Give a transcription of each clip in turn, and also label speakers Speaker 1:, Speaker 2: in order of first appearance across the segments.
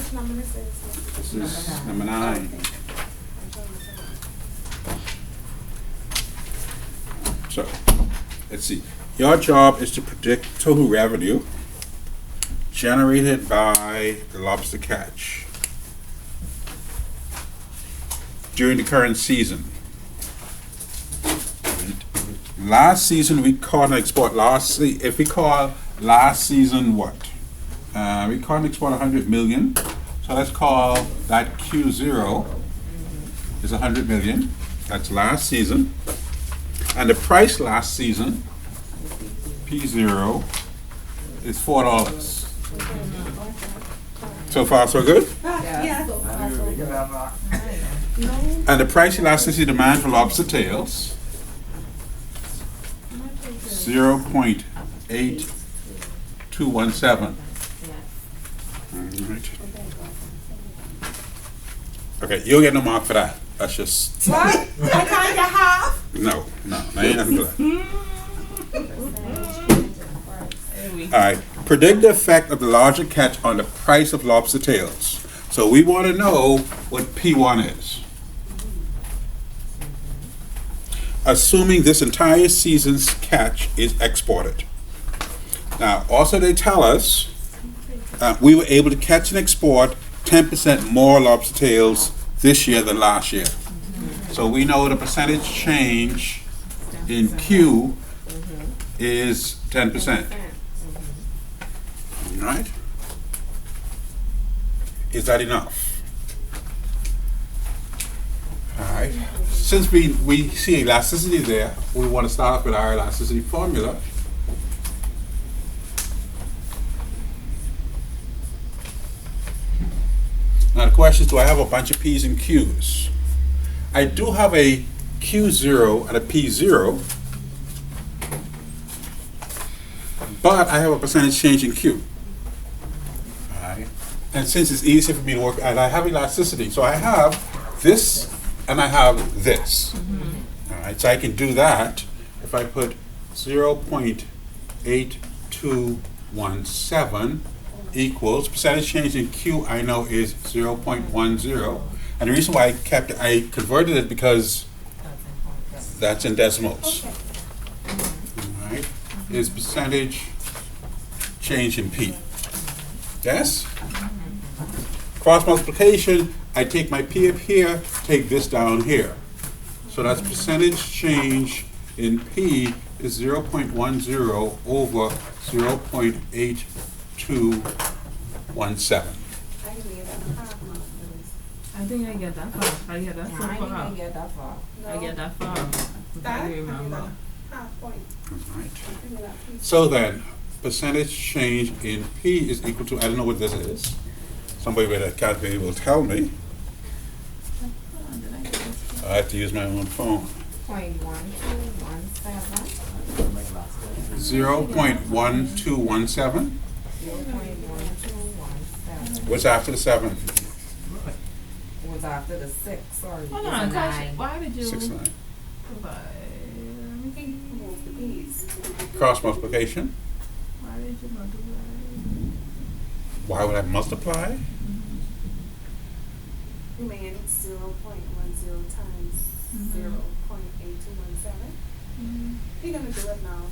Speaker 1: Which number this is?
Speaker 2: This is number 9. So, let's see. Your job is to predict total revenue generated by the lobster catch during the current season. Last season we caught and export if we call last season what? We caught and export 100 million. So let's call that Q0 is 100 million. That's last season. And the price last season, P0, is $4. So far, so good?
Speaker 1: Yeah.
Speaker 2: And the price elasticity demand for lobster tails, 0.8217. All right. Okay, you'll get no mark for that. That's just...
Speaker 1: What? I kind of half?
Speaker 2: No, I ain't nothing for that. All right, predict the effect of the larger catch on the price of lobster tails. So we want to know what P1 is. Assuming this entire season's catch is exported. Now, also they tell us we were able to catch and export 10% more lobster tails this year than last year. So we know the percentage change in Q is 10%. All right? Is that enough? All right. Since we see elasticity there, we want to start off with our elasticity formula. Now the question is, do I have a bunch of P's and Q's? I do have a Q0 and a P0, but I have a percentage change in Q. All right. And since it's easier for me to work, and I have elasticity, so I have this and I have this. All right, so I can do that if I put 0.8217 equals percentage change in Q. I know is 0.10, and the reason why I converted it because that's in decimals. All right, is percentage change in P. Yes. Cross multiplication. I take my P up here, take this down here. So that's percentage change in P is 0.10 over 0.8217.
Speaker 3: I think I get that far. I get that far.
Speaker 1: I didn't get that far.
Speaker 3: I get that far.
Speaker 1: That?
Speaker 3: I remember.
Speaker 1: Half point.
Speaker 2: All right. So then, percentage change in P is equal to, I don't know what this is. Somebody with a calculator will tell me. I have to use my own phone.
Speaker 1: 0.1217.
Speaker 2: 0.1217.
Speaker 1: 0.1217.
Speaker 2: What's after the 7?
Speaker 1: Was after the 6, sorry.
Speaker 3: Hold on, Coach. Why did you?
Speaker 2: 6, 9.
Speaker 1: Move the P's.
Speaker 2: Cross multiplication.
Speaker 3: Why did you multiply?
Speaker 2: Why would I multiply?
Speaker 1: You made 0.10 times 0.8217. You're going to do it now.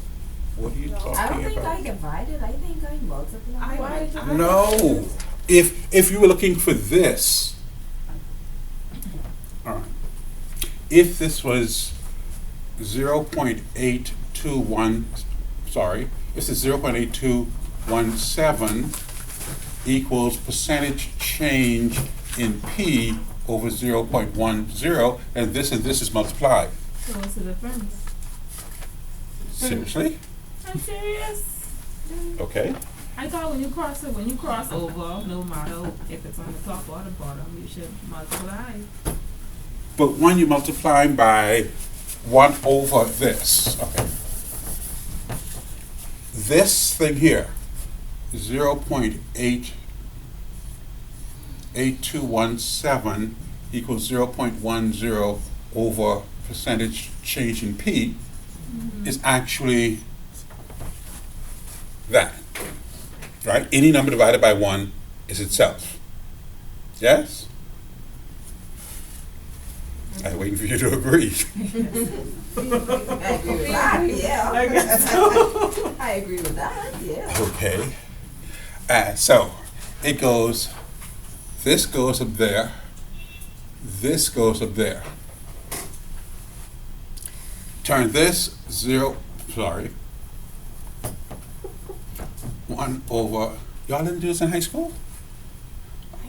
Speaker 2: What are you talking about?
Speaker 4: I don't think I divided. I think I multiplied.
Speaker 3: Why did you?
Speaker 2: No. If you were looking for this, all right. If this was 0.821, sorry, this is 0.8217 equals percentage change in P over 0.10, and this is multiplied.
Speaker 3: So what's the difference?
Speaker 2: Seriously?
Speaker 3: I'm serious.
Speaker 2: Okay.
Speaker 3: I thought when you cross over, no matter if it's on the top or the bottom, you should multiply.
Speaker 2: But when you multiply by 1 over this, okay. This thing here, 0.8217 equals 0.10 over percentage change in P is actually that, right? Any number divided by 1 is itself. Yes? I'm waiting for you to agree.
Speaker 4: I agree with that, yeah.
Speaker 3: I guess so.
Speaker 4: I agree with that, yeah.
Speaker 2: Okay. So it goes, this goes up there, this goes up there. Turn this 1 over, y'all didn't do this in high school?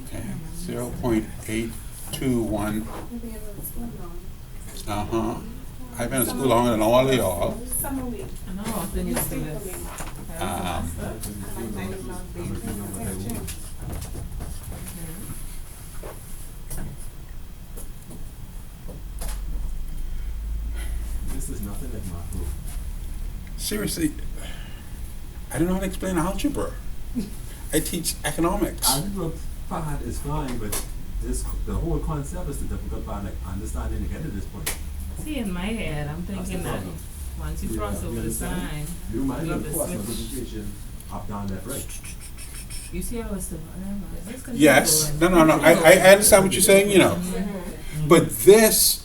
Speaker 2: Okay, 0.821. Uh-huh. I've been in school longer than all of y'all.
Speaker 5: Summer week.
Speaker 3: I know, I think it's still this.
Speaker 6: This is nothing like my group.
Speaker 2: Seriously, I don't know how to explain algebra. I teach economics.
Speaker 6: Algebra part is fine, but the whole concept is the difficult part, like understanding to get to this point.
Speaker 3: See, in my head, I'm
Speaker 6: That's
Speaker 3: thinking
Speaker 6: the
Speaker 3: that
Speaker 6: problem.
Speaker 3: once you cross over the
Speaker 6: understand?
Speaker 3: sign,
Speaker 6: You might
Speaker 3: you
Speaker 6: have
Speaker 3: have
Speaker 6: to cross
Speaker 3: to switch.
Speaker 6: multiplication up, down, left, right.
Speaker 3: You see how it's the, let's continue
Speaker 2: Yes,
Speaker 3: going.
Speaker 2: no, I understand what you're saying, you know.
Speaker 3: Mhm.
Speaker 2: But this,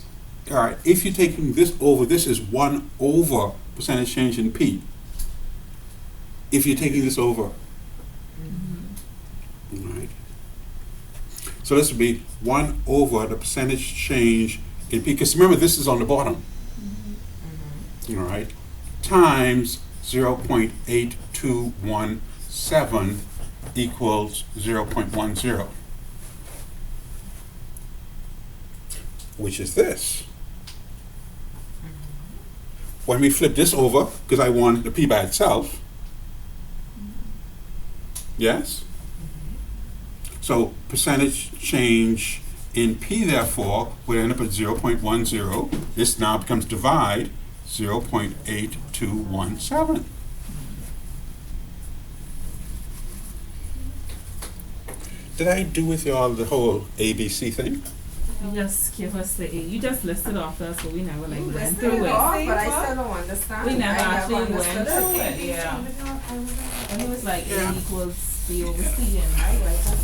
Speaker 2: all right, if you're taking this over, this is 1 over percentage change in P. If you're taking this over, all right. So this would be 1 over the percentage change in P, because remember, this is on the bottom, all right, times 0.8217 equals 0.10, which is this. When we flip this over, because I want the P by itself, yes? So percentage change in P, therefore, would end up at 0.10. This now becomes divide 0.8217. Did I do with y'all the whole ABC thing?
Speaker 3: You just give us the, you just listed off us, but we never like
Speaker 4: You
Speaker 3: went
Speaker 4: listed
Speaker 3: through
Speaker 4: it
Speaker 3: it.
Speaker 4: off, but I still don't understand.
Speaker 3: We never
Speaker 4: I
Speaker 3: actually went
Speaker 4: understood
Speaker 3: through
Speaker 4: it.
Speaker 3: it, yeah. And it was like
Speaker 2: Yeah.
Speaker 3: A equals B over C and
Speaker 4: I like that.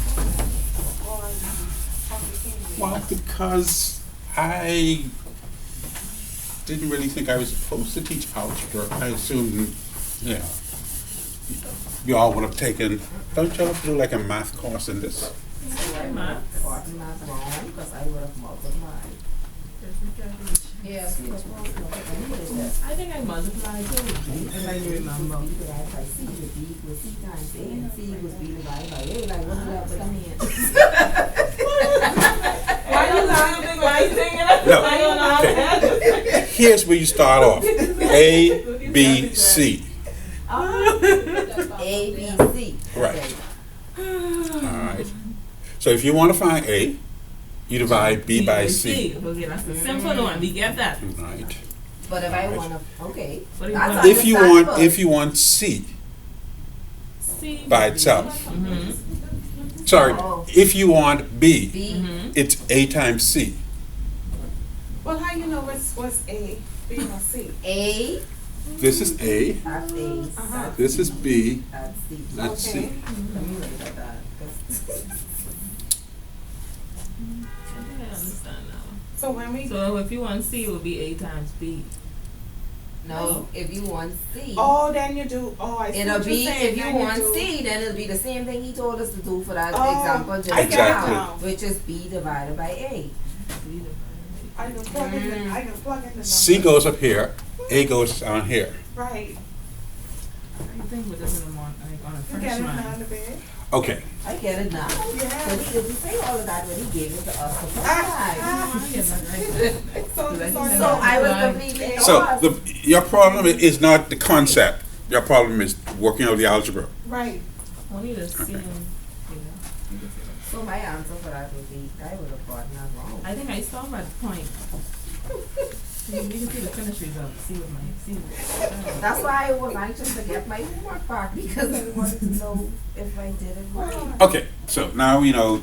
Speaker 2: Well, because I didn't really think I was supposed to teach algebra. I assumed, you know, you all would have taken, don't y'all have to do like a math course in this?
Speaker 4: So I would have gotten that wrong, because I would have multiplied. Yeah, because
Speaker 3: I think I multiplied too, if I remember.
Speaker 4: B divided by C, would B equals C times A, and C was B divided by A, like what does that mean?
Speaker 3: Why you laughing? Why you thinking that?
Speaker 2: No.
Speaker 3: Why you laughing?
Speaker 2: Here's where you start off. A, B, C.
Speaker 4: A, B, C.
Speaker 2: Right. All right. So if you want to find A, you divide B by C.
Speaker 3: Okay, that's the simple one, we get that.
Speaker 2: Right.
Speaker 4: But if I wanna, okay.
Speaker 3: What do you
Speaker 4: That's
Speaker 3: want?
Speaker 4: understandable.
Speaker 2: If you want C
Speaker 3: C.
Speaker 2: by itself.
Speaker 3: Mm-hmm.
Speaker 2: Sorry,
Speaker 4: Oh.
Speaker 2: if you want B,
Speaker 4: B,
Speaker 3: Mm-hmm.
Speaker 2: it's A times C.
Speaker 5: Well, how you know what's A, B, or C?
Speaker 4: A,
Speaker 2: This is A,
Speaker 4: that's A,
Speaker 5: Uh-huh.
Speaker 2: this is B,
Speaker 4: that's C.
Speaker 2: that's C.
Speaker 5: Okay.
Speaker 4: Let me write that down, 'cause-
Speaker 3: I think I understand now.
Speaker 5: So when we,
Speaker 3: So if you want C, it would be A times B.
Speaker 4: No, if you want C,
Speaker 5: then you do, I see
Speaker 4: it'll
Speaker 5: what you're
Speaker 4: be,
Speaker 5: saying,
Speaker 4: if you
Speaker 5: then
Speaker 4: want
Speaker 5: do-
Speaker 4: C, then it'll be the same thing he told us to do for that
Speaker 5: Oh,
Speaker 4: example just
Speaker 5: I get it
Speaker 2: Exactly.
Speaker 5: now.
Speaker 4: which is B divided by A.
Speaker 3: B divided
Speaker 5: I can plug in the, I can plug in the
Speaker 2: C
Speaker 5: numbers.
Speaker 2: goes up here, A goes on here.
Speaker 5: Right.
Speaker 3: by B. I think we're just in the morning, like on a
Speaker 5: You
Speaker 3: fresh
Speaker 5: get it now,
Speaker 3: line.
Speaker 5: the bed?
Speaker 2: Okay,
Speaker 4: I get it now.
Speaker 5: Yeah.
Speaker 4: So he didn't say all of that when he gave it to us the first
Speaker 5: Ah,
Speaker 4: time.
Speaker 5: So,
Speaker 4: So I was completely
Speaker 2: so
Speaker 4: lost.
Speaker 2: your problem is not the concept. Your problem is working out the algebra.
Speaker 5: right.
Speaker 3: Only the C and, you know.
Speaker 4: So my answer for that would be, I would have gotten that wrong.
Speaker 3: I think I stopped at point. You can see the finish result, see what my, see what.
Speaker 4: That's why I was anxious to get my homework back, because I wanted to know if I did it right.
Speaker 2: Okay, so now we know,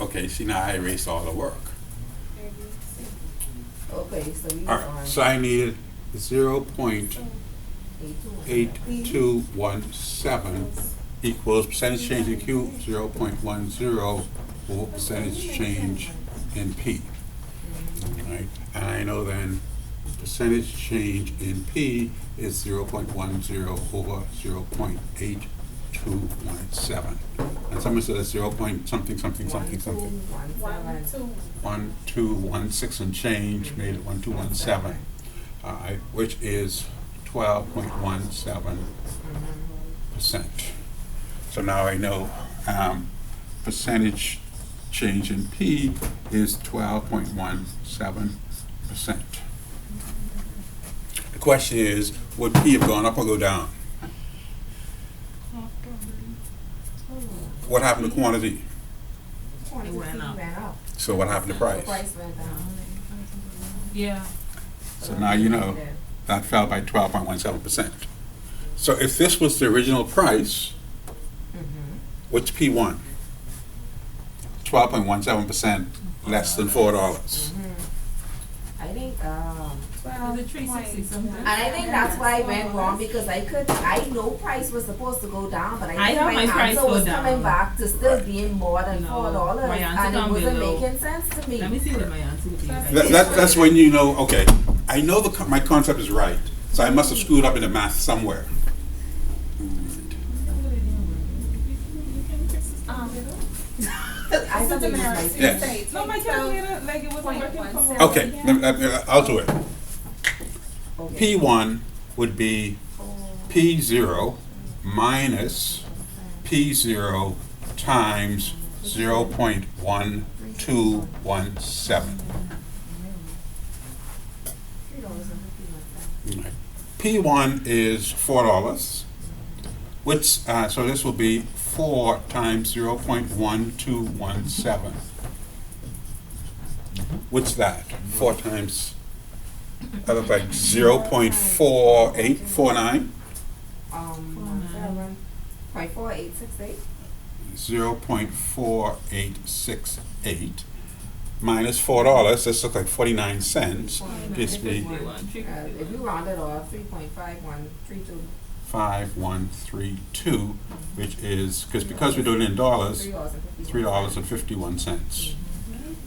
Speaker 2: okay, see now I erased all the work.
Speaker 4: Okay, so we
Speaker 2: All
Speaker 4: was on
Speaker 2: right, so I needed 0.8217
Speaker 4: 8 to 1.
Speaker 2: equals percentage change in Q 0.10 over percentage change in P. Right? And I know then percentage change in P is 0.10 over 0.8217. And someone said it's 0. Something something something something. 1216 and change made it 1217. Which is 12.17%. So now I know percentage change in P is 12.17%. The question is, would P have gone up or go down? What happened to quantity?
Speaker 4: Quantity
Speaker 3: went up.
Speaker 4: went up.
Speaker 2: So what happened to
Speaker 4: The
Speaker 2: price?
Speaker 4: price went down.
Speaker 3: Yeah.
Speaker 2: So now you know that fell by 12.17%. So if this was the original price, what's P1? 12.17% less than $4.
Speaker 4: I think,
Speaker 3: Was it 360 something?
Speaker 4: and I think that's why I went wrong, because I know price was supposed to go down, but
Speaker 3: I
Speaker 4: I think
Speaker 3: thought
Speaker 4: my
Speaker 3: my price
Speaker 4: answer was
Speaker 3: go down.
Speaker 4: coming back to still being more than
Speaker 3: No,
Speaker 4: $4,
Speaker 3: my answer
Speaker 4: and it
Speaker 3: down
Speaker 4: wasn't
Speaker 3: below.
Speaker 4: making sense to me.
Speaker 3: Let me see what my answer would be.
Speaker 2: That's when you know, okay, I know my concept is right, so I must have screwed up in the math somewhere.
Speaker 4: I thought it was my
Speaker 2: Yes.
Speaker 3: No, my calculator, like it wasn't working for me.
Speaker 2: Okay, I'll do it.
Speaker 4: Okay.
Speaker 2: P1 would be P0 minus P0 times 0.1217. Right. P1 is $4, which, so this will be 4 times 0.1217. What's that? 4 times, that looks like 0.4849?
Speaker 4: 0.4868.
Speaker 2: 0.4868 minus $4, this looks like 49 cents. Gives me
Speaker 4: If you round it off, 3.5132.
Speaker 2: 5132, which is, because we're doing it in dollars, $3.51.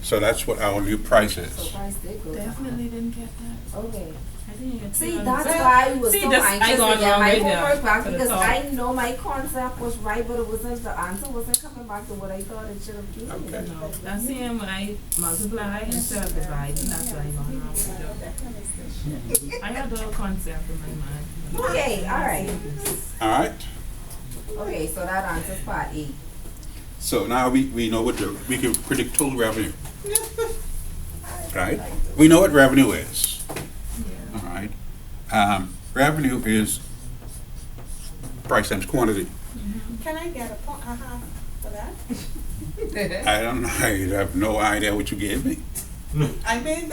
Speaker 2: So that's what our new price
Speaker 4: So
Speaker 2: is.
Speaker 4: price did go down.
Speaker 3: Definitely didn't get that.
Speaker 4: Okay.
Speaker 3: I didn't get
Speaker 4: See,
Speaker 3: that.
Speaker 4: that's why I was
Speaker 3: See,
Speaker 4: so
Speaker 3: this- I
Speaker 4: anxious
Speaker 3: got
Speaker 4: to get
Speaker 3: wrong
Speaker 4: my
Speaker 3: right there
Speaker 4: homework back,
Speaker 3: for the
Speaker 4: because
Speaker 3: top.
Speaker 4: I know my concept was right, but it wasn't, the answer wasn't coming back to what I thought it should have been.
Speaker 2: Okay.
Speaker 3: No, that's seeing when I multiply instead of dividing, that's why I gone wrong with it. I had the whole concept in my mind.
Speaker 4: Okay, alright.
Speaker 2: All right?
Speaker 4: Okay, so that answers part E.
Speaker 2: So now we know we can predict total revenue. Right? We know what revenue is. All right? Revenue is price times quantity.
Speaker 5: Can I get a point, for that?
Speaker 2: I don't know, I have no idea what you gave me.
Speaker 5: I mean,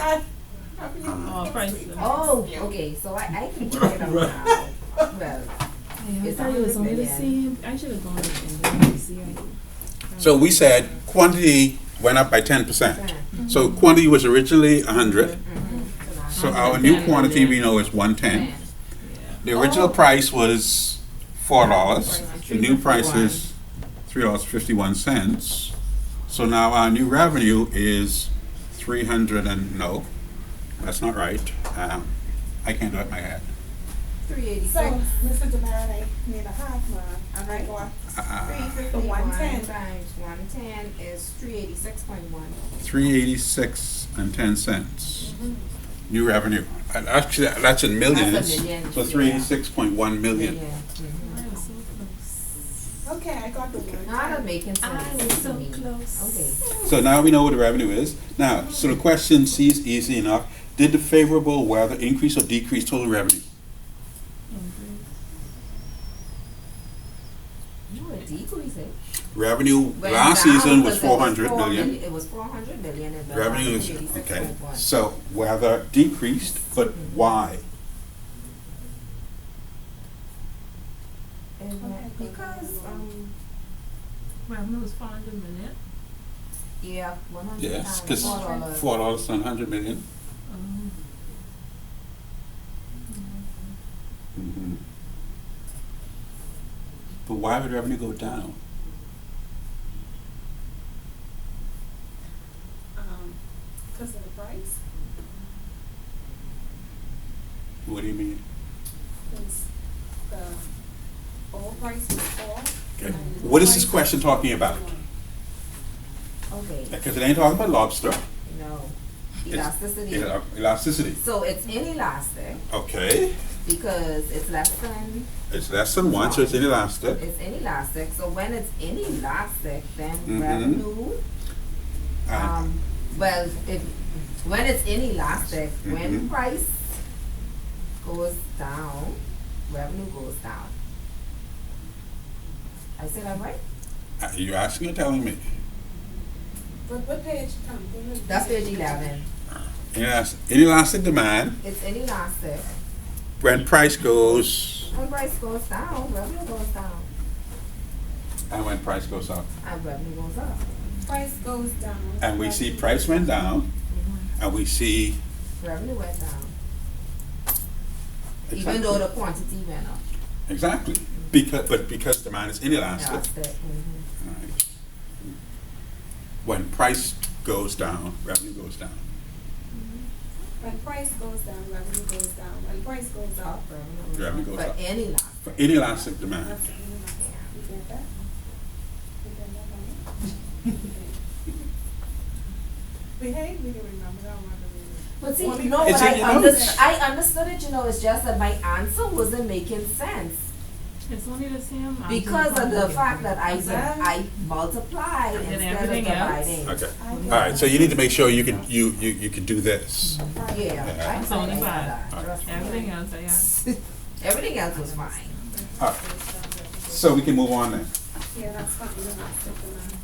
Speaker 3: Oh, price.
Speaker 4: Oh, okay, so I can work it out now. Well,
Speaker 3: I
Speaker 4: It's
Speaker 3: thought it was
Speaker 4: 100
Speaker 3: only the
Speaker 4: million.
Speaker 3: same. I should have gone with the see.
Speaker 2: So we said quantity went up by 10%. So quantity was originally 100. So our new quantity we know is 110. The original price was $4. The new price is $3.51. So now our new revenue is 300 and no, that's not right. I can't do it in my head.
Speaker 4: 386.
Speaker 5: so, Mr. Demerit, I need a half mark, and I go up.
Speaker 4: 351
Speaker 5: 110.
Speaker 4: times 110 is 386.1.
Speaker 2: 386 and 10 cents. New revenue. And actually, that's in millions.
Speaker 4: That's a million,
Speaker 2: So
Speaker 4: yeah.
Speaker 2: 386.1 million.
Speaker 4: Yeah.
Speaker 3: I was so close.
Speaker 5: Okay, I got the word.
Speaker 4: Now that's making sense.
Speaker 3: I was so
Speaker 4: to me.
Speaker 3: close.
Speaker 4: Okay.
Speaker 2: So now we know what the revenue is. Now, so the question C is easy enough. Did the favorable weather increase or decrease total revenue?
Speaker 4: No, it decreased it.
Speaker 2: Revenue
Speaker 4: Went
Speaker 2: last
Speaker 4: down
Speaker 2: season was
Speaker 4: because it
Speaker 2: 400 million.
Speaker 4: It was 400 million. And now
Speaker 2: Revenue
Speaker 4: it's
Speaker 2: is,
Speaker 4: 86.1.
Speaker 2: okay. So weather decreased, but why?
Speaker 4: And, because,
Speaker 3: Revenue was 400 million.
Speaker 4: yeah, 100
Speaker 2: Yes,
Speaker 4: times
Speaker 2: because
Speaker 4: $4.
Speaker 2: $4 on 100 million. Mhm. But why would revenue go down?
Speaker 5: Because of the price,
Speaker 2: What do you mean?
Speaker 5: because the oil price will fall.
Speaker 2: Okay.
Speaker 5: and
Speaker 2: What is this
Speaker 5: price-
Speaker 2: question talking about?
Speaker 1: Okay,
Speaker 2: Because it ain't talking about lobster.
Speaker 1: no.
Speaker 2: It's-
Speaker 1: Elasticity.
Speaker 2: Elasticity.
Speaker 1: So it's inelastic
Speaker 2: Okay.
Speaker 1: because it's less than,
Speaker 2: It's less than 1, so it's inelastic.
Speaker 1: it's inelastic. So when it's inelastic, then
Speaker 2: Mhm.
Speaker 1: revenue,
Speaker 2: And
Speaker 1: well, when it's inelastic, when
Speaker 2: Mhm.
Speaker 1: price goes down, revenue goes down. I said that right?
Speaker 2: are you asking or telling me?
Speaker 5: What page, Tom?
Speaker 1: That's page 11.
Speaker 2: Inelastic demand,
Speaker 1: It's inelastic.
Speaker 2: when price goes,
Speaker 1: When price goes down, revenue goes down,
Speaker 2: and when price goes up.
Speaker 1: and revenue goes up.
Speaker 5: Price goes down.
Speaker 2: And we see price went down, and we see.
Speaker 1: Revenue went down, even though the quantity went up.
Speaker 2: Exactly, because demand is inelastic.
Speaker 1: Elastic,
Speaker 2: Right. When price goes down, revenue goes down.
Speaker 5: When price goes down, revenue goes down. When price goes up,
Speaker 2: Revenue goes
Speaker 1: But
Speaker 2: up.
Speaker 1: inelastic.
Speaker 2: For inelastic demand.
Speaker 5: that's inelastic. You get that? You get that, right? Behave, we can remember that one.
Speaker 1: But see,
Speaker 5: Well,
Speaker 1: no,
Speaker 2: It's
Speaker 1: but
Speaker 2: in your notes.
Speaker 1: I understood it, it's just that my answer wasn't making sense.
Speaker 3: It's only the same.
Speaker 1: Because of the fact that I
Speaker 5: Exactly.
Speaker 1: I multiplied
Speaker 3: And then
Speaker 1: instead of
Speaker 3: everything else?
Speaker 1: dividing.
Speaker 2: Okay,
Speaker 5: I
Speaker 2: all
Speaker 5: get
Speaker 2: right,
Speaker 5: that.
Speaker 2: so you need to make sure you can do this.
Speaker 1: Yeah, I
Speaker 3: It's only
Speaker 1: got
Speaker 3: five.
Speaker 1: that, trust me.
Speaker 3: Everything else I have.
Speaker 1: Everything else was fine.
Speaker 2: All right, so we can move on then.
Speaker 5: Yeah, that's fine, inelastic demand.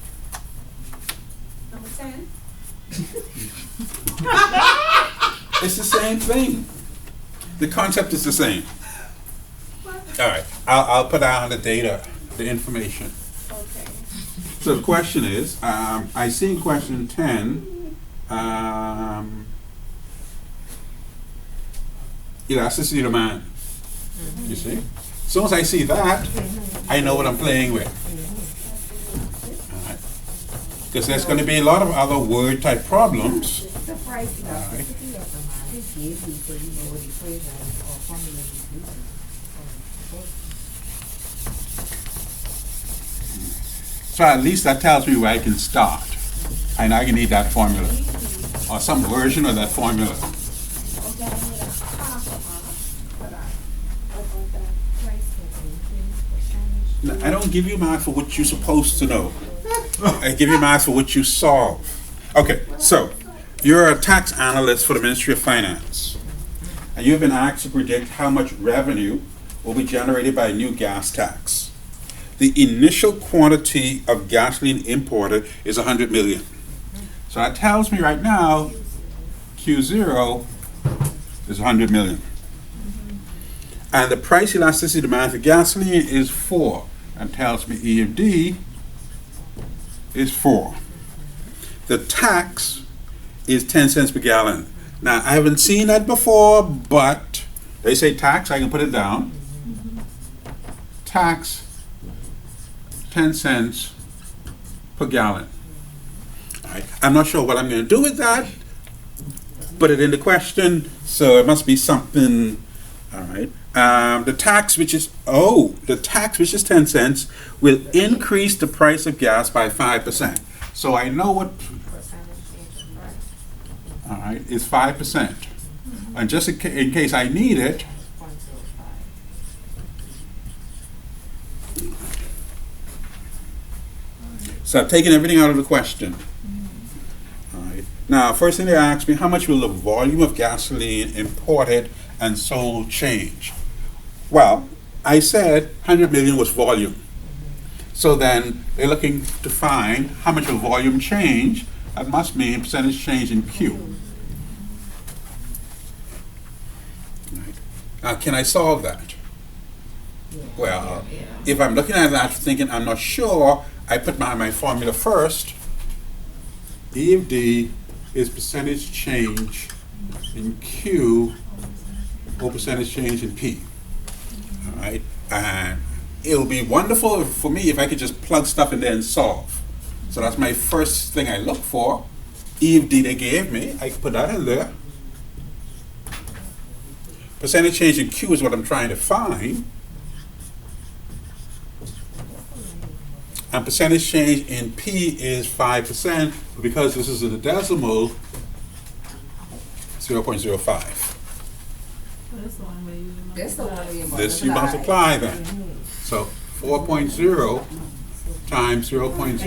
Speaker 5: Number 10.
Speaker 2: It's the same thing. The concept is the same. All right, I'll put down the data, the information.
Speaker 5: Okay.
Speaker 2: So the question is, I see in question 10, elasticity of demand. You see? As soon as I see that, I know what I'm playing with. Because there's going to be a lot of other word type problems.
Speaker 1: The price elasticity of demand is easy, so you know what equation or formula is using.
Speaker 2: So at least that tells me where I can start. And I can need that formula, or some version of that formula.
Speaker 5: Okay, I need a half a mark for that. About that.
Speaker 1: Price per increase, percentage.
Speaker 2: Now, I don't give you math for what you're supposed to know. I give you math for what you solve. Okay, so you're a tax analyst for the Ministry of Finance, and you've been asked to predict how much revenue will be generated by a new gas tax. The initial quantity of gasoline imported is 100 million. So that tells me right now, Q0 is 100 million. And the price elasticity demand for gasoline is 4, and tells me EMD is 4. The tax is 10 cents per gallon. Now, I haven't seen that before, but they say tax, I can put it down. Tax, 10 cents per gallon. All right. I'm not sure what I'm going to do with that. Put it in the question, so it must be something. All right. The tax, which is 10 cents, will increase the price of gas by 5%. So I know what,
Speaker 1: Percentage change in price.
Speaker 2: all right, is 5%. And just in case I need it,
Speaker 1: 0.05.
Speaker 2: so I've taken everything out of the question. All right. Now, first thing they asked me, how much will the volume of gasoline imported and sold change? Well, I said 100 million was volume. So then they're looking to find how much will volume change. That must mean percentage change in Q. Right. Now, can I solve that? Well, if I'm looking at that thinking I'm not sure, I put my formula first. E of D is percentage change in Q or percentage change in P. All right, and it would be wonderful for me if I could just plug stuff in there and solve. So that's my first thing I look for. EFD they gave me, I put that in there. Percentage change in Q is what I'm trying to find. And percentage change in P is 5%, but because this is in a decimal, 0.05.
Speaker 3: That's the one where you.
Speaker 4: That's the one where you multiply.
Speaker 2: This you multiply then. So 4.0 times 0.05
Speaker 4: Because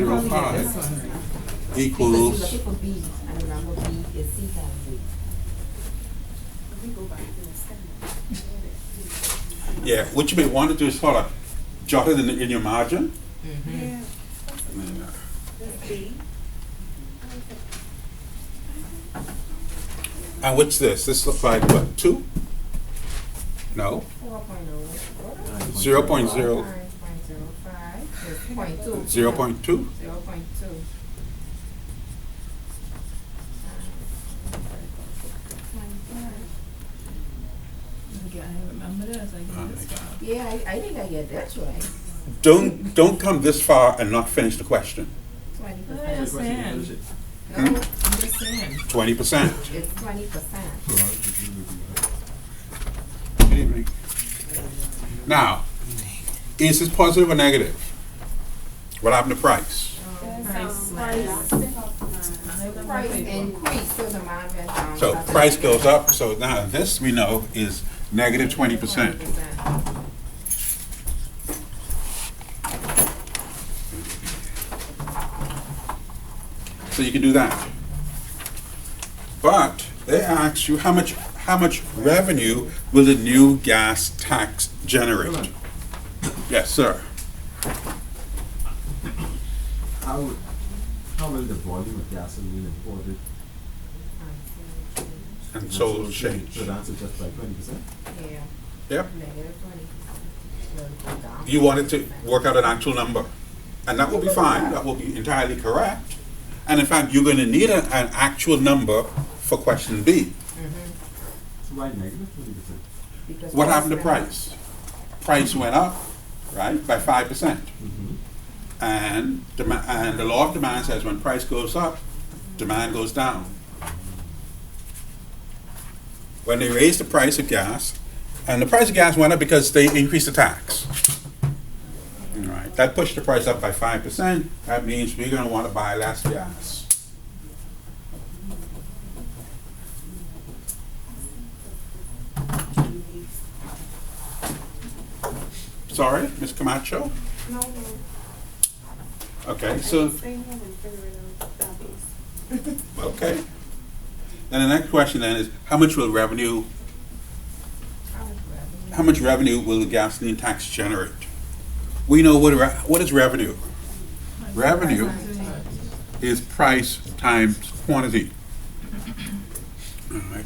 Speaker 4: you're
Speaker 2: equals,
Speaker 4: looking for B, and remember B is C times B.
Speaker 2: yeah, what you may want to do is sort of jot it in your margin.
Speaker 5: Yeah.
Speaker 2: And then,
Speaker 5: That's B.
Speaker 2: and what's this? This looks like what, 2? No,
Speaker 4: 4.0.
Speaker 2: 0.0,
Speaker 4: 0.05 is 0.2.
Speaker 2: 0.2.
Speaker 4: 0.2.
Speaker 3: Okay, I remember this. I get this far.
Speaker 4: Yeah, I think I get that right.
Speaker 2: Don't come this far and not finish the question.
Speaker 4: 20%.
Speaker 3: Yes.
Speaker 6: Question, you finish it.
Speaker 4: No,
Speaker 3: I'm just saying.
Speaker 2: 20%.
Speaker 4: it's 20%.
Speaker 2: Good evening. Now, is this positive or negative? What happened to price?
Speaker 3: Price.
Speaker 4: Price increase, so demand went down.
Speaker 2: So price goes up, so now this we know is negative 20%. So you can do that. But they ask you how much revenue will the new gas tax generate? Yes, sir.
Speaker 6: How will the volume of gasoline imported
Speaker 2: And so change.
Speaker 6: So the answer is just by 20%?
Speaker 4: Yeah,
Speaker 2: Yep.
Speaker 4: negative 20%. Will go down.
Speaker 2: You want it to work out an actual number. And that will be fine, that will be entirely correct. And in fact, you're going to need an actual number for question B.
Speaker 6: So why negative 20%?
Speaker 4: Because
Speaker 2: What happened to
Speaker 4: went up.
Speaker 2: price? Price went up, right, by 5%. And the law of demand says when price goes up, demand goes down. When they raised the price of gas, and the price of gas went up because they increased the tax. All right, that pushed the price up by 5%. That means we're going to want to buy less gas. Sorry, Ms. Camacho?
Speaker 5: No, no.
Speaker 2: Okay, so,
Speaker 5: Stay home and figure it out. That is.
Speaker 2: okay. Then the next question then is, how much revenue will the gasoline tax generate? We know what is revenue. Revenue is price times quantity. All right.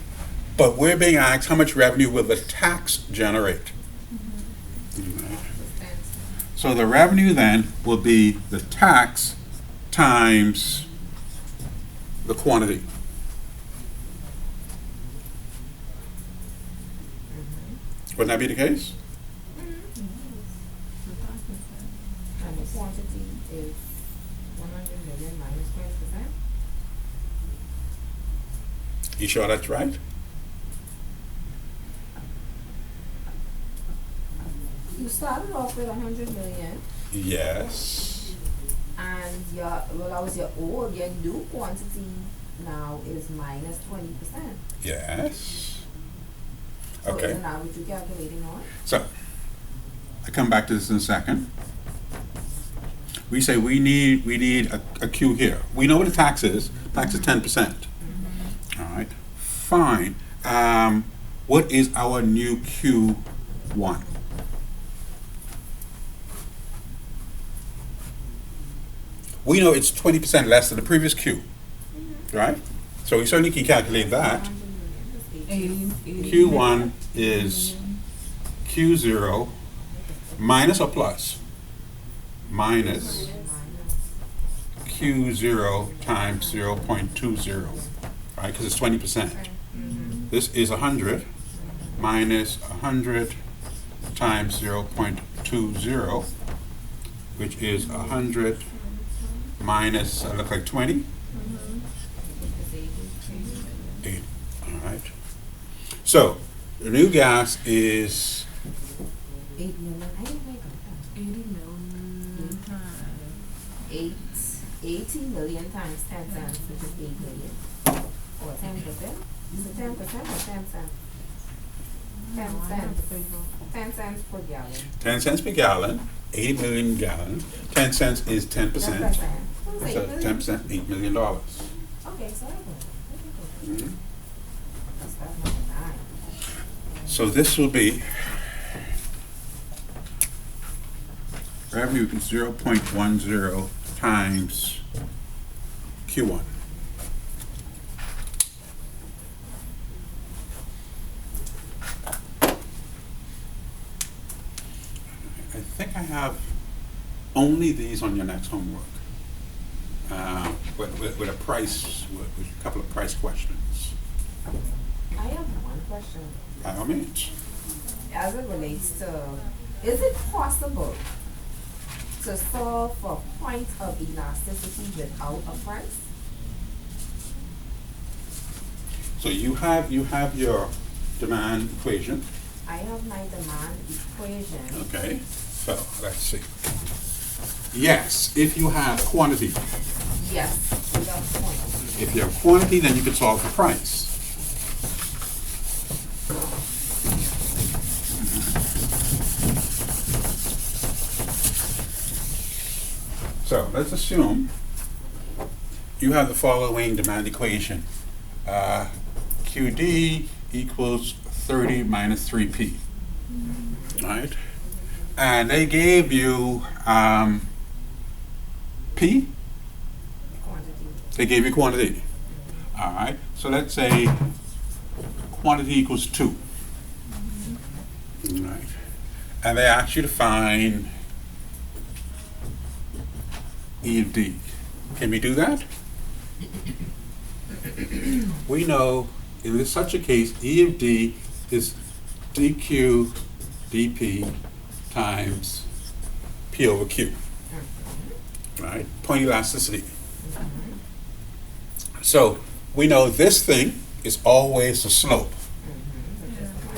Speaker 2: But we're being asked how much revenue will the tax generate? All right. So the revenue then will be the tax times the quantity. Wouldn't that be the case?
Speaker 4: And the quantity is 100 million minus 20%.
Speaker 2: You sure that's right?
Speaker 4: You started off with 100 million,
Speaker 2: Yes.
Speaker 4: and your your new quantity now is minus 20%.
Speaker 2: Yes.
Speaker 4: So
Speaker 2: Okay.
Speaker 4: isn't that what you're calculating on?
Speaker 2: So, I come back to this in a second. We say we need a Q here. We know what the tax is. Tax is 10%. All right. Fine. What is our new Q1? We know it's 20% less than the previous Q, right? So we certainly can calculate that.
Speaker 4: 100 million.
Speaker 2: Q1 is Q0 minus or plus? Minus Q0 times 0.20, right? Because it's 20%. This is 100 minus 100 times 0.20. 0.20, which is 100 minus, look like 20? 8, all right. So, the new gas is
Speaker 4: 8 million, I didn't think of
Speaker 3: 80 million times.
Speaker 4: that. 80 million times 10 cents, which is 8 million. Or 10%? Is it 10% or 10 cents? 10 cents. 10 cents per gallon.
Speaker 2: 10 cents per gallon, 80 million gallons. 10 cents is 10%.
Speaker 4: 10%.
Speaker 2: So 10%, $8 million.
Speaker 4: Okay, so I got it.
Speaker 2: Mhm.
Speaker 4: That's number 9.
Speaker 2: So this will be revenue is 0.10 times Q1. I think I have only these on your next homework. With a price, with a couple of price questions.
Speaker 4: I have one question.
Speaker 2: By all means.
Speaker 4: As it relates to, is it possible to solve for point of elasticity without a price?
Speaker 2: So you have your demand equation.
Speaker 4: I have my demand equation.
Speaker 2: Okay, so let's see. Yes, if you have quantity.
Speaker 4: Yes, without point.
Speaker 2: If you have quantity, then you can solve for price. So let's assume you have the following demand equation. QD equals 30 minus 3P. Right? And they gave you P.
Speaker 4: Quantity.
Speaker 2: They gave you quantity. All right. So let's say quantity equals 2. All right. And they ask you to find E of D. Can we do that? We know in such a case, E of D is dQ dP times P over Q. Right? Point elasticity. So we know this thing is always the slope.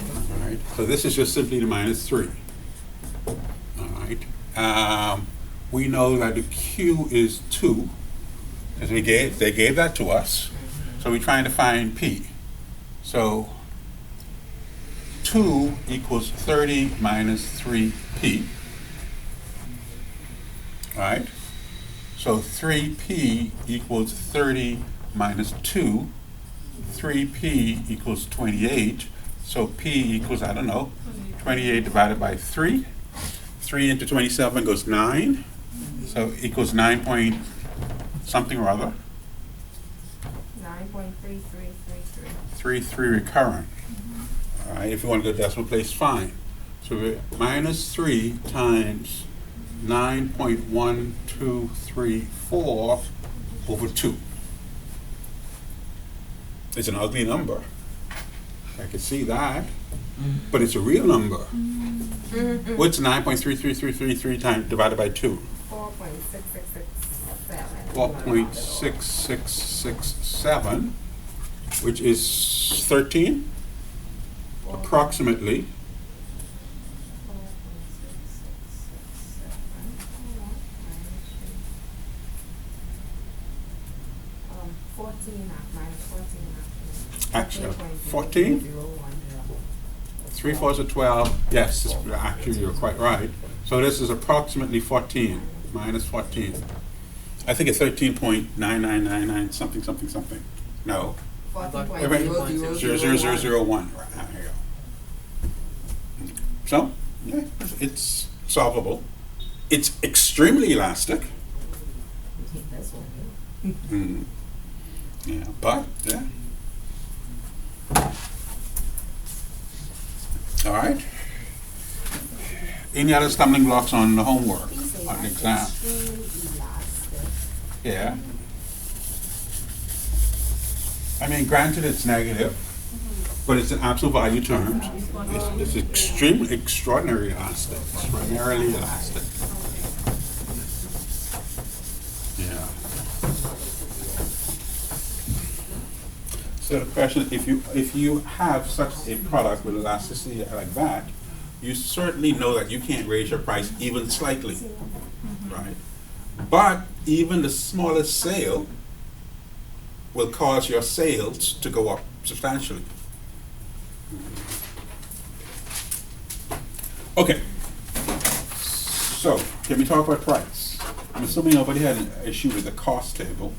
Speaker 2: All right. So this is just simply the minus 3. All right. We know that the Q is 2, because they gave that to us. So we're trying to find P. So 2 equals 30 minus 3P. All right. So 3P equals 30 minus 2. 3P equals 28. So P equals, I don't know, 28 divided by 3. 3 into 27 goes 9. So equals 9 point something or other.
Speaker 4: 9.3333.
Speaker 2: 33 recurrent. All right, if you want to go decimal place, fine. So we're minus 3 times 9.1234 over 2. It's an ugly number. I can see that. But it's a real number. What's 9.33333 times divided by 2?
Speaker 4: 4.6667.
Speaker 2: 4.6667, which is 13, approximately.
Speaker 4: 14 minus 14.
Speaker 2: Actually, 14? 3 fourths of 12. Yes, actually, you're quite right. So this is approximately 14, minus 14. I think it's 13.9999 something something something. No. 0.0001. Right, there you go. So, yeah, it's solvable. It's extremely elastic. Yeah, but, yeah. All right. Any other stumbling blocks on the homework, on the exam? Yeah. I mean, granted it's negative, but it's in absolute value terms. It's extremely, extraordinarily elastic, extraordinarily elastic. Yeah. So the question, if you have such a product with elasticity like that, you certainly know that you can't raise your price even slightly, right? But even the smallest sale will cause your sales to go up substantially. Okay. So, can we talk about price? I'm assuming nobody had an issue with the cost table.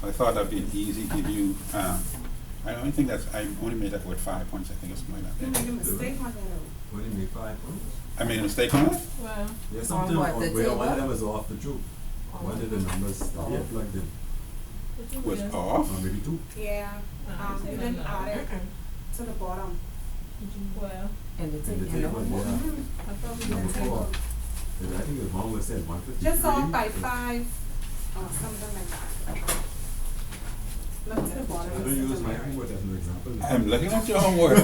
Speaker 2: I thought that'd be an easy give you. I only think I only made that with 5 points. I think it's something like
Speaker 5: You
Speaker 2: that.
Speaker 5: made a mistake on that.
Speaker 6: What do you make 5 points?
Speaker 2: I made a mistake on that.
Speaker 3: Well,
Speaker 6: There's something
Speaker 4: what,
Speaker 6: on
Speaker 4: the
Speaker 6: where one of
Speaker 4: table?
Speaker 6: them was off the truth. One of the numbers that you plugged in,
Speaker 2: Was
Speaker 3: yeah.
Speaker 2: off.
Speaker 6: or maybe 2.
Speaker 5: Yeah, you didn't add it to the bottom.
Speaker 3: Well,
Speaker 4: And the
Speaker 6: And the
Speaker 4: table.
Speaker 6: table, yeah,
Speaker 5: I thought we
Speaker 6: number
Speaker 5: did the
Speaker 6: 4.
Speaker 5: table.
Speaker 6: I think the one was said 153.
Speaker 5: Just off by 5, or something like that. Look to the bottom.
Speaker 6: I don't use my keyboard as an example.
Speaker 2: I'm looking at your homework.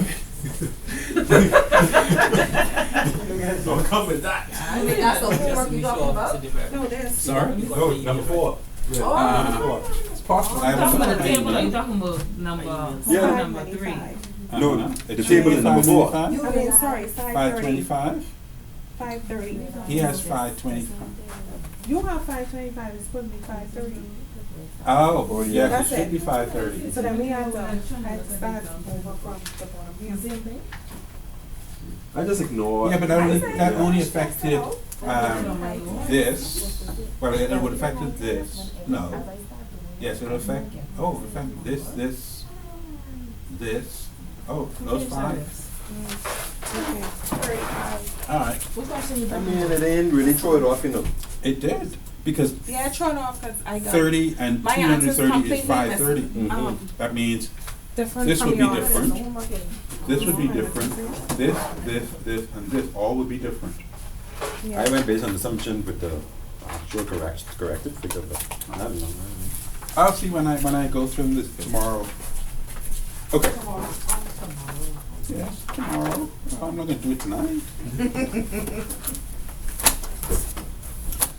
Speaker 6: Don't come with that.
Speaker 4: I mean, that's the homework you talking about?
Speaker 5: No, there's.
Speaker 2: Sorry.
Speaker 6: No, number 4. Yeah,
Speaker 4: Oh.
Speaker 6: number 4.
Speaker 2: It's possible. I
Speaker 3: you
Speaker 2: haven't
Speaker 3: talking about
Speaker 2: put
Speaker 3: the
Speaker 2: it
Speaker 3: table or you
Speaker 2: in.
Speaker 3: talking about number,
Speaker 6: Yeah.
Speaker 3: number 3?
Speaker 6: No,
Speaker 2: It's
Speaker 6: the table is number 4.
Speaker 2: 525.
Speaker 1: I mean, sorry, 530.
Speaker 2: 525.
Speaker 1: 530.
Speaker 2: He has 525.
Speaker 1: You have 525, it's supposed to be 530.
Speaker 2: Oh, well, yeah, it
Speaker 1: That's
Speaker 2: should
Speaker 1: it.
Speaker 2: be 530.
Speaker 1: So then we have to start over from the bottom. You see thing?
Speaker 6: I just ignore.
Speaker 2: Yeah, but that only affected
Speaker 1: Oh.
Speaker 2: this. Well, it would affect this. No. Yes, it'll affect. Oh, it'll affect this. Oh, those 5.
Speaker 1: Okay, 35.
Speaker 2: All right.
Speaker 3: What question you
Speaker 6: I mean, it didn't really throw it off,
Speaker 2: It did because
Speaker 1: Yeah, I thrown off because I got
Speaker 2: 30 and
Speaker 1: my answer's
Speaker 2: 230 is
Speaker 1: completely
Speaker 2: 530.
Speaker 1: missing.
Speaker 2: That means
Speaker 1: Different
Speaker 2: this
Speaker 1: from
Speaker 2: would be
Speaker 1: yours.
Speaker 2: different. This would be different. This, and this all would be different.
Speaker 1: Yeah.
Speaker 6: I went based on assumption with the actual corrected figure, but I don't know.
Speaker 2: I'll see when I go through this tomorrow. Okay. Yes, tomorrow. I'm not going to do it tonight.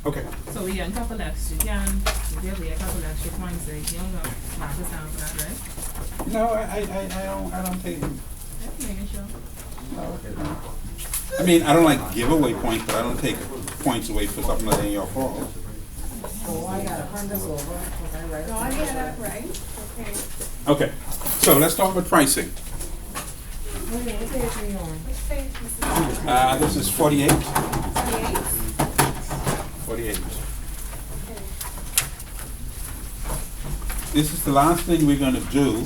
Speaker 2: Okay.
Speaker 3: So we got a couple extra, if you have a couple extra points, so you don't go mark us down for that, right?
Speaker 2: No, I don't take.
Speaker 3: Just making sure.
Speaker 2: No. I mean, I don't like giveaway points, but I don't take points away for something that ain't your fault.
Speaker 4: Oh, I gotta turn this over, 'cause I write it.
Speaker 5: No, I get that right. Okay.
Speaker 2: Okay. So let's talk about pricing.
Speaker 4: Wait a minute, what page are you on?
Speaker 5: Which page, Mrs.
Speaker 2: This is 48.
Speaker 5: 28?
Speaker 2: 48.
Speaker 5: Okay.
Speaker 2: This is the last thing we're going to do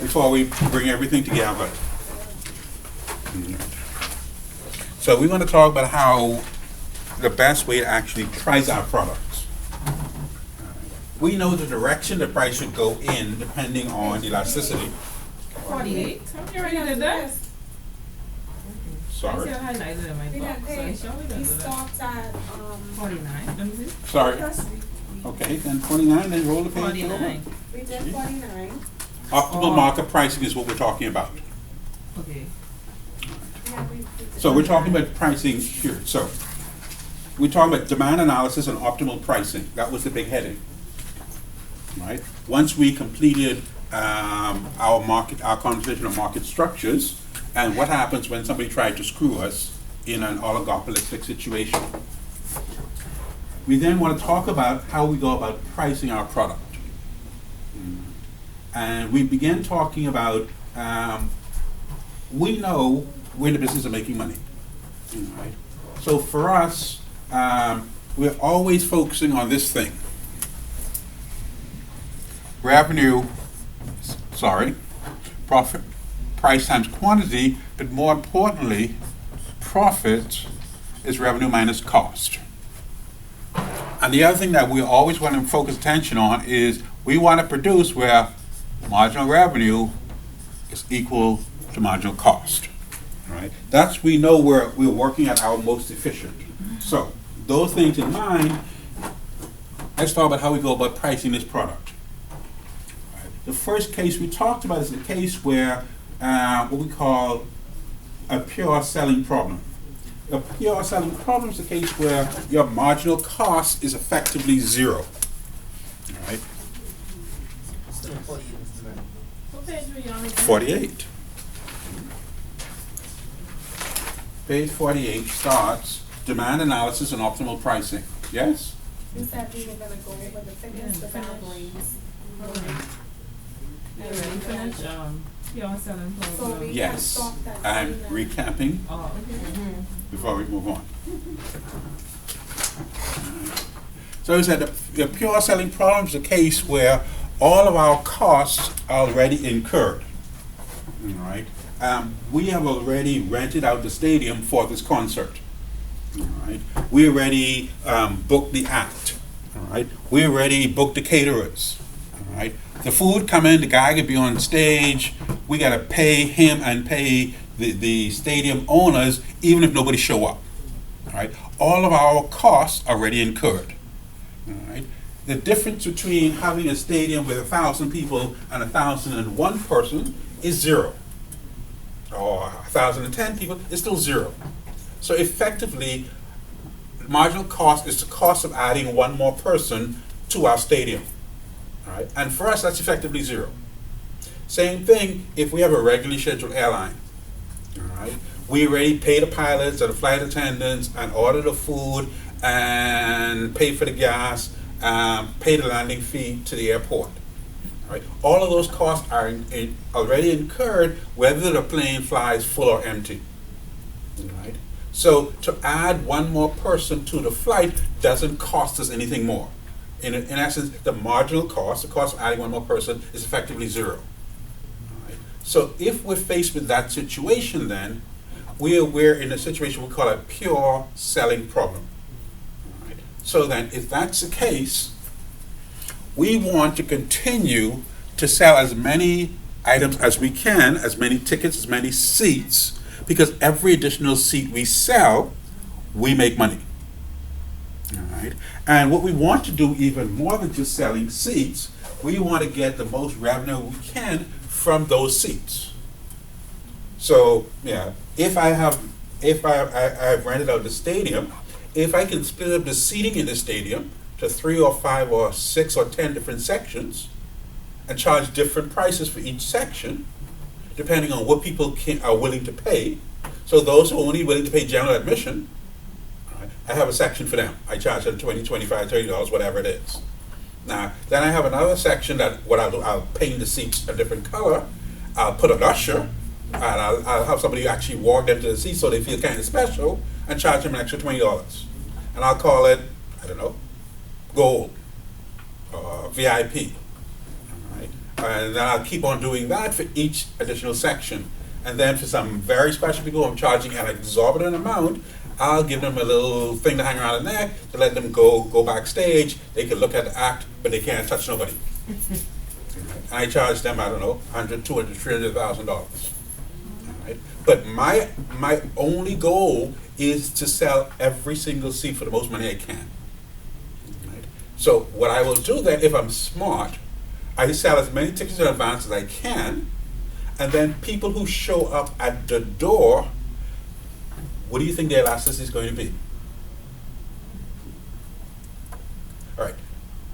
Speaker 2: before we bring everything together. So we want to talk about how the best way to actually price our products. We know the direction the price should go in depending on elasticity.
Speaker 3: 48? You already did that? I
Speaker 2: Sorry.
Speaker 3: see I highlighted in my
Speaker 5: We
Speaker 3: book,
Speaker 5: got
Speaker 3: so I
Speaker 5: paid.
Speaker 3: surely
Speaker 5: We
Speaker 3: did that.
Speaker 5: stopped at,
Speaker 3: 49, let me see.
Speaker 2: Sorry. Okay, then 29, then roll the page.
Speaker 3: 49,
Speaker 5: we did 49.
Speaker 2: Optimal market pricing is what we're talking about.
Speaker 3: okay.
Speaker 5: Yeah, we did
Speaker 2: So we're talking about pricing here. So we're talking about demand analysis and optimal pricing. That was the big heading, right? Once we completed our conversation on market structures and what happens when somebody tried to screw us in an oligopolistic situation. We then want to talk about how we go about pricing our product. And we began talking about, we know we're in the business of making money, right? So for us, we're always focusing on this thing. Profit, price times quantity, but more importantly, profit is revenue minus cost. And the other thing that we always want to focus attention on is we want to produce where marginal revenue is equal to marginal cost. Right? That's we know where we're working at our most efficient. So those things in mind, let's talk about how we go about pricing this product. Right? The first case we talked about is the case where what we call a pure selling problem. A pure selling problem is the case where your marginal cost is effectively zero. All right,
Speaker 3: What page were you on?
Speaker 2: 48. Page 48 starts demand analysis and optimal pricing. Yes?
Speaker 5: You said we were gonna go over the figures, the boundaries.
Speaker 3: You already finished, pure selling
Speaker 5: So
Speaker 3: problem.
Speaker 5: we can
Speaker 2: Yes.
Speaker 5: stop that.
Speaker 2: I'm
Speaker 5: screen
Speaker 2: recapping
Speaker 3: Oh, okay.
Speaker 2: before we move on. So we said the pure selling problem is a case where all of our costs are already incurred. All right. We have already rented out the stadium for this concert. All right. We already booked the act. All right. We already booked the caterers. All right. The food come in, the guy could be on stage. We gotta pay him and pay the stadium owners, even if nobody show up. All right. All of our costs are already incurred. All right. The difference between having a stadium with 1,000 people and 1,001 person is zero. Or 1,010 people is still zero. So effectively, marginal cost is the cost of adding one more person to our stadium. All right. And for us, that's effectively zero. Same thing if we have a regularly scheduled airline. All right. We already pay the pilots and the flight attendants and order the food and pay for the gas, pay the landing fee to the airport. All right. All of those costs are already incurred whether the plane flies full or empty. All right. So to add one more person to the flight doesn't cost us anything more. In essence, the marginal cost, the cost of adding one more person, is effectively zero. All right. So if we're faced with that situation, then we're in a situation we call a pure selling problem. All right. So then, if that's the case, we want to continue to sell as many items as we can, as many tickets, as many seats, because every additional seat we sell, we make money. All right. And what we want to do even more than just selling seats, we want to get the most revenue we can from those seats. So yeah, if I've rented out the stadium, if I can split up the seating in the stadium to 3 or 5 or 6 or 10 different sections and charge different prices for each section, depending on what people are willing to pay. So those who are only willing to pay general admission, I have a section for them. I charge them $20, $25, $30, whatever it is. Now, then I have another section that what I'll do, I'll paint the seats a different color. I'll put an usher, and I'll have somebody actually walk them to the seat so they feel kind of special, and charge them an extra $20. And I'll call it, I don't know, gold, or VIP. All right? And then I'll keep on doing that for each additional section. And then for some very special people, I'm charging an exorbitant amount. I'll give them a little thing to hang around their neck to let them go backstage. They can look at the act, but they can't touch nobody. And I charge them, I don't know, $100,000, $200,000, $300,000. All right? But my only goal is to sell every single seat for the most money I can. Right? So what I will do then, if I'm smart, I sell as many tickets in advance as I can, and then people who show up at the door, what do you think their elasticity is going to be? All right,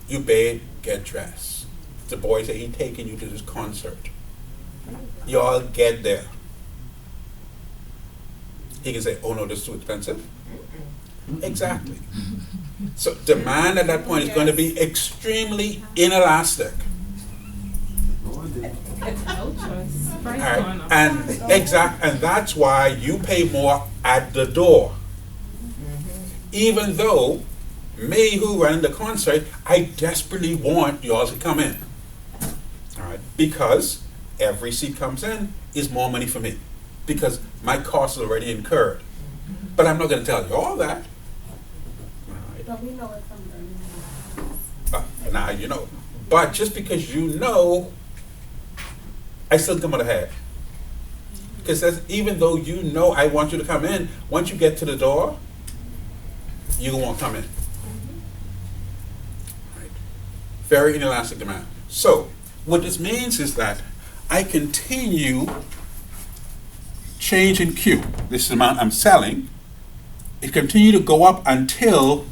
Speaker 2: you bathe, get dressed. The boy say he's taking you to this concert. You all get there. He can say, oh no, this is too expensive. Exactly. So demand at that point is going to be extremely inelastic.
Speaker 3: No choice.
Speaker 2: All
Speaker 3: Price
Speaker 2: right,
Speaker 3: going up.
Speaker 2: and that's why you pay more at the door. Even though me who ran the concert, I desperately want y'all to come in. All right, because every seat comes in is more money for me, because my costs are already incurred. But I'm not going to tell you all that. All right.
Speaker 5: But we know it from the
Speaker 2: Now you know. But just because you know, I still come out ahead. Because even though you know I want you to come in, once you get to the door, you won't come in. Right. Very inelastic demand. So What this means is that I continue change in Q. This is the amount I'm selling. It continue to go up until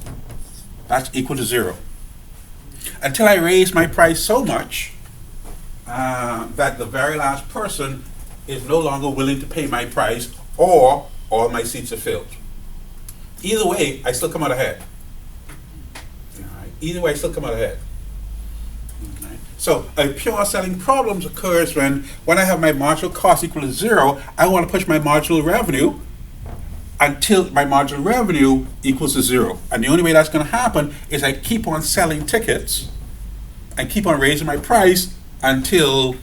Speaker 2: that's equal to 0. Until I raise my price so much that the very last person is no longer willing to pay my price, or all my seats are filled. Either way, I still come out ahead. Alright. Either way, I still come out ahead. Alright. So a pure selling problem occurs when I have my marginal cost equal to 0, I want to push my marginal revenue until my marginal revenue equals to 0. And the only way that's going to happen is I keep on selling tickets and keep on raising my price until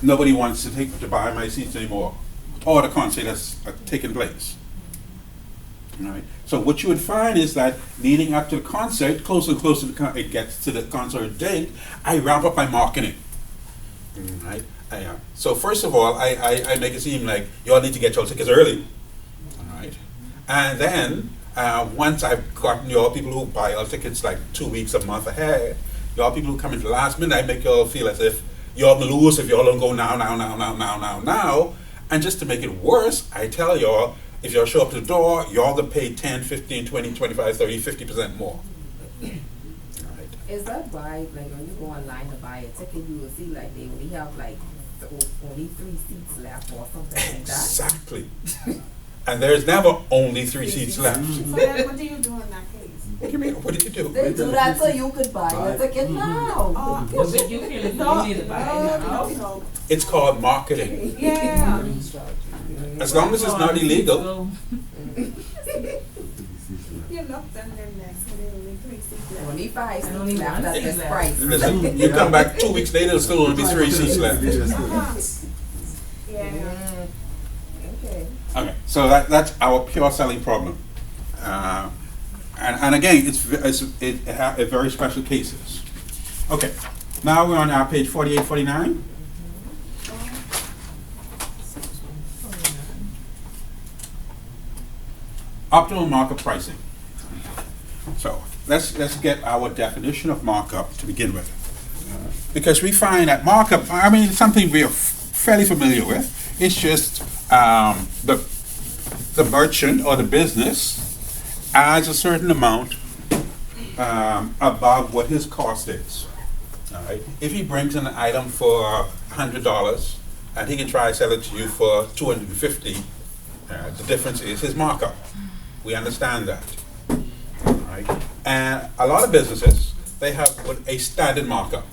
Speaker 2: nobody wants to buy my seats anymore, or the concert that's taking place. All right. So what you would find is that leading up to the concert, closer and closer it gets to the concert date, I ramp up my marketing. Right? So first of all, I make it seem like you all need to get your tickets early. All right. And then once I've gotten your people who buy your tickets like 2 weeks, a month ahead, your people who come in the last minute, I make you all feel as if y'all gonna lose if y'all don't go now. And just to make it worse, I tell y'all, if y'all show up to the door, y'all gonna pay 10, 15, 20, 25, 30, 50% more. Right.
Speaker 4: Is that why, like, when you go online to buy a ticket, you will see, like, they only have, like, only 3 seats left or something like that?
Speaker 2: Exactly. And there's never only 3 seats left.
Speaker 5: So then what do you do in that case?
Speaker 2: What do you mean? What did you do?
Speaker 4: They do that so you could buy a ticket now.
Speaker 3: But you feel
Speaker 5: No,
Speaker 3: you need to buy it now.
Speaker 5: no.
Speaker 2: It's called marketing.
Speaker 5: Yeah.
Speaker 2: As long as it's not illegal.
Speaker 5: You looked and then next minute only 3 seats left.
Speaker 4: Only 5 seats
Speaker 3: only
Speaker 4: left
Speaker 3: one
Speaker 4: at
Speaker 3: seat
Speaker 4: this
Speaker 3: left.
Speaker 4: price.
Speaker 2: Listen, you come back 2 weeks later, there'll still only be 3 seats left.
Speaker 5: Yeah.
Speaker 4: Okay.
Speaker 2: Okay, so that's our pure selling problem. And again, it very special cases. Okay, now we're on our page 48, 49. Optimal markup pricing. So let's get our definition of markup to begin with. Because we find that markup, I mean, it's something we are fairly familiar with. It's just the merchant or the business adds a certain amount above what his cost is. All right. If he brings in an item for $100 and he can try to sell it to you for $250, the difference is his markup. We understand that. All right. And a lot of businesses, they have a standard markup.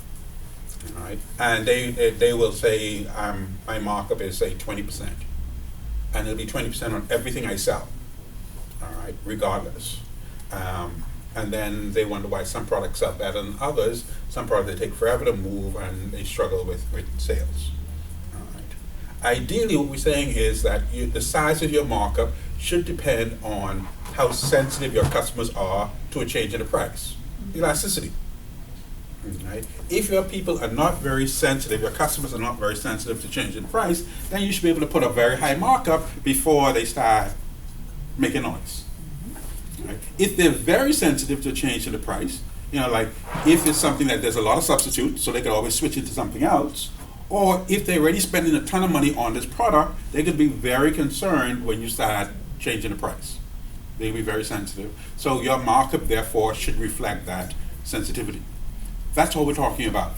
Speaker 2: All right. And they will say, my markup is, say, 20%. And it'll be 20% on everything I sell. All right, regardless. And then they wonder why some products sell better than others. Some products they take forever to move and they struggle with sales. All right. Ideally, what we're saying is that the size of your markup should depend on how sensitive your customers are to a change in the price. Elasticity. Right? If your people are not very sensitive, your customers are not very sensitive to change in price, then you should be able to put a very high markup before they start making noise. Right? If they're very sensitive to change in the price, like if it's something that there's a lot of substitute, so they could always switch it to something else, or if they're already spending a ton of money on this product, they could be very concerned when you start changing the price. They can be very sensitive. So your markup, therefore, should reflect that sensitivity. That's what we're talking about.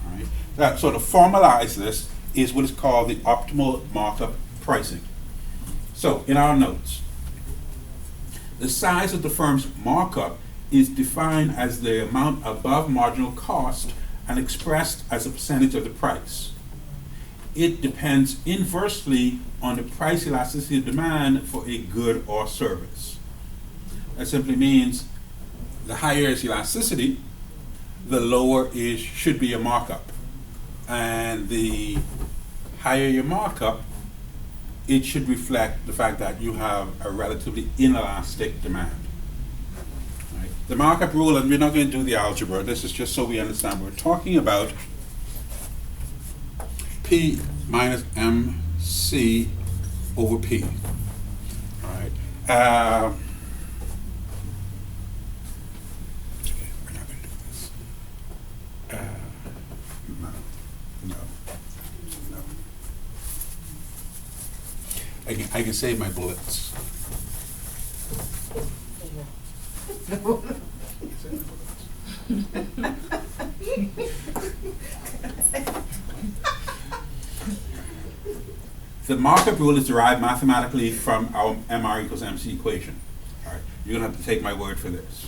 Speaker 2: All right? So to formalize this is what is called the optimal markup pricing. So in our notes, the size of the firm's markup is defined as the amount above marginal cost and expressed as a percentage of the price. It depends inversely on the price elasticity of demand for a good or service. That simply means the higher is elasticity, the lower should be your markup. And the higher your markup, it should reflect the fact that you have a relatively inelastic demand. Right? The markup rule, and we're not going to do the algebra, this is just so we understand. We're talking about P minus MC over P. All right. Okay, we're not going to do this. I can save my bullets. The markup rule is derived mathematically from our MR equals MC equation. All right, you're gonna have to take my word for this.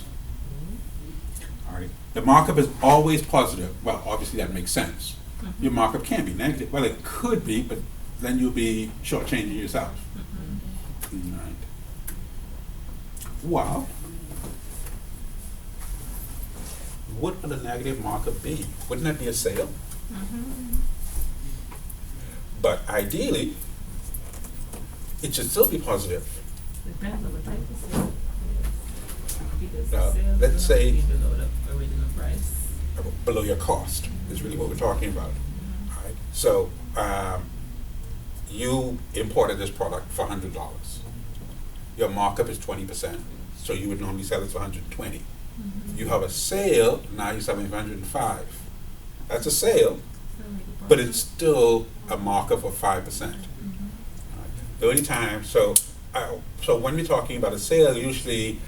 Speaker 2: All right, the markup is always positive. Well, obviously that makes sense. Your markup can't be negative. Well, it could be, but then you'll be shortchanging yourself. All right. Well, what would a negative markup be? Wouldn't that be a sale? But ideally, it should still be positive.
Speaker 3: Depends on the type of sale. Because
Speaker 2: Now,
Speaker 3: the sales
Speaker 2: let's
Speaker 3: will
Speaker 2: say-
Speaker 3: be below the original price.
Speaker 2: Below your cost is really what we're talking about. All right. So you imported this product for $100. Your markup is 20%, so you would normally sell it for 120. You have a sale, now you're selling for 105. That's a sale, but it's still a markup of 5%. The only time, so when we're talking about a sale, usually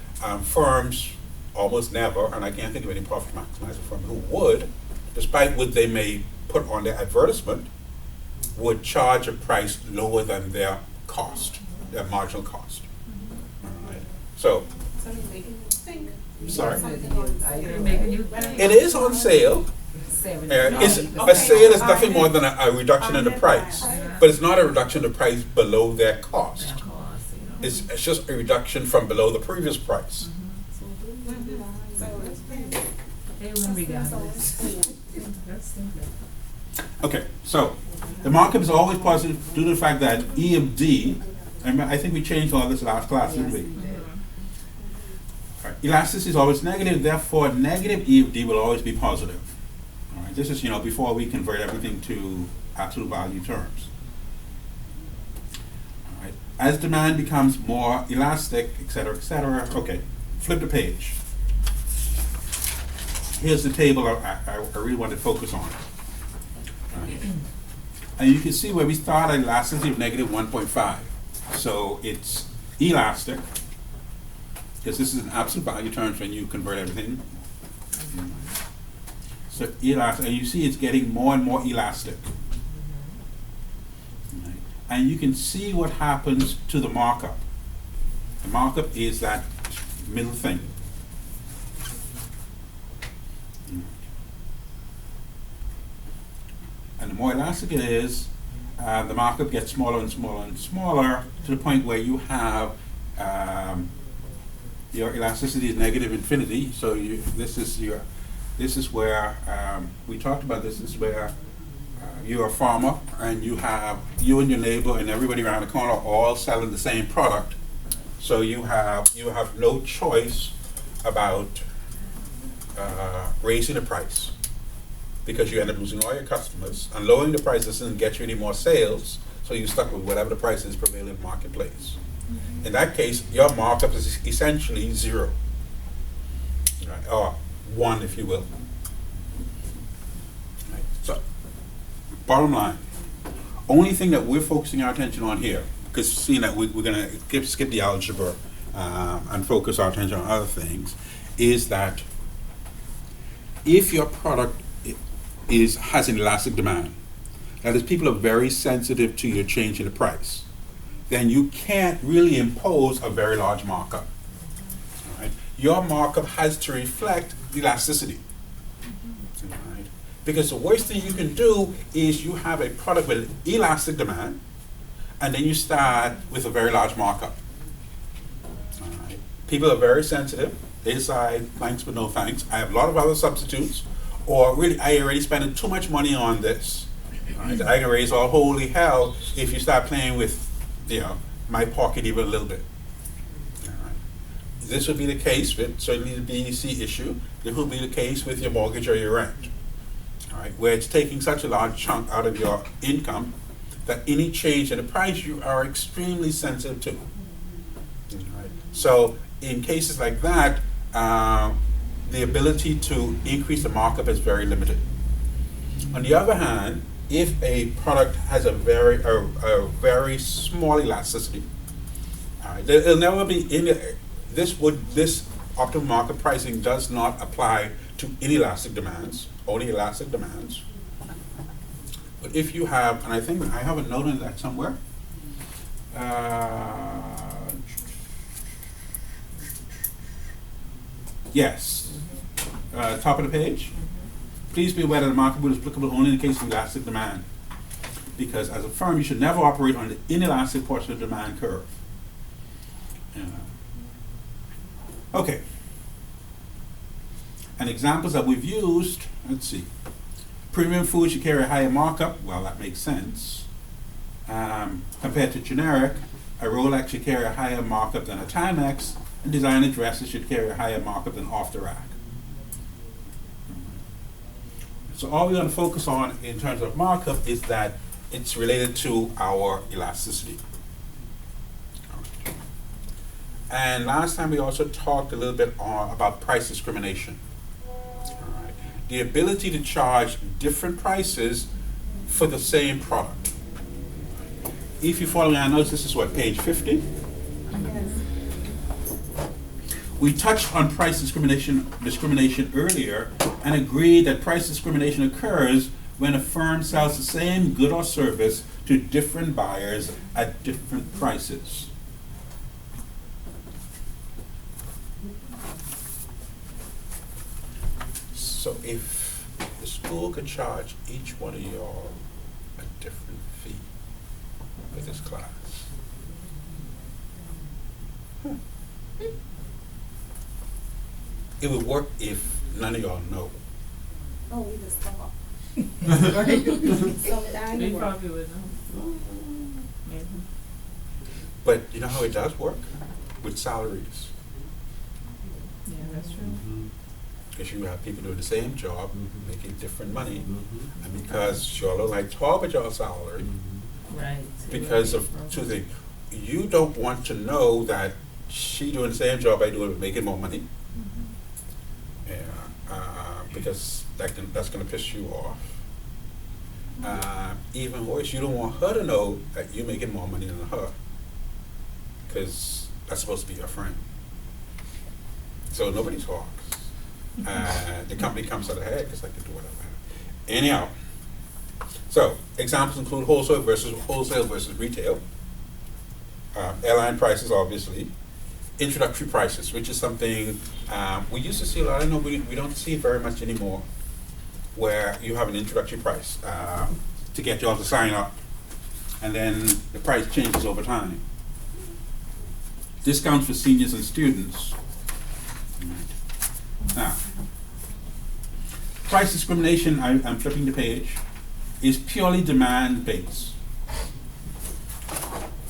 Speaker 2: firms almost never, and I can't think of any profit maximizer firm who would, despite what they may put on their advertisement, would charge a price lower than their cost, their marginal cost. All right. So, sorry.
Speaker 3: Making you think.
Speaker 2: It is on sale. It's, a sale is nothing more than a reduction in the price, but it's not a reduction in the price below their cost.
Speaker 3: Their cost, you know.
Speaker 2: It's just a reduction from below the previous price.
Speaker 3: They win regardless. That's simple.
Speaker 2: Okay, so the markup is always positive due to the fact that E of D, and I think we changed all this last class, didn't we? All right, elasticity is always negative, therefore negative E of D will always be positive. All right, this is, before we convert everything to absolute value terms. All right, as demand becomes more elastic, et cetera, okay, flip the page. Here's the table I really want to focus on. Right. And you can see where we start at elasticity of negative 1.5. So it's elastic, because this is an absolute value terms when you convert everything. So elastic, and you see it's getting more and more elastic. Right. And you can see what happens to the markup. The markup is that middle thing. And the more elastic it is, the markup gets smaller and smaller and smaller to the point where you have your elasticity is negative infinity. So this is where we talked about this. This is where you're a farmer and you and your neighbor and everybody around the corner all selling the same product. So you have no choice about raising the price, because you end up losing all your customers, and lowering the price doesn't get you any more sales, so you're stuck with whatever the price is prevailing in the marketplace. In that case, your markup is essentially zero, right? Or one, if you will. Right. So, bottom line, only thing that we're focusing our attention on here, because seeing that we're going to skip the algebra and focus our attention on other things, is that if your product has an elastic demand, that is, people are very sensitive to your change in the price, then you can't really impose a very large markup. All right? Your markup has to reflect elasticity. All right? Because the worst thing you can do is you have a product with elastic demand, and then you start with a very large markup. All right? People are very sensitive. They decide, thanks but no thanks. I have a lot of other substitutes. Or really, I already spent too much money on this. Right? I can raise all holy hell if you start playing with, my pocket even a little bit. All right. This would be the case with certainly the BEC issue. This will be the case with your mortgage or your rent. All right, where it's taking such a large chunk out of your income that any change in the price you are extremely sensitive to. All right. So in cases like that, the ability to increase the markup is very limited. On the other hand, if a product has a very small elasticity, all right, there'll never be any, this optimal market pricing does not apply to inelastic demands, only elastic demands. But if you have, and I think I have a note on that somewhere, yes, top of the page. Please be aware that the market rule is applicable only in the case of elastic demand, because as a firm you should never operate on the inelastic portion of the demand curve. Okay. And examples that we've used, let's see. Premium food should carry a higher markup. Well, that makes sense. Compared to generic, a Rolex should carry a higher markup than a Timex, and designer dresses should carry a higher markup than off the rack. So all we're going to focus on in terms of markup is that it's related to our elasticity. And last time we also talked a little bit about price discrimination. Alright. The ability to charge different prices for the same product. If you follow our notes, this is what, page 50? We touched on price discrimination earlier and agreed that price discrimination occurs when a firm sells the same good or service to different buyers at different prices. So if the school could charge each one of y'all a different fee for this class, it would work if none of y'all know.
Speaker 5: Oh, we just talk.
Speaker 3: So
Speaker 5: that
Speaker 3: we probably would know. Maybe.
Speaker 2: But you know how it does work? With salaries.
Speaker 3: Yeah, that's true.
Speaker 2: Because you have people doing the same job, making different money, and because y'all don't like talk about y'all salary,
Speaker 3: Right.
Speaker 2: because of two things. You don't want to know that she doing the same job I do but making more money. Because that's going to piss you off. Even worse, you don't want her to know that you're making more money than her, because that's supposed to be your friend. So nobody talks. The company comes out ahead because they can do whatever. Anyhow, so examples include wholesale versus retail, airline prices, obviously, introductory prices, which is something we used to see a lot. I know we don't see very much anymore, where you have an introductory price to get you all to sign up, and then the price changes over time. Discounts for seniors and students. Now, price discrimination, I'm flipping the page, is purely demand-based.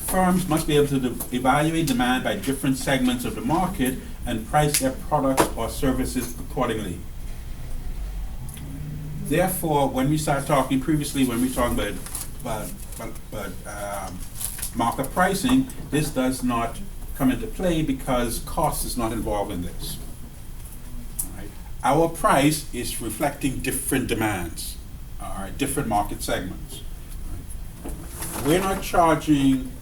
Speaker 2: Firms must be able to evaluate demand by different segments of the market and price their products or services accordingly. Therefore, when we start talking previously, when we talk about markup pricing, this does not come into play because cost is not involved in this. Our price is reflecting different demands, different market segments. We're not charging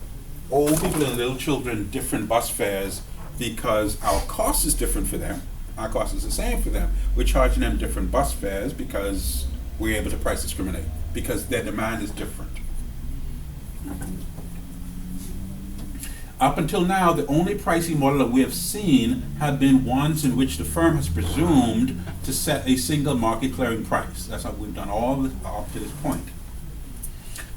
Speaker 2: old people and little children different bus fares because our cost is different for them. Our cost is the same for them. We're charging them different bus fares because we're able to price discriminate, because their demand is different. Up until now, the only pricing model that we have seen have been ones in which the firm has presumed to set a single market clearing price. That's how we've done all up to this point.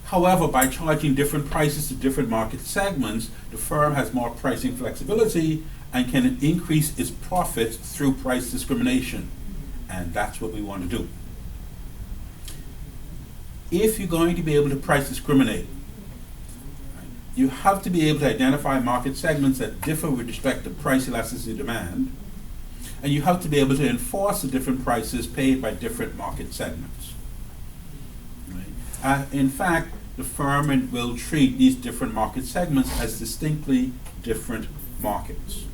Speaker 2: However, by charging different prices to different market segments, the firm has more pricing flexibility and can increase its profits through price discrimination. And that's what we want to do. If you're going to be able to price discriminate, you have to be able to identify market segments that differ with respect to price elasticity demand, and you have to be able to enforce the different prices paid by different market segments. Right? In fact, the firm will treat these different market segments as distinctly different markets.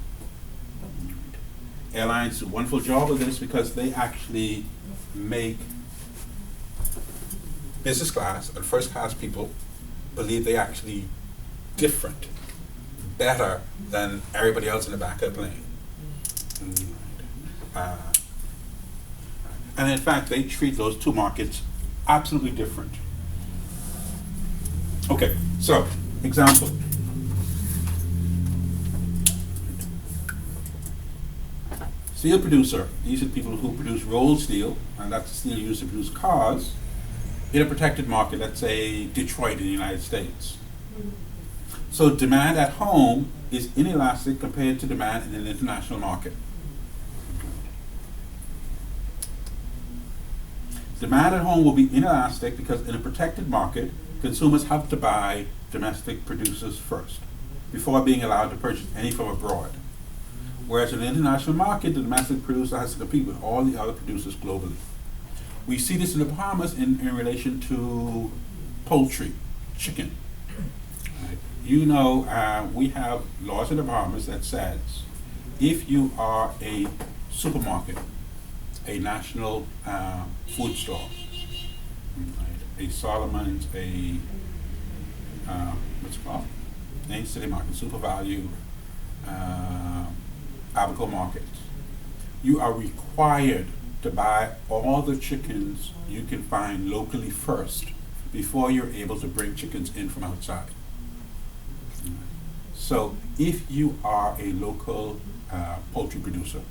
Speaker 2: Airlines do a wonderful job of this because they actually make business class and first class people believe they're actually different, better than everybody else in the back of the plane. And in fact, they treat those two markets absolutely different. Okay, so, example. Steel producer, these are people who produce rolled steel, and that's the steel used to produce cars, in a protected market, let's say Detroit in the United States. So demand at home is inelastic compared to demand in an international market. Demand at home will be inelastic because in a protected market, consumers have to buy domestic producers first before being allowed to purchase any from abroad. Whereas in the international market, the domestic producer has to compete with all the other producers globally. We see this in the Bahamas in relation to poultry, chicken. Right. You know, we have laws in the Bahamas that says if you are a supermarket, a national food store, right, a Solomon's, a what's it called? Main City Market, Super Value, Abaco Market. You are required to buy all the chickens you can find locally first before you're able to bring chickens in from outside. So if you are a local poultry producer,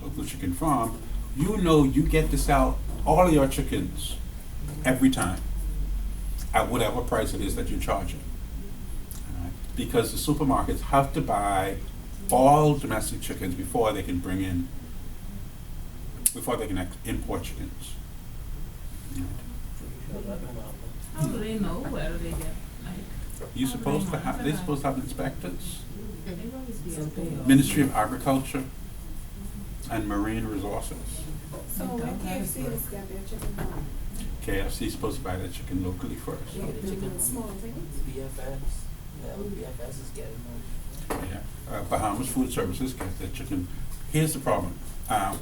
Speaker 2: local chicken farm, you know you get to sell all of your chickens every time at whatever price it is that you're charging. Because the supermarkets have to buy all domestic chickens before they can bring in, before they can import chickens.
Speaker 3: How do they know where they get, like?
Speaker 2: You're supposed to have, they're supposed to have inspectors.
Speaker 3: They've always been
Speaker 2: Ministry of Agriculture and Marine Resources.
Speaker 5: So when KFC is get their chicken farm,
Speaker 2: KFC is supposed to buy their chicken locally first.
Speaker 1: Yeah, the chicken,
Speaker 5: small things.
Speaker 1: BFS, yeah, BFS is getting them.
Speaker 2: Yeah. Bahamas Food Services gets their chicken. Here's the problem.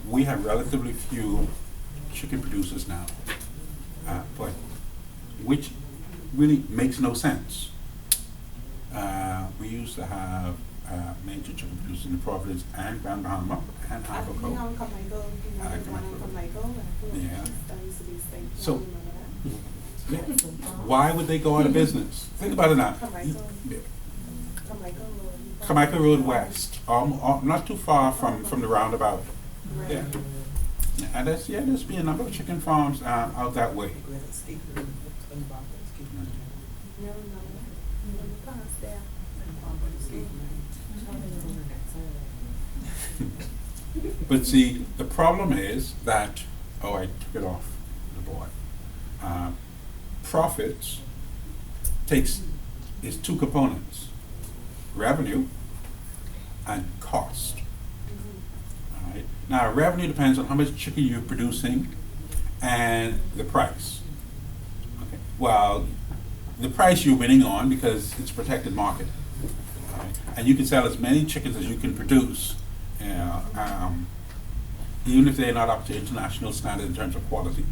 Speaker 2: We have relatively few chicken producers now, but which really makes no sense. We used to have major chicken producers in Providence and Grand Bahama and Abaco.
Speaker 5: You know, Carmichael, you know,
Speaker 2: I like
Speaker 5: the one in
Speaker 2: Carmichael.
Speaker 5: Carmichael,
Speaker 2: Yeah.
Speaker 5: that used to be state.
Speaker 2: So-
Speaker 5: Remember that?
Speaker 2: Yeah. Why would they go out of business? Think about it now.
Speaker 5: Carmichael.
Speaker 2: Yeah.
Speaker 5: Carmichael Road.
Speaker 2: Carmichael Road West, not too far from the roundabout.
Speaker 5: Right.
Speaker 2: Yeah. And there's been a number of chicken farms out that way.
Speaker 5: No, no, no, past there.
Speaker 2: But see, the problem is that, I took it off the board. Profits is two components, revenue and cost. All right. Now, revenue depends on how much chicken you're producing and the price. Okay. Well, the price you're winning on because it's a protected market. All right. And you can sell as many chickens as you can produce, even if they're not up to international standards in terms of quality.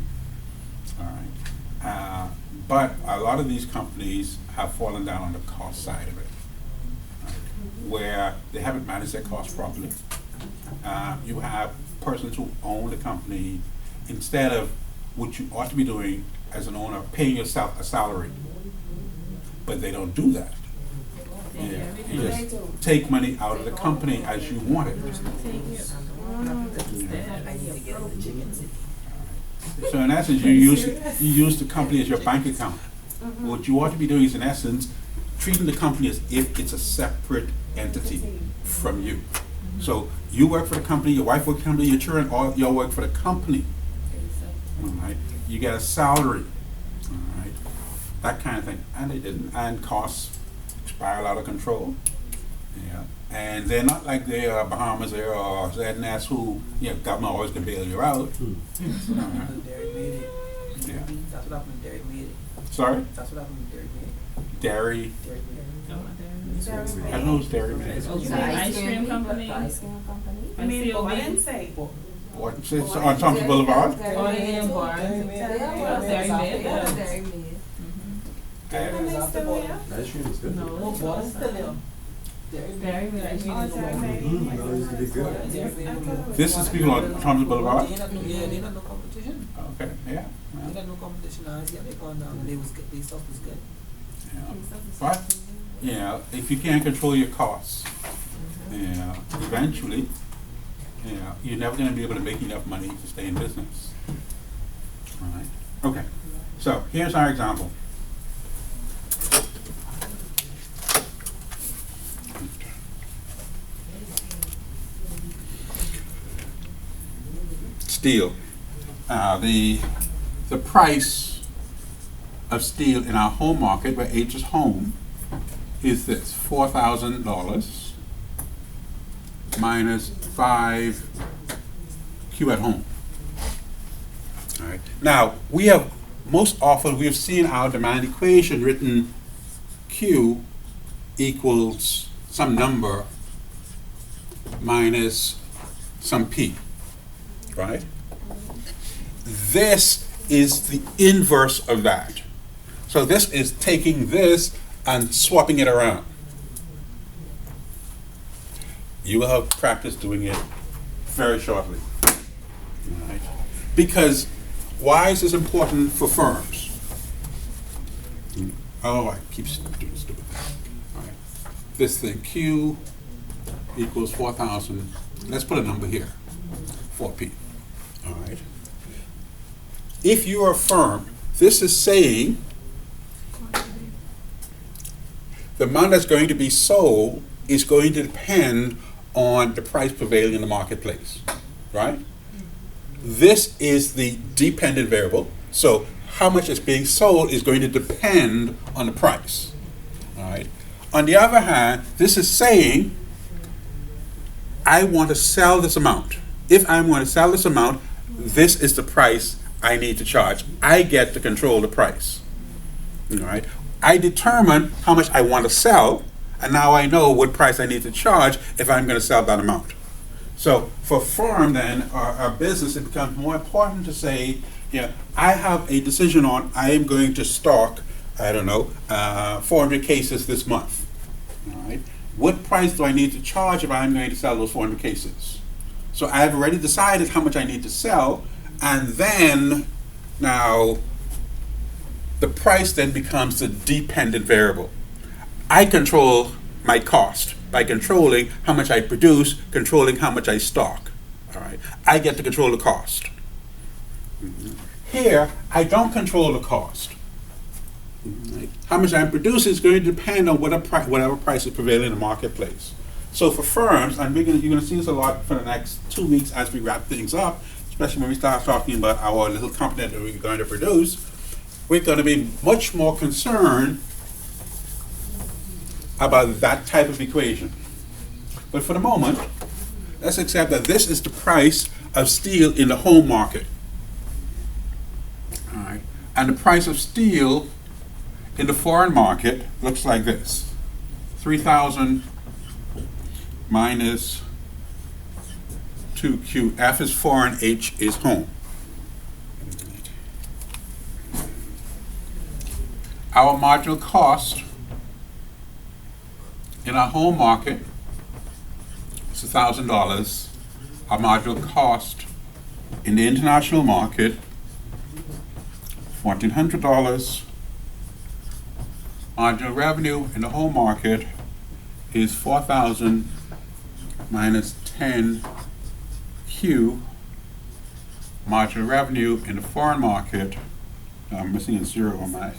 Speaker 2: All right. But a lot of these companies have fallen down on the cost side of it, right, where they haven't managed their costs properly. You have persons who own the company, instead of what you ought to be doing as an owner, paying yourself a salary, but they don't do that. Yeah, you just take money out of the company as you want it. So in essence, you use the company as your bank account. What you ought to be doing is, in essence, treating the company as if it's a separate entity from you. So you work for the company, your wife works for the company, your children all work for the company. All right, you get a salary. All right, that kind of thing, and they didn't, and costs spiral out of control. Yeah, and they're not like they are Bahamas or ZNS who, government always can bail you out.
Speaker 1: Dairy made it.
Speaker 2: Yeah.
Speaker 1: That's what happened when Dairy made it.
Speaker 2: Sorry?
Speaker 1: That's what happened when Dairy made it.
Speaker 2: Dairy.
Speaker 1: Dairy made
Speaker 2: I don't know who's Dairy Made.
Speaker 3: Oh, the ice cream company.
Speaker 4: Ice cream company.
Speaker 5: I mean, but I didn't say.
Speaker 1: it.
Speaker 2: important. It's on Thompson Boulevard.
Speaker 3: Or the import.
Speaker 4: Dairy
Speaker 3: Made.
Speaker 4: Dairy Made.
Speaker 6: That shrimp is good.
Speaker 3: No,
Speaker 1: What's the little?
Speaker 3: Dairy Made. I think it's
Speaker 6: Mm, that used to be good.
Speaker 2: This is people on Thompson Boulevard.
Speaker 1: They not no competition.
Speaker 2: Okay, yeah.
Speaker 1: They not no competition. They gone down. They stuff was good.
Speaker 2: But, if you can't control your costs, eventually, you're never going to be able to make enough money to stay in business. All right. Okay. So here's our example. Steel. The price of steel in our home market, where H is home, is this: $4,000 minus 5 Q at home. All right. Now most often we have seen our demand equation written Q equals some number minus some P. Right? This is the inverse of that. So this is taking this and swapping it around. You will have practice doing it very shortly. Right? Because why is this important for firms? Oh, I keep doing stupid things. All right. This thing, Q equals 4,000. Let's put a number here, 4P. All right. If you're a firm, this is saying the amount that's going to be sold is going to depend on the price prevailing in the marketplace, right? This is the dependent variable. So how much is being sold is going to depend on the price, all right? On the other hand, this is saying I want to sell this amount. If I'm going to sell this amount, this is the price I need to charge. I get to control the price. All right. I determine how much I want to sell, and now I know what price I need to charge if I'm going to sell that amount. So for firm then, our business, it becomes more important to say, I have a decision on, I am going to stock, 400 cases this month. All right. What price do I need to charge if I'm going to sell those 400 cases? So I've already decided how much I need to sell, and then now the price then becomes the dependent variable. I control my cost by controlling how much I produce, controlling how much I stock. All right, I get to control the cost. Here, I don't control the cost. How much I produce is going to depend on whatever price is prevailing in the marketplace. So for firms, and you're going to see this a lot for the next 2 weeks as we wrap things up, especially when we start talking about our little company that we're going to produce, we're going to be much more concerned about that type of equation. But for the moment, let's accept that this is the price of steel in the home market. All right. And the price of steel in the foreign market looks like this: 3,000 minus 2Q. F is foreign, H is home. Our marginal cost in our home market is $1,000. Our marginal cost in the international market, $1,400. Marginal revenue in the home market is 4,000 minus 10Q. Marginal revenue in the foreign market, I'm missing a zero on my,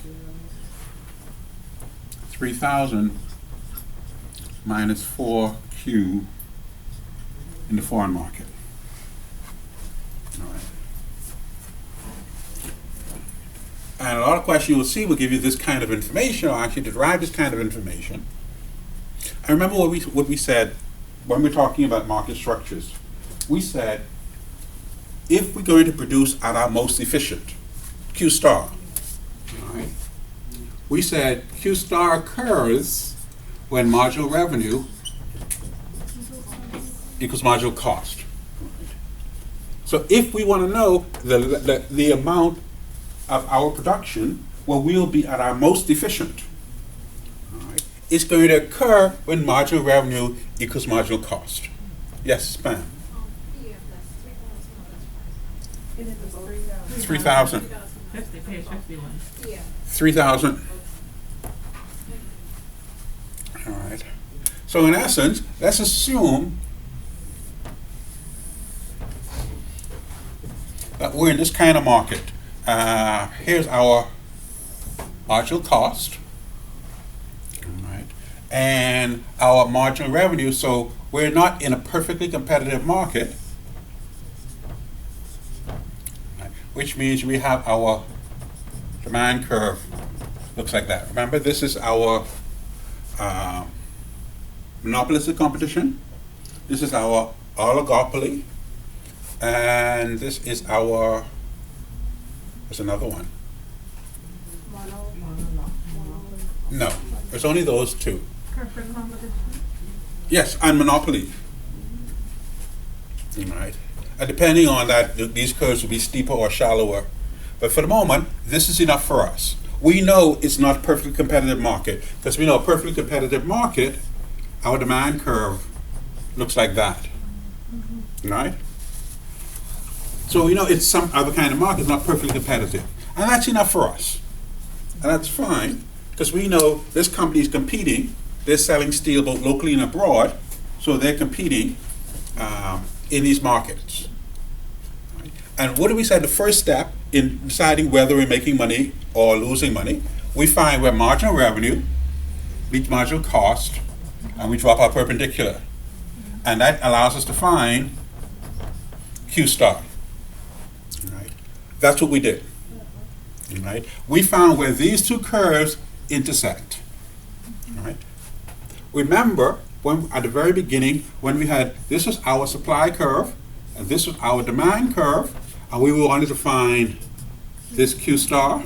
Speaker 2: 3,000 minus 4Q in the foreign market. All right. And a lot of questions you will see will give you this kind of information, or actually derive this kind of information. I remember what we said when we're talking about market structures. We said, if we're going to produce at our most efficient, Q star, all right, we said Q star occurs when marginal revenue equals marginal cost. So if we want to know the amount of our production, well, we'll be at our most efficient. All right. It's going to occur when marginal revenue equals marginal cost. Yes, Pam?
Speaker 5: And it was 3,000.
Speaker 2: 3,000.
Speaker 3: 50, page 51.
Speaker 5: Yeah.
Speaker 2: 3,000. All right. So in essence, let's assume that we're in this kind of market. Here's our marginal cost, all right, and our marginal revenue. So we're not in a perfectly competitive market, right, which means we have our demand curve looks like that. Remember, this is our monopolistic competition. This is our oligopoly. And this is our, there's another one. No, there's only those two.
Speaker 3: Perfect competition.
Speaker 2: Yes, and monopoly. All right. And depending on that, these curves will be steeper or shallower. But for the moment, this is enough for us. We know it's not a perfectly competitive market, because we know a perfectly competitive market, our demand curve looks like that. Right? So we know it's some other kind of market, not perfectly competitive. And that's enough for us. And that's fine, because we know this company is competing. They're selling steel both locally and abroad, so they're competing in these markets. Right? And what do we say the first step in deciding whether we're making money or losing money? We find where marginal revenue meets marginal cost, and we drop our perpendicular. And that allows us to find Q star. Right? That's what we did. Right? We found where these two curves intersect. Right? Remember, when at the very beginning, when we had, this was our supply curve, and this was our demand curve, and we wanted to find this Q star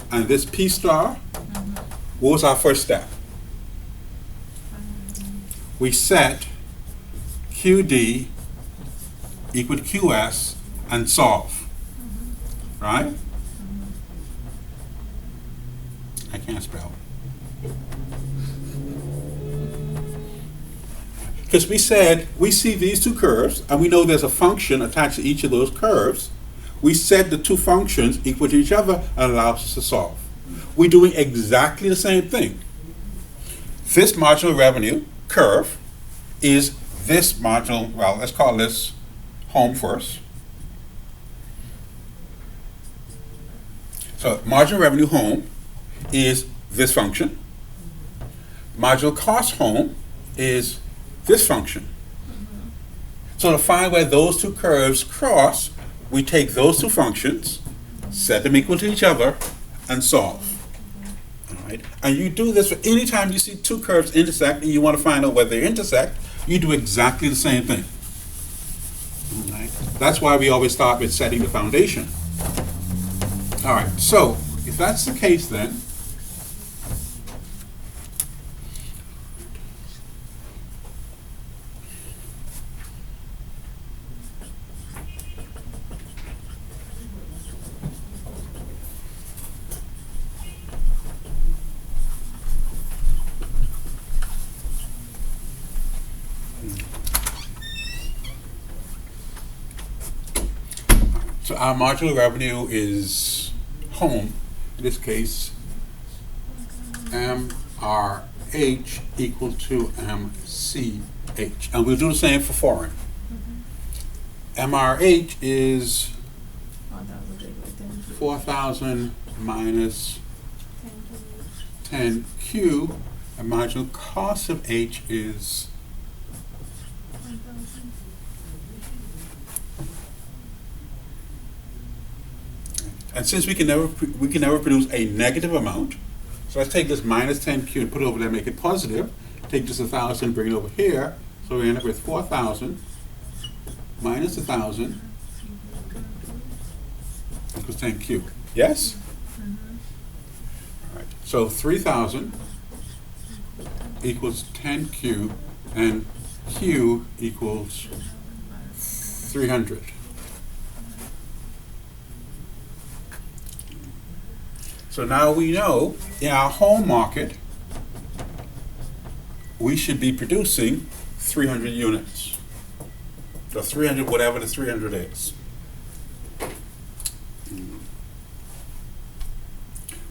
Speaker 2: and this P star. What was our first step? We set QD equal to QS and solve. Right? I can't spell. Because we said, we see these two curves, and we know there's a function attached to each of those curves. We set the two functions equal to each other and allows us to solve. We're doing exactly the same thing. This marginal revenue curve is this marginal, well, let's call this home first. So marginal revenue home is this function. Marginal cost home is this function. So to find where those two curves cross, we take those two functions, set them equal to each other, and solve. All right? And you do this for any time you see two curves intersect and you want to find out whether they intersect, you do exactly the same thing. All right? That's why we always start with setting the foundation. All right, so if that's the case then, so our marginal revenue is home, in this case, MRH equal to MCH. And we'll do the same for foreign. MRH is 4,000 minus 10Q, and marginal cost of H is and since we can never produce a negative amount, so let's take this minus 10Q and put it over there, make it positive. Take this 1,000, bring it over here. So we end up with 4,000 minus 1,000 equals 10Q. Yes? All right. So 3,000 equals 10Q, and Q equals 300. So now we know in our home market, we should be producing 300 units. So 300, whatever the 300 is.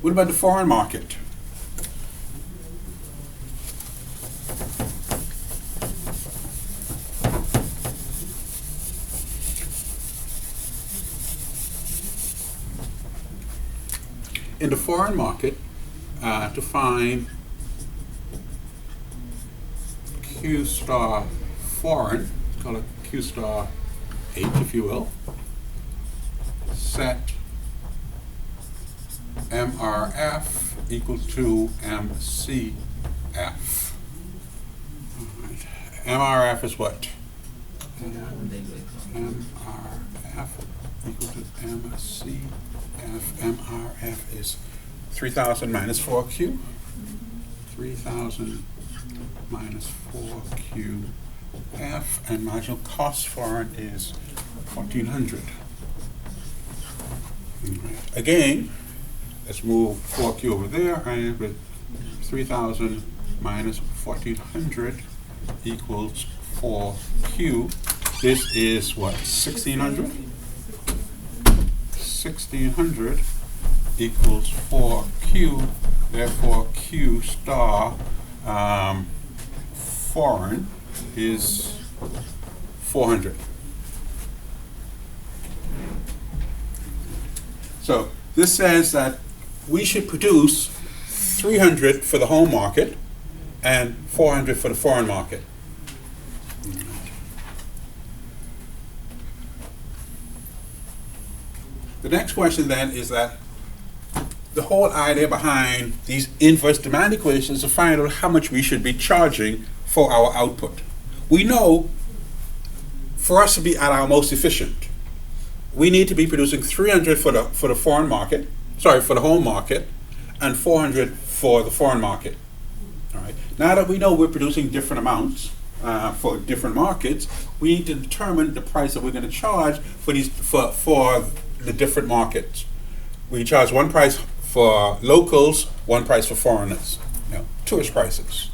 Speaker 2: What about the foreign market? In the foreign market, to find Q star foreign, call it Q star H if you will, set MRF equal to MCF. All right. MRF is what? MRF equal to MCF. MRF is 3,000 minus 4Q. 3,000 minus 4QF, and marginal cost foreign is 1,400. Right. Again, let's move 4Q over there, and with 3,000 minus 1,400 equals 4Q. This is what, 1,600? 1,600 equals 4Q, therefore Q star foreign is 400. So this says that we should produce 300 for the home market and 400 for the foreign market. The next question then is that the whole idea behind these inverse demand equations is to find out how much we should be charging for our output. We know for us to be at our most efficient, we need to be producing 300 for the foreign market, sorry, for the home market, and 400 for the foreign market. All right. Now that we know we're producing different amounts for different markets, we need to determine the price that we're going to charge for these for the different markets. We charge one price for locals, one price for foreigners. You know, tourist prices.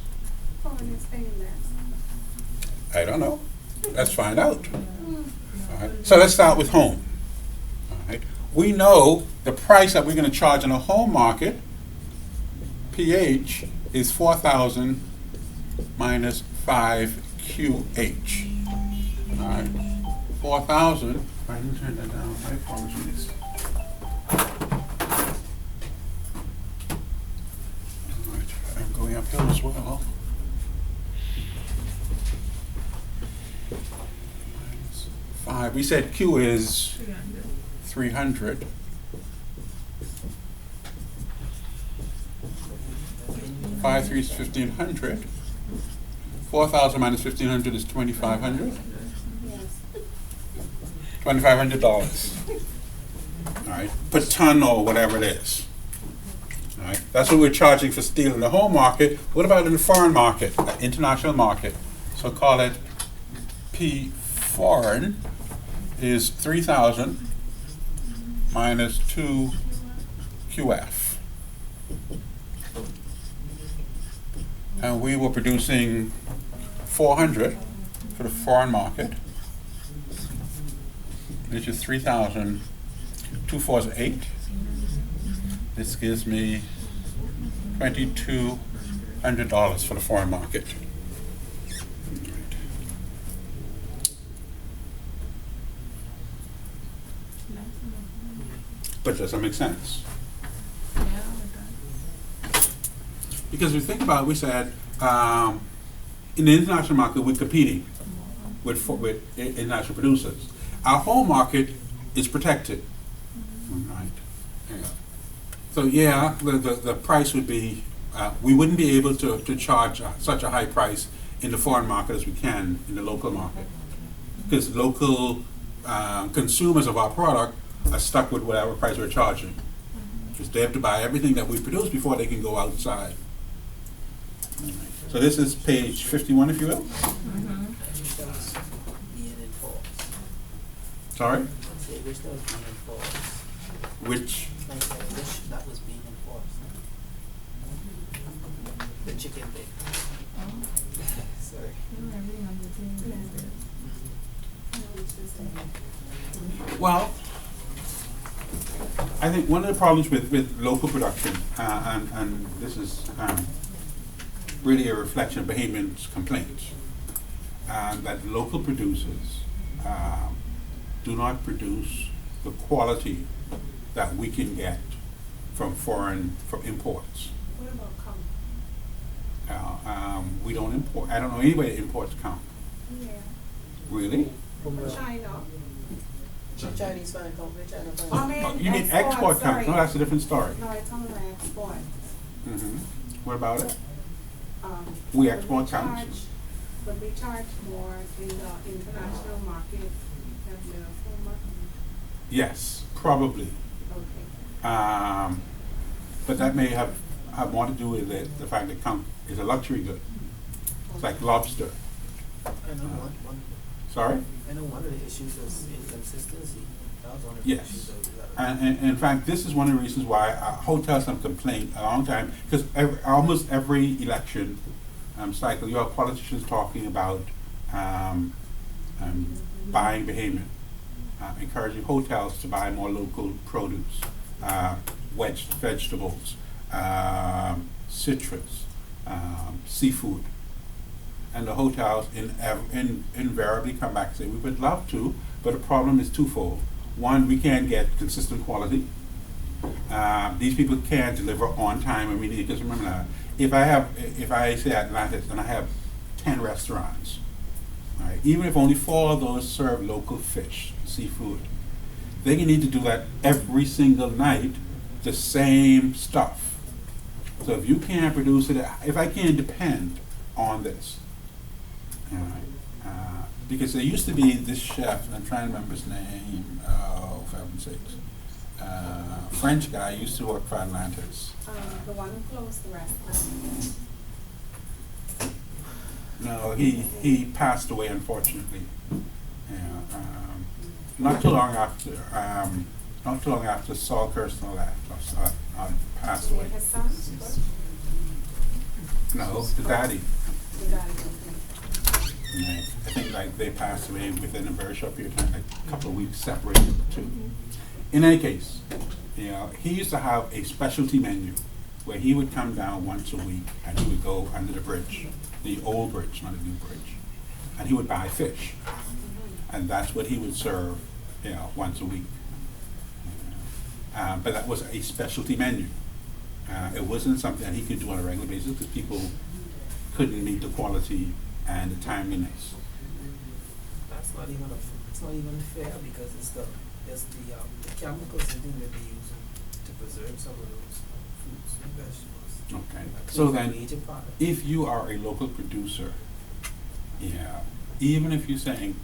Speaker 5: Foreigners paying less.
Speaker 2: I don't know. Let's find out. All right. So let's start with home. All right. We know the price that we're going to charge in a home market, PH, is 4,000 minus 5QH. All right. 4,000. I didn't turn that down. My apologies. All right. I'm going uphill as well. Minus 5. We said Q is 300. 5 3 is 1,500. 4,000 minus 1,500 is 2,500. $2,500. All right, per ton or whatever it is. All right, that's what we're charging for steel in the home market. What about in the foreign market, the international market? So call it P foreign is 3,000 minus 2 QF. And we were producing 400 for the foreign market, which is 3,000, 2 4s are 8. This gives me $2,200 for the foreign market. But does that make sense? Because if you think about it, we said in the international market we're competing with international producers. Our home market is protected, right? Yeah. So yeah, the price would be, we wouldn't be able to charge such a high price in the foreign market as we can in the local market, because local consumers of our product are stuck with whatever price we're charging, because they have to buy everything that we produce before they can go outside. So this is page 51, if you will. Sorry? which,
Speaker 1: Like I wish that was being enforced. The chicken thing. Sorry.
Speaker 2: well, I think one of the problems with local production, and this is really a reflection of Bahamians' complaints, that local producers do not produce the quality that we can get from imports.
Speaker 5: What about
Speaker 2: We don't import. I don't know anybody that imports conch.
Speaker 5: Yeah.
Speaker 2: Really?
Speaker 1: From where?
Speaker 5: China.
Speaker 1: The Chinese fine company, China fine.
Speaker 5: I mean,
Speaker 2: Oh, you mean export conch?
Speaker 5: sorry.
Speaker 2: No, that's a different story.
Speaker 5: No, it's only export.
Speaker 2: hmm What about it? We
Speaker 5: Would
Speaker 2: export conch.
Speaker 5: But we charge more in the international market than the home market.
Speaker 2: Yes, probably.
Speaker 5: Okay.
Speaker 2: But that may have more to do with the fact that conch is a luxury good. It's like lobster.
Speaker 1: I know one.
Speaker 2: Sorry?
Speaker 1: I know one of the issues is inconsistency. That was one of the
Speaker 2: Yes.
Speaker 1: issues that
Speaker 2: And in fact, this is one of the reasons why hotels have complained a long time, because almost every election cycle, you have politicians talking about buying Bahamian, encouraging hotels to buy more local produce, vegetables, citrus, seafood. And the hotels invariably come back and say, we would love to, but the problem is twofold. One, we can't get consistent quality. These people can't deliver on time, and we need, because remember now, if I say Atlantis and I have 10 restaurants, all right, even if only 4 of those serve local fish, seafood, they need to do that every single night, the same stuff. So if you can't produce it, if I can't depend on this, all right, because there used to be this chef, I'm trying to remember his name, oh, for heaven's sakes, French guy, used to work for Atlantis.
Speaker 5: The one who closed the restaurant.
Speaker 2: No, he passed away, unfortunately. Yeah, not too long after Saul Kirsten left, passed away.
Speaker 5: His son?
Speaker 2: No, the daddy.
Speaker 5: The daddy, okay.
Speaker 2: Yeah, I think like they passed away within a very short period of time, like a couple of weeks separated the two. In any case, you know, he used to have a specialty menu where he would come down once a week and he would go under the bridge, the old bridge, not a new bridge, and he would buy fish, and that's what he would serve, you know, once a week. But that was a specialty menu. It wasn't something that he could do on a regular basis because people couldn't meet the quality and the timeliness.
Speaker 1: That's not even it's not even fair because it's the chemicals and things that they use to preserve some of those fruits and vegetables.
Speaker 2: Okay.
Speaker 1: That's
Speaker 2: So
Speaker 1: a
Speaker 2: then,
Speaker 1: major product.
Speaker 2: if you are a local producer, yeah, even if you're saying,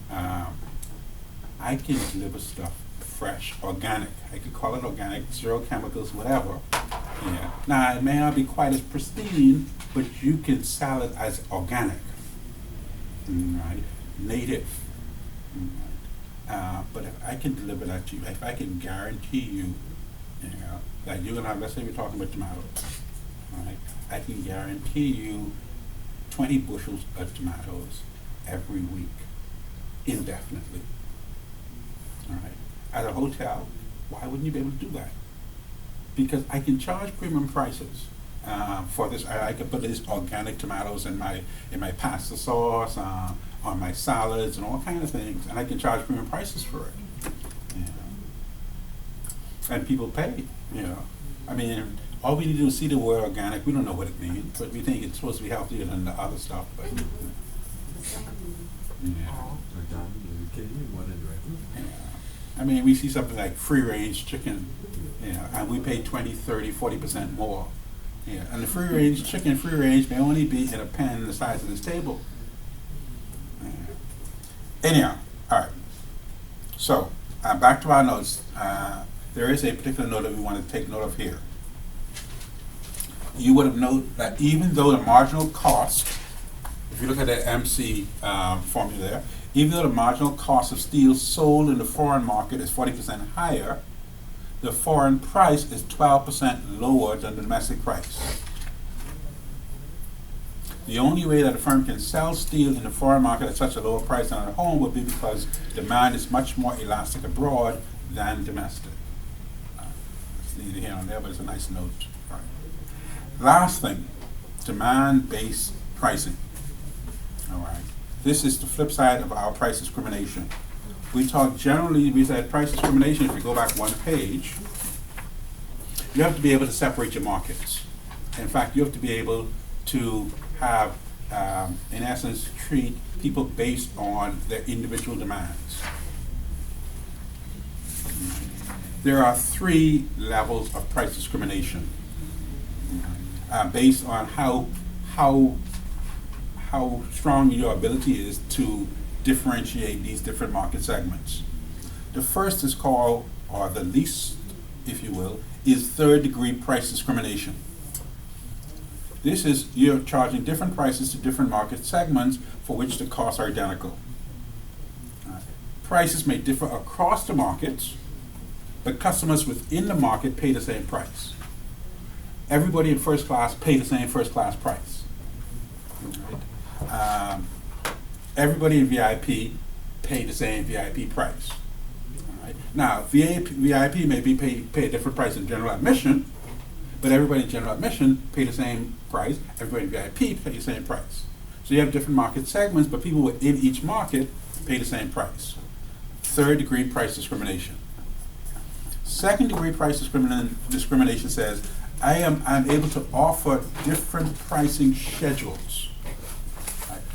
Speaker 2: I can deliver stuff fresh, organic, I could call it organic, zero chemicals, whatever. Yeah. Now, it may not be quite as pristine, but you can sell it as organic, right? Native. Right? But if I can deliver that to you, if I can guarantee you, you know, that you're gonna have, let's say we're talking about tomatoes, right? I can guarantee you 20 bushels of tomatoes every week, indefinitely. All right. At a hotel, why wouldn't you be able to do that? Because I can charge premium prices for this. I can put these organic tomatoes in my pasta sauce, on my salads, and all kinds of things, and I can charge premium prices for it. You know. And people pay. You know, I mean, all we need to do is see the word organic. We don't know what it means, but we think it's supposed to be healthier than the other stuff. But yeah. I mean, we see something like free-range chicken, you know, and we pay 20, 30, 40% more. Yeah, and the free-range chicken, free-range may only be in a pan the size of this table. Yeah. Anyhow, all right. So, back to our notes. There is a particular note that we want to take note of here. You would have noted that even though the marginal cost, if you look at the MC formula there, even though the marginal cost of steel sold in the foreign market is 40% higher, the foreign price is 12% lower than the domestic price. The only way that a firm can sell steel in the foreign market at such a lower price than at home would be because demand is much more elastic abroad than domestic. It's neither here nor there, but it's a nice note. Right. Last thing, demand-based pricing. All right. This is the flip side of our price discrimination. We talk generally, we said price discrimination, if you go back one page, you have to be able to separate your markets. In fact, you have to be able to have, in essence, treat people based on their individual demands. There are 3 levels of price discrimination based on how strong your ability is to differentiate these different market segments. The first is called, or the least, if you will, is third-degree price discrimination. This is you're charging different prices to different market segments for which the costs are identical. Prices may differ across the markets, but customers within the market pay the same price. Everybody in first class pay the same first class price. Right? Everybody in VIP pay the same VIP price. All right? Now, VIP may be pay a different price in general admission, but everybody in general admission pay the same price. Everybody in VIP pay the same price. So you have different market segments, but people within each market pay the same price. Third-degree price discrimination. Second-degree price discrimination says I'm able to offer different pricing schedules.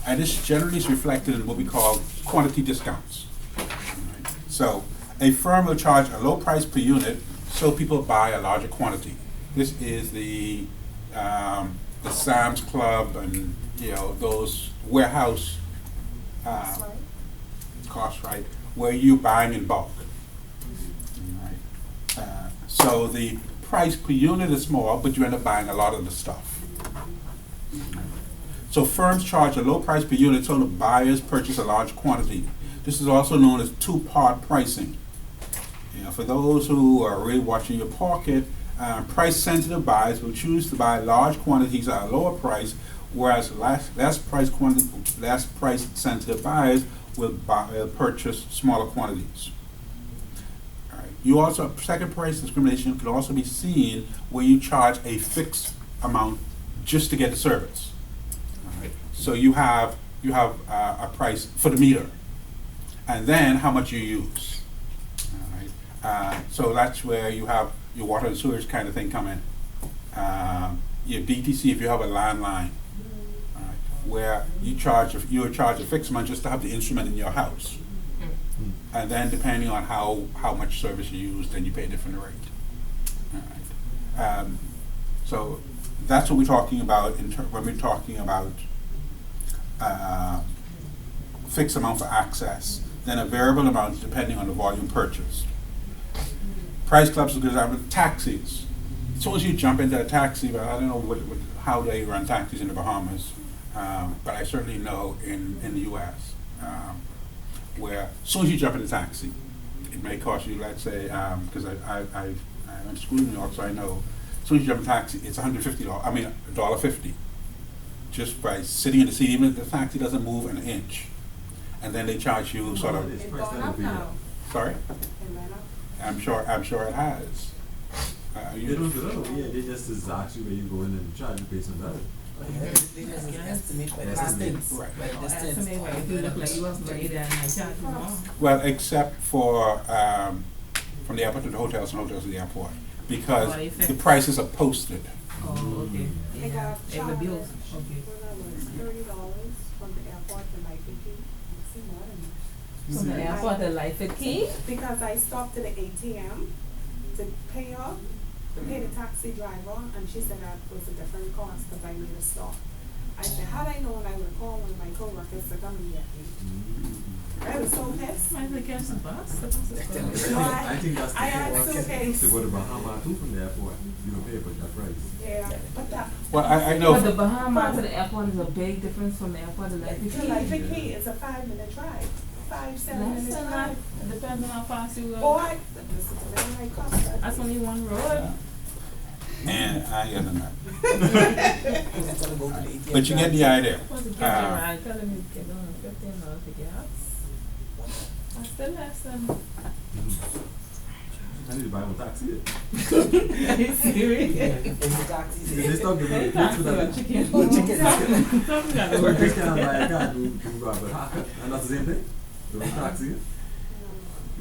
Speaker 2: And this generally is reflected in what we call quantity discounts. Right. So a firm will charge a low price per unit so people buy a larger quantity. This is the Sam's Club and those warehouse costs, right, where you're buying in bulk. Right. So the price per unit is small, but you end up buying a lot of the stuff. So firms charge a low price per unit so the buyers purchase a large quantity. This is also known as two-part pricing. For those who are really watching your pocket, price-sensitive buyers will choose to buy large quantities at a lower price, whereas less price-sensitive buyers will purchase smaller quantities. All right. You also, second price discrimination can also be seen where you charge a fixed amount just to get the service. So you have a price for the meter, and then how much you use. All right. So that's where you have your water and sewage kind of thing come in. Your DTC if you have a landline, right, where you charge a fixed amount just to have the instrument in your house, and then depending on how much service you use, then you pay a different rate. All right. So that's what we're talking about when we're talking about fixed amount for access, then a variable amount depending on the volume purchased. Price clubs, for example, taxis. As soon as you jump into a taxi, but I don't know how they run taxis in the Bahamas, but I certainly know in the U.S. Where as soon as you jump in a taxi, it may cost you, let's say, because I went to school in New York, so I know, as soon as you jump in a taxi, it's $150. I mean, $1.50. Just by sitting in the seat, even if the taxi doesn't move an inch, and then they charge you sort of. Sorry, I'm sure it has.
Speaker 6: They don't do that over here. They just ask you where you go in and charge you based on that.
Speaker 1: They just estimate by distance. Right. By distance.
Speaker 3: Estimate where if you look like you was very there and I charge you more.
Speaker 2: Well, except for from the airport to the hotels and hotels to the airport, because the prices are posted.
Speaker 3: Oh, okay.
Speaker 5: I got
Speaker 3: It would be also, okay.
Speaker 5: $30 from the airport to Life Key. See more than
Speaker 3: From the airport to Life Key?
Speaker 5: because I stopped at the ATM to pay her, to pay the taxi driver, and she said that was a different cost because I made a stop. I said, had I known, I would have called one of my coworkers to come and get me. I was so pissed.
Speaker 3: Might as well catch the bus.
Speaker 5: No,
Speaker 6: I think that's the
Speaker 5: I had
Speaker 6: point.
Speaker 5: suitcase.
Speaker 6: To go to Bahamas too from the airport, you don't pay for that price.
Speaker 5: Yeah, but that.
Speaker 2: Well, I know.
Speaker 3: But the Bahamas to the airport is a big difference from the airport to Life
Speaker 5: To
Speaker 3: Key.
Speaker 5: Life Key, it's a 5-minute drive. 5 cents.
Speaker 3: Less than that, it depends on how fast you go.
Speaker 5: Or this is a very high cost.
Speaker 3: That's only one road.
Speaker 2: And I get that.
Speaker 1: It's gonna go to the ATM.
Speaker 2: But you get the idea.
Speaker 3: What's the gas ride? Tell them you get on $15 for gas. That's still less than.
Speaker 6: I need to buy one taxi.
Speaker 3: Are you serious?
Speaker 1: In the taxis.
Speaker 6: They stop giving me
Speaker 3: Taxi
Speaker 6: food
Speaker 3: or
Speaker 6: that.
Speaker 3: chicken. Something got to work.
Speaker 6: You can't buy a car, do grab it. And that's the same thing? Do a taxi? You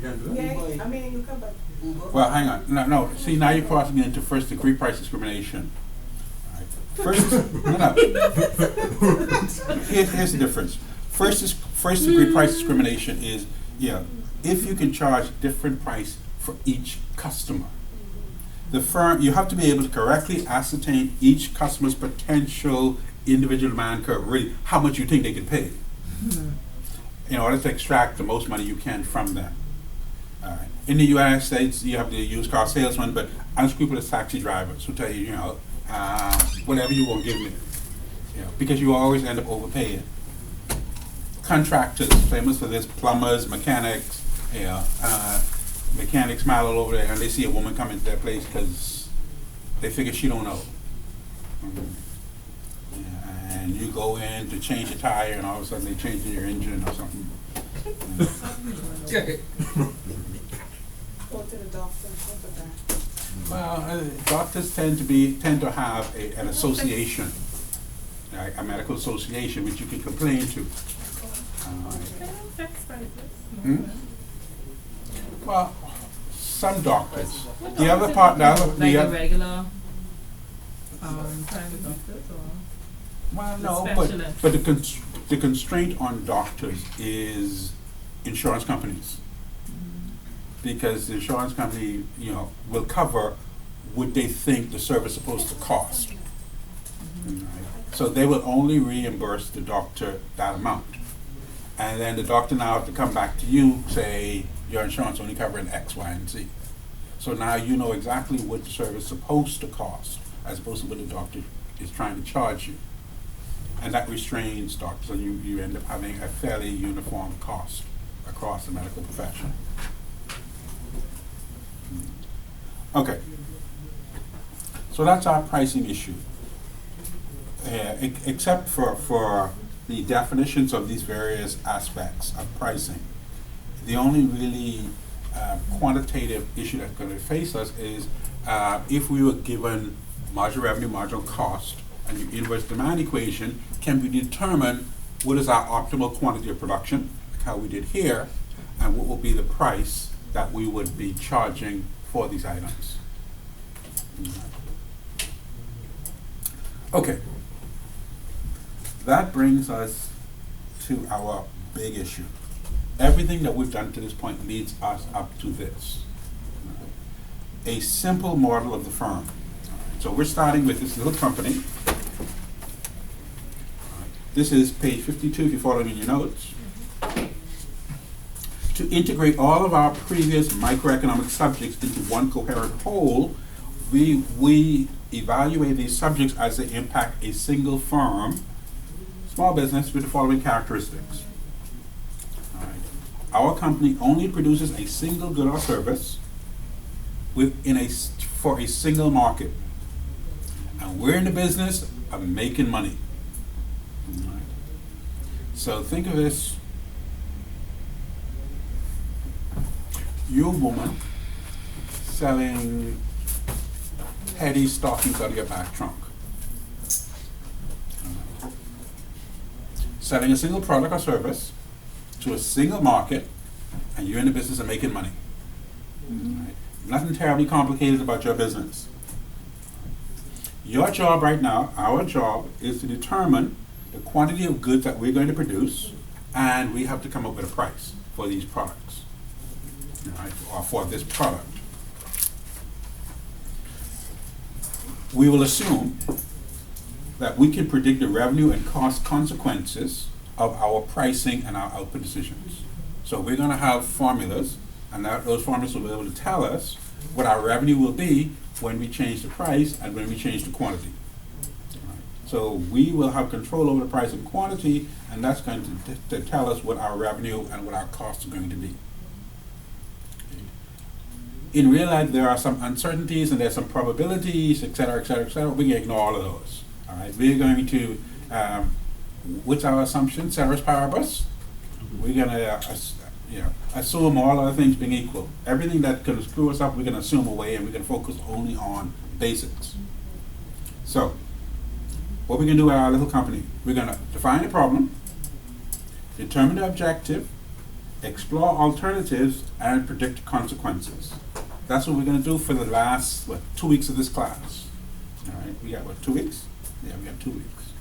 Speaker 6: can't do that?
Speaker 5: Yeah, I mean, you can, but
Speaker 1: Uber.
Speaker 2: Well, hang on. No. See, now you're crossing into first degree price discrimination. All right. First, no. Here's the difference. First degree price discrimination is, if you can charge different price for each customer. The firm, you have to be able to correctly ascertain each customer's potential individual demand curve, really how much you think they can pay, in order to extract the most money you can from them. All right. In the United States, you have the used car salesman, but unscrupulous taxi drivers who tell you, whatever you won't give me, because you always end up overpaying. Contractors, famous for this, plumbers, mechanics, mechanics smile all over there, and they see a woman come into their place because they figure she don't know. And you go in to change a tire, and all of a sudden they change your engine or something.
Speaker 5: go to the doctor and look at that.
Speaker 2: Well, doctors tend to have an association, a medical association, which you can complain to.
Speaker 3: Fixed prices.
Speaker 2: Well, some doctors.
Speaker 3: What
Speaker 2: The other
Speaker 3: doctors
Speaker 2: part,
Speaker 3: Like a regular private doctors or?
Speaker 2: well, no,
Speaker 3: Specialist.
Speaker 2: but the constraint on doctors is insurance companies. Because the insurance company, will cover what they think the service is supposed to cost. Right? So they will only reimburse the doctor that amount. And then the doctor now has to come back to you, say, your insurance only covering X, Y, and Z. So now you know exactly what the service is supposed to cost, as opposed to what the doctor is trying to charge you. And that restrains doctors, and you end up having a fairly uniform cost across the medical profession. Okay. So that's our pricing issue. Except for the definitions of these various aspects of pricing, the only really quantitative issue that's going to face us is if we were given marginal revenue, marginal cost, and your inverse demand equation, can we determine what is our optimal quantity of production, like how we did here, and what will be the price that we would be charging for these items. Okay. That brings us to our big issue. Everything that we've done to this point leads us up to this. A simple model of the firm. So we're starting with this little company. This is page 52 if you're following in your notes. To integrate all of our previous microeconomic subjects into one coherent whole, we evaluate these subjects as they impact a single firm, small business, with the following characteristics. All right. Our company only produces a single good or service for a single market. And we're in the business of making money. All right. So think of this. You're a woman selling heady stockings out of your back trunk. Selling a single product or service to a single market, and you're in the business of making money. Right? Nothing terribly complicated about your business. Your job right now, our job, is to determine the quantity of goods that we're going to produce, and we have to come up with a price for these products, right? Or for this product. We will assume that we can predict the revenue and cost consequences of our pricing and our output decisions. So we're going to have formulas, and those formulas will be able to tell us what our revenue will be when we change the price and when we change the quantity. Right. So we will have control over the price and quantity, and that's going to tell us what our revenue and what our costs are going to be. In real life, there are some uncertainties and there's some probabilities, et cetera, et cetera, et cetera. We can ignore all of those. All right, we're going to, what's our assumption? Ceteris paribus. We're going to assume all other things being equal. Everything that could screw us up, we're going to assume away, and we're going to focus only on basics. So, what we can do at our little company, we're going to define the problem, determine the objective, explore alternatives, and predict consequences. That's what we're going to do for the last, 2 weeks of this class. All right, we got 2 weeks? Yeah, we got 2 weeks.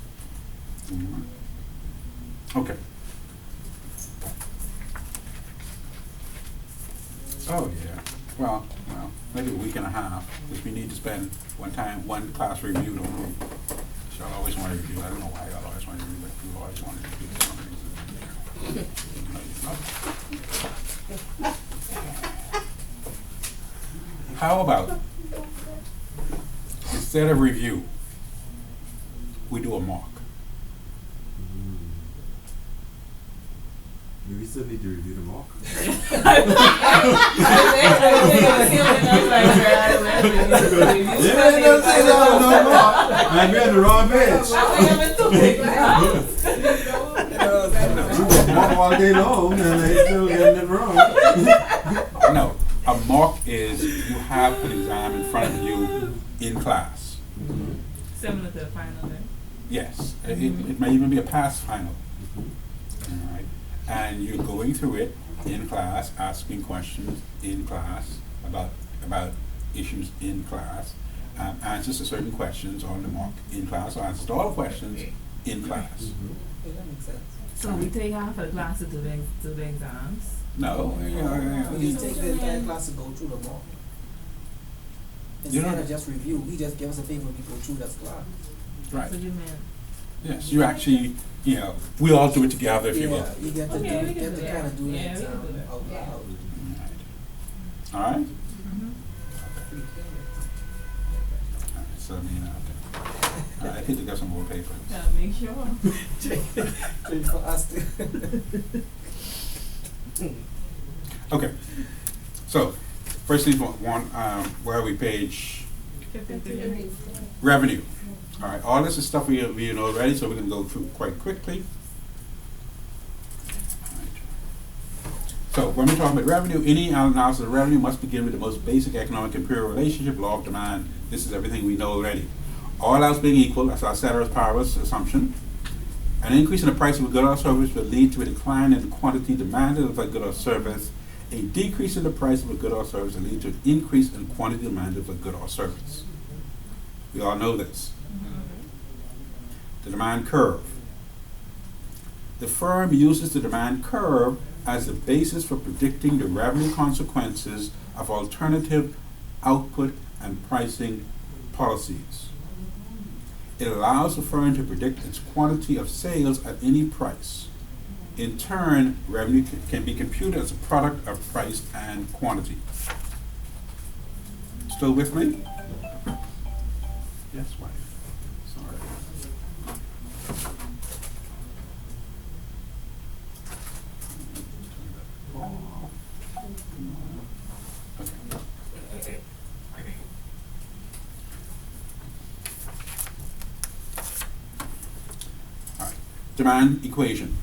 Speaker 2: Okay. Oh yeah. Well, maybe a week and a half, because we need to spend one class review. Don't we? So I always want to review. I don't know why I always want to review, but you always want to review. How about, instead of review, we do a mock?
Speaker 6: We still need to review the mock. I'm in the wrong page. Mock all day long, and they still getting it wrong.
Speaker 2: No, a mock is you have an exam in front of you in class.
Speaker 3: Similar to the final then.
Speaker 2: Yes, it may even be a pass final. All right. And you're going through it in class, asking questions in class about issues in class, answers to certain questions on the mock in class, or answers to all questions in class.
Speaker 1: Yeah, that makes sense.
Speaker 3: So we take half of the class to do the exams.
Speaker 2: No,
Speaker 1: We just take the entire class to go through the mock.
Speaker 2: You
Speaker 1: Instead
Speaker 2: don't-
Speaker 1: of just review, we just give us a paper, we go through that class.
Speaker 2: right.
Speaker 3: That's what you meant.
Speaker 2: Yes, you actually, we all do it together, if you will.
Speaker 1: Yeah, you get to
Speaker 3: Okay, we
Speaker 1: do,
Speaker 3: can
Speaker 1: get
Speaker 3: do
Speaker 1: to
Speaker 3: that.
Speaker 1: kind of do the
Speaker 3: Yeah, we can
Speaker 1: exam
Speaker 3: do that.
Speaker 1: out loud.
Speaker 2: All right.
Speaker 3: Mm-hmm.
Speaker 2: All right, so I need to get some more papers.
Speaker 3: Gotta make sure.
Speaker 1: Trade for us to.
Speaker 2: Okay. So, first thing, where are we? Page
Speaker 3: 53.
Speaker 2: revenue. All right. All this is stuff we know already, so we're going to go through quite quickly. All right. So, when we're talking about revenue, any analysis of revenue must begin with the most basic economic imperial relationship, law of demand. This is everything we know already. All else being equal, that's our ceteris paribus assumption. An increase in the price of a good or service will lead to a decline in the quantity demanded of a good or service. A decrease in the price of a good or service will lead to an increase in quantity demanded of a good or service. We all know this. The demand curve. The firm uses the demand curve as the basis for predicting the revenue consequences of alternative output and pricing policies. It allows the firm to predict its quantity of sales at any price. In turn, revenue can be computed as a product of price and quantity. Still with me? Yes, wife. Sorry. Okay. All right. Demand equation.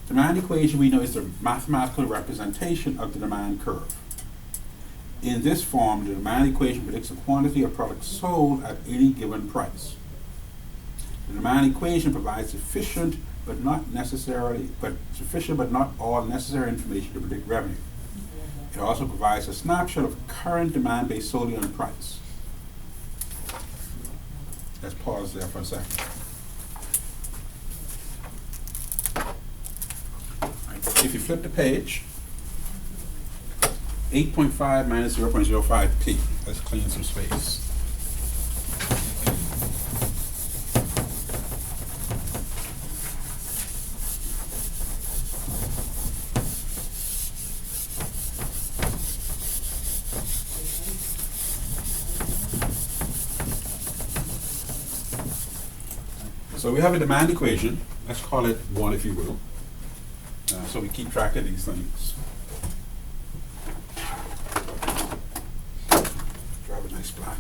Speaker 2: Demand equation, we know, is the mathematical representation of the demand curve. In this form, the demand equation predicts the quantity of products sold at any given price. The demand equation provides sufficient but not all necessary information to predict revenue. It also provides a snapshot of current demand based solely on price. Let's pause there for a second. If you flip the page, 8.5 minus 0.05p. Let's clean some space. So we have a demand equation. Let's call it 1, if you will. So we keep track of these things. Grab a nice black.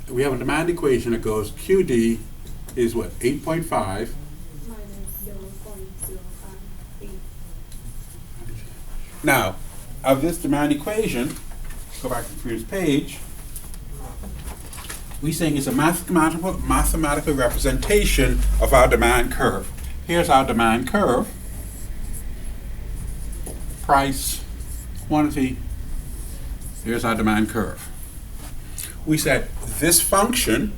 Speaker 2: We have a demand equation that goes QD is what, 8.5.
Speaker 5: Minus 0.058.
Speaker 2: Now, of this demand equation, go back to the previous page, we're saying it's a mathematical representation of our demand curve. Here's our demand curve. Price, quantity, here's our demand curve. We said this function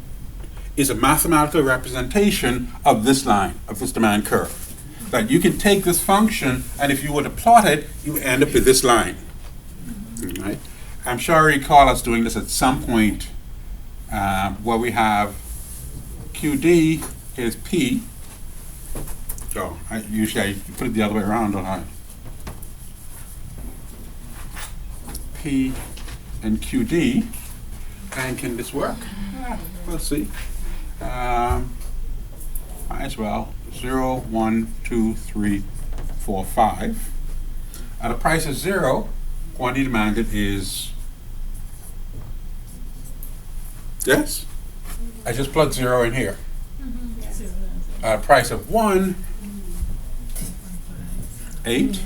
Speaker 2: is a mathematical representation of this line, of this demand curve. That you can take this function, and if you were to plot it, you end up with this line. Right? I'm sure you recall us doing this at some point where we have QD is P. So usually I put it the other way around, don't I? P and QD. And can this work? We'll see. Might as well. 0, 1, 2, 3, 4, 5. At a price of 0, quantity demanded is, yes? I just plugged 0 in here. At a price of 1, 8.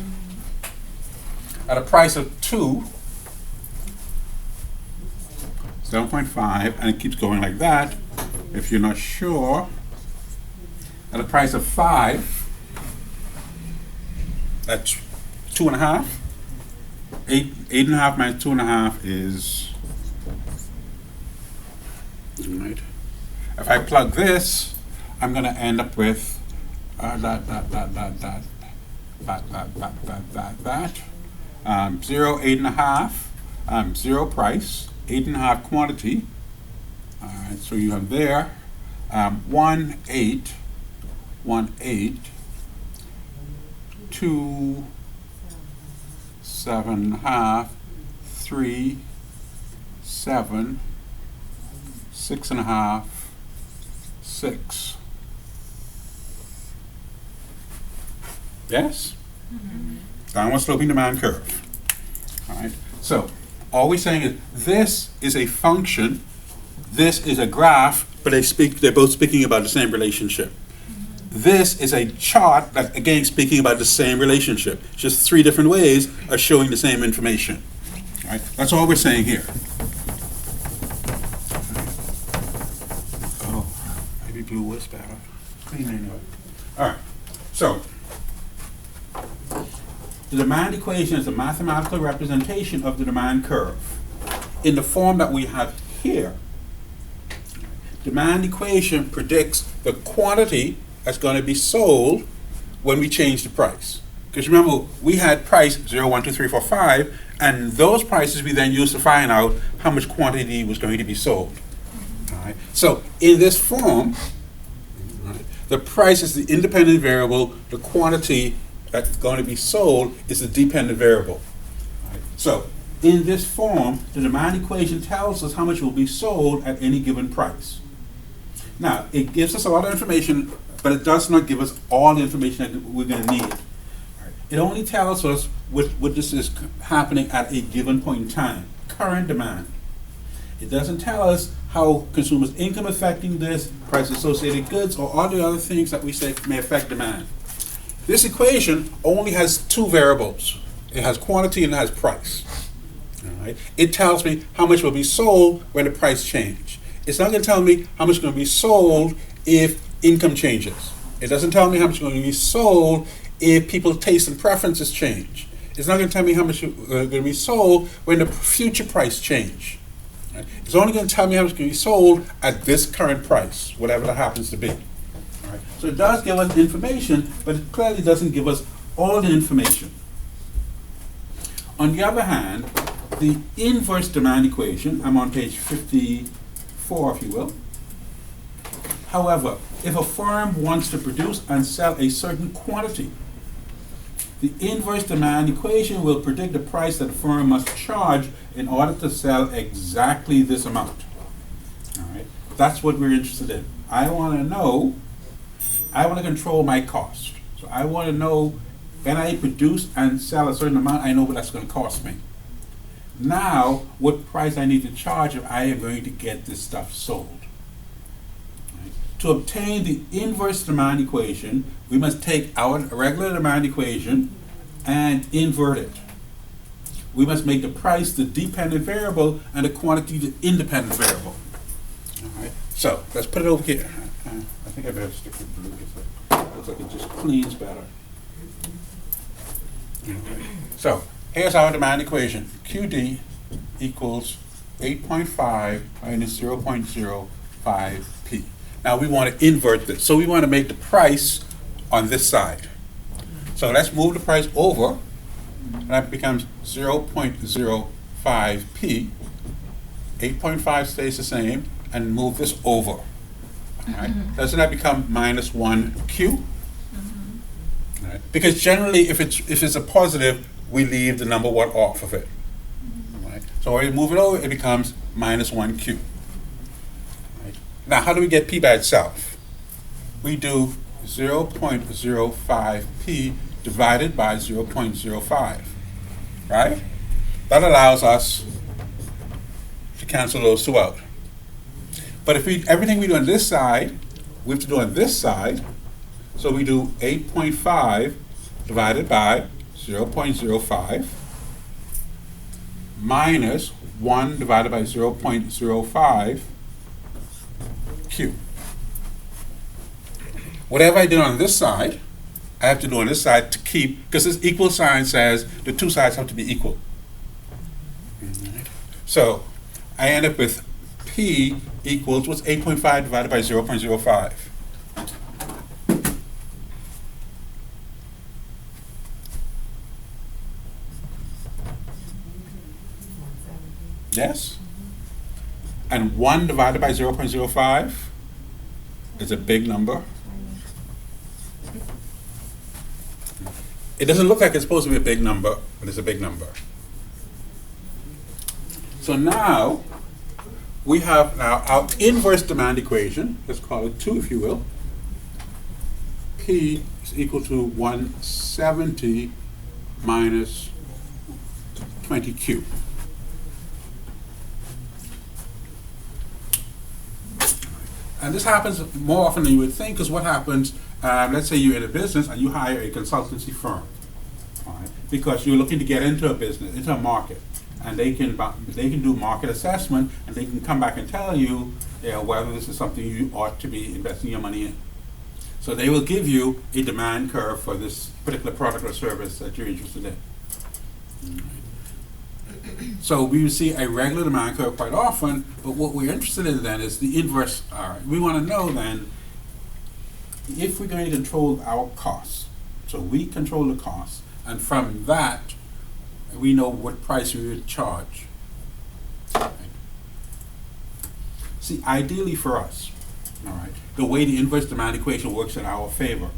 Speaker 2: At a price of 2, 7.5, and it keeps going like that. If you're not sure, at a price of 5, that's 2.5. 8.5 minus 2.5 is, right. If I plug this, I'm going to end up with that. 0, 8.5, 0 price, 8.5 quantity. All right, so you have there 1, 8, 1, 8, 2, 7.5, 3, 7, 6.5, 6. Yes? Downward sloping demand curve. All right. So all we're saying is this is a function, this is a graph, but they're both speaking about the same relationship. This is a chart that, again, speaking about the same relationship. Just 3 different ways of showing the same information. All right? That's all we're saying here. Oh, maybe blue was better. Clean anyway. All right. So the demand equation is a mathematical representation of the demand curve in the form that we have here. Demand equation predicts the quantity that's going to be sold when we change the price. Because remember, we had price 0, 1, 2, 3, 4, 5, and those prices we then used to find out how much quantity was going to be sold. All right? So in this form, right, the price is the independent variable, the quantity that's going to be sold is the dependent variable. Right? So in this form, the demand equation tells us how much will be sold at any given price. Now, it gives us a lot of information, but it does not give us all the information that we're going to need. Right? It only tells us what this is happening at a given point in time, current demand. It doesn't tell us how consumers' income affecting this, price associated goods, or all the other things that we say may affect demand. This equation only has 2 variables. It has quantity and it has price. All right? It tells me how much will be sold when the price changes. It's not going to tell me how much is going to be sold if income changes. It doesn't tell me how much is going to be sold if people's tastes and preferences change. It's not going to tell me how much is going to be sold when the future price change. Right? It's only going to tell me how much is going to be sold at this current price, whatever that happens to be. All right? So it does give us information, but it clearly doesn't give us all the information. On the other hand, the inverse demand equation, I'm on page 54, if you will. However, if a firm wants to produce and sell a certain quantity, The inverse demand equation will predict the price that the firm must charge in order to sell exactly this amount. All right, that's what we're interested in. I want to control my cost. So I want to know when I produce and sell a certain amount, I know what that's going to cost me. Now, what price I need to charge if I am going to get this stuff sold. Right. To obtain the inverse demand equation, we must take our regular demand equation and invert it. We must make the price the dependent variable and the quantity the independent variable. All right. So let's put it over here. I think I better stick with blue. Looks like it just cleans better. Okay. So here's our demand equation. QD equals 8.5 minus 0.05p. Now we want to invert this. So we want to make the price on this side. So let's move the price over. And that becomes 0.05p. 8.5 stays the same. And move this over. All right. Doesn't that become minus 1q? Right. Because generally, if it's a positive, we leave the number 1 off of it. Right. So when we move it over, it becomes minus 1q. Right. Now, how do we get p by itself? We do 0.05p divided by 0.05. Right? That allows us to cancel those two out. But if everything we do on this side, we have to do on this side. So we do 8.5 divided by 0.05 minus 1 divided by 0.05 q. Whatever I did on this side, I have to do on this side to keep, because this equal sign says the two sides have to be equal. So I end up with P equals, what's 8.5 divided by 0.05? Yes? And 1 divided by 0.05 is a big number. It doesn't look like it's supposed to be a big number, but it's a big number. So now, we have now our inverse demand equation, let's call it 2 if you will. P is equal to 170 minus 20Q. And this happens more often than you would think, because what happens, let's say you're in a business and you hire a consultancy firm, all right, because you're looking to get into a business, into a market. And they can do market assessment, and they can come back and tell you, whether this is something you ought to be investing your money in. So they will give you a demand curve for this particular product or service that you're interested in. So we see a regular demand curve quite often, but what we're interested in then is the inverse. All right, we want to know then if we're going to control our costs. So we control the costs, and from that, we know what price we would charge. Right. See, ideally for us, all right, the way the inverse demand equation works in our favor.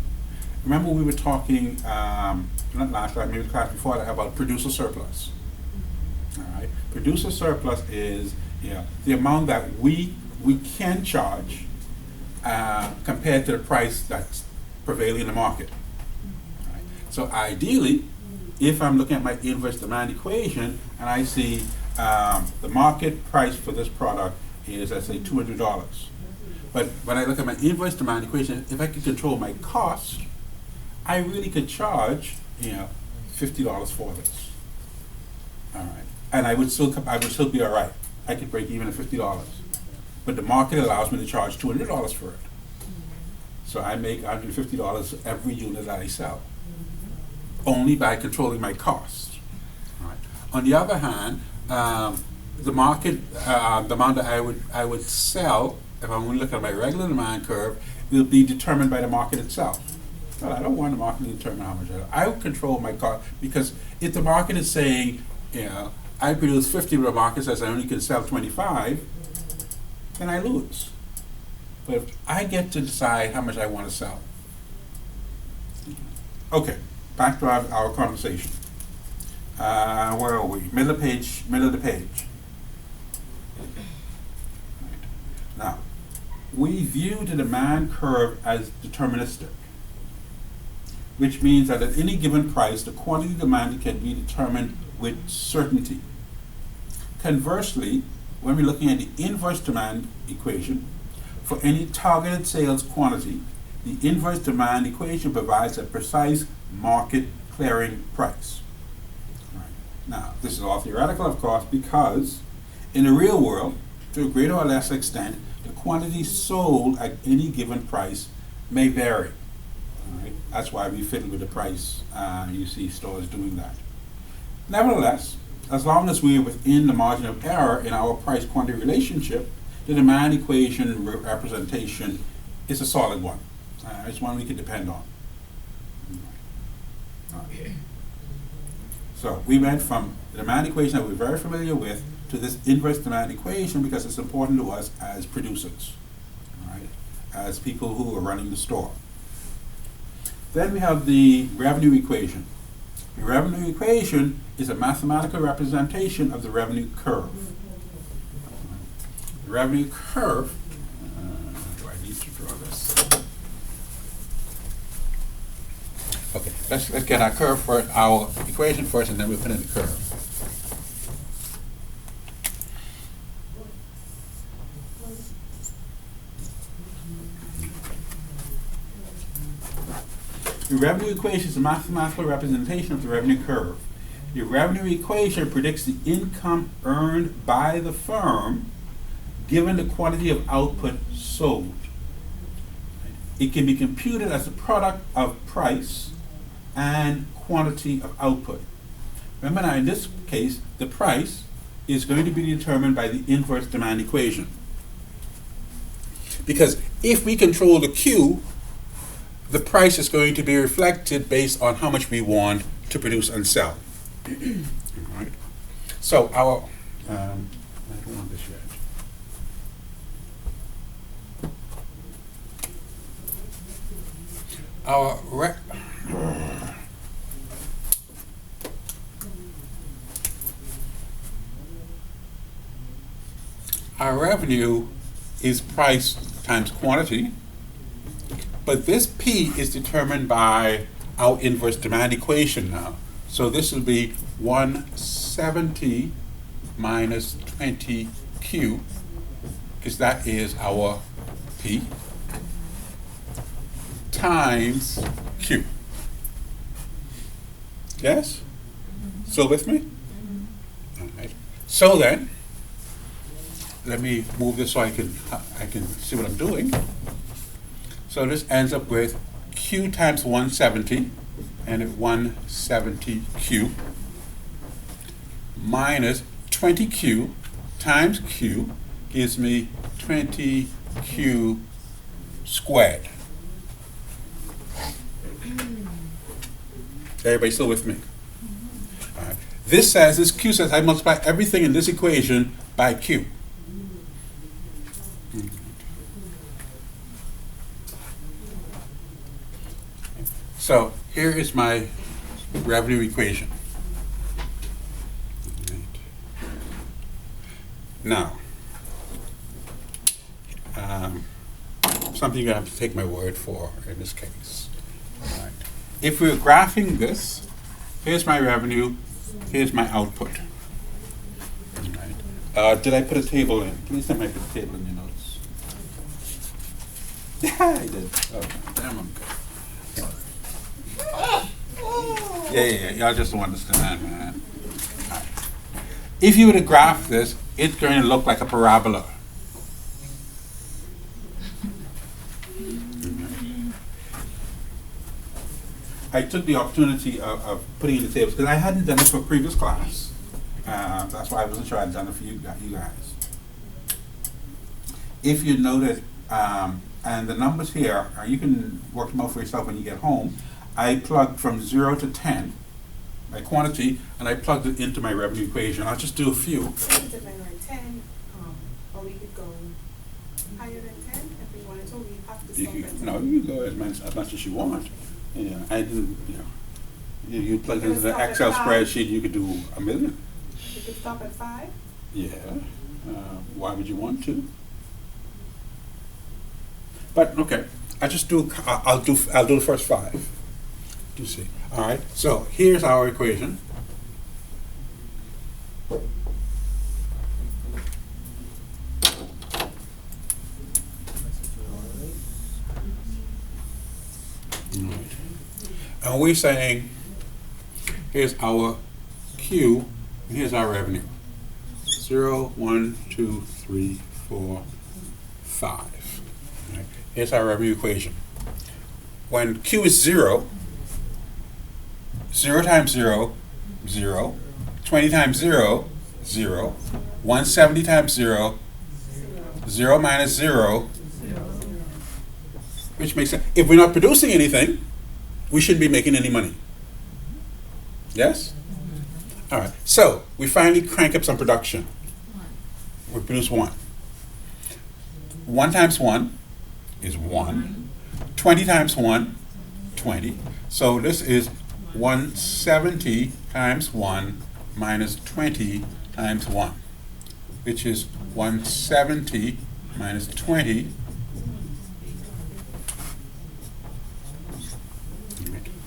Speaker 2: Remember we were talking, not last time, maybe the class before that, about producer surplus. All right, producer surplus is the amount that we can charge compared to the price that's prevailing in the market. All right. So ideally, if I'm looking at my inverse demand equation and I see the market price for this product is, let's say, $200. But when I look at my inverse demand equation, if I could control my cost, I really could charge, $50 for this. All right, and I would still be all right. I could break even at $50, but the market allows me to charge $200 for it. So I make $150 every unit that I sell, only by controlling my costs. Right. On the other hand, the market, the amount that I would sell, if I'm going to look at my regular demand curve, will be determined by the market itself. But I don't want the market to determine how much I will control my cost, because if the market is saying, I produce 50, but the market says I only can sell 25, then I lose. But if I get to decide how much I want to sell. Okay. back to our conversation. Where are we? Middle of the page. Right. Now, we view the demand curve as deterministic, which means that at any given price, the quantity demanded can be determined with certainty. Conversely, when we're looking at the inverse demand equation, for any targeted sales quantity, the inverse demand equation provides a precise market clearing price. Right. Now, this is all theoretical, of course, because in the real world, to a greater or less extent, the quantity sold at any given price may vary. All right. That's why we fiddle with the price. You see stores doing that. Nevertheless, as long as we are within the margin of error in our price-quantity relationship, the demand equation representation is a solid one. It's one we can depend on. Okay. So we went from the demand equation that we're very familiar with to this inverse demand equation because it's important to us as producers, all right, as people who are running the store. Then we have the revenue equation. The revenue equation is a mathematical representation of the revenue curve. The revenue curve, do I need to draw this? Okay, let's get our curve first, our equation first, and then we'll put in the curve. The revenue equation is a mathematical representation of the revenue curve. The revenue equation predicts the income earned by the firm given the quantity of output sold. It can be computed as a product of price and quantity of output. Remember now, in this case, the price is going to be determined by the inverse demand equation. Because if we control the Q, the price is going to be reflected based on how much we want to produce and sell. Right. So our, I don't want this yet. Our revenue is price times quantity, but this P is determined by our inverse demand equation now. So this will be 170 minus 20Q, because that is our P, times Q. Yes? Still with me? All right. So then, let me move this so I can see what I'm doing. So this ends up with Q times 170, and at 170Q minus 20Q times Q gives me 20Q squared. Everybody still with me? All right. This Q says I multiply everything in this equation by Q. So here is my revenue equation. Now, something you're going to have to take my word for in this case. Right. If we're graphing this, here's my revenue, here's my output. Right. Did I put a table in? Please tell me I put a table in your notes. Yeah, I did. Oh, damn, I'm good. Yeah, y'all just don't understand, man. Right. If you were to graph this, it's going to look like a parabola. I took the opportunity of putting in the tables because I hadn't done it for a previous class. That's why I wasn't sure I'd done it for you guys. If you noted, and the numbers here, you can work them out for yourself when you get home. I plugged from 0 to 10, my quantity, and I plugged it into my revenue equation. I'll just do a few.
Speaker 5: If I were 10, or we could go higher than 10 if we wanted to. We have to stop at 10.
Speaker 2: No, you can go as much as you want. Yeah, I didn't, You plug
Speaker 5: You can
Speaker 2: into the
Speaker 5: stop at
Speaker 2: Excel
Speaker 5: 5.
Speaker 2: spreadsheet, you could do $1 million.
Speaker 5: You could stop at 5?
Speaker 2: Yeah. Why would you want to? But okay, I'll do the first 5. You see. All right. So here's our equation. And we're saying, here's our Q, and here's our revenue. 0, 1, 2, 3, 4, 5. Right. Here's our revenue equation. When Q is 0, 0 times 0, 0. 20 times 0, 0. 170 times 0, 0 minus 0, which makes sense. If we're not producing anything, we shouldn't be making any money. Yes? All right. So we finally crank up some production. We produce 1. 1 times 1 is 1. 20 times 1, 20. So this is 170 times 1 minus 20 times 1, which is 170 minus 20.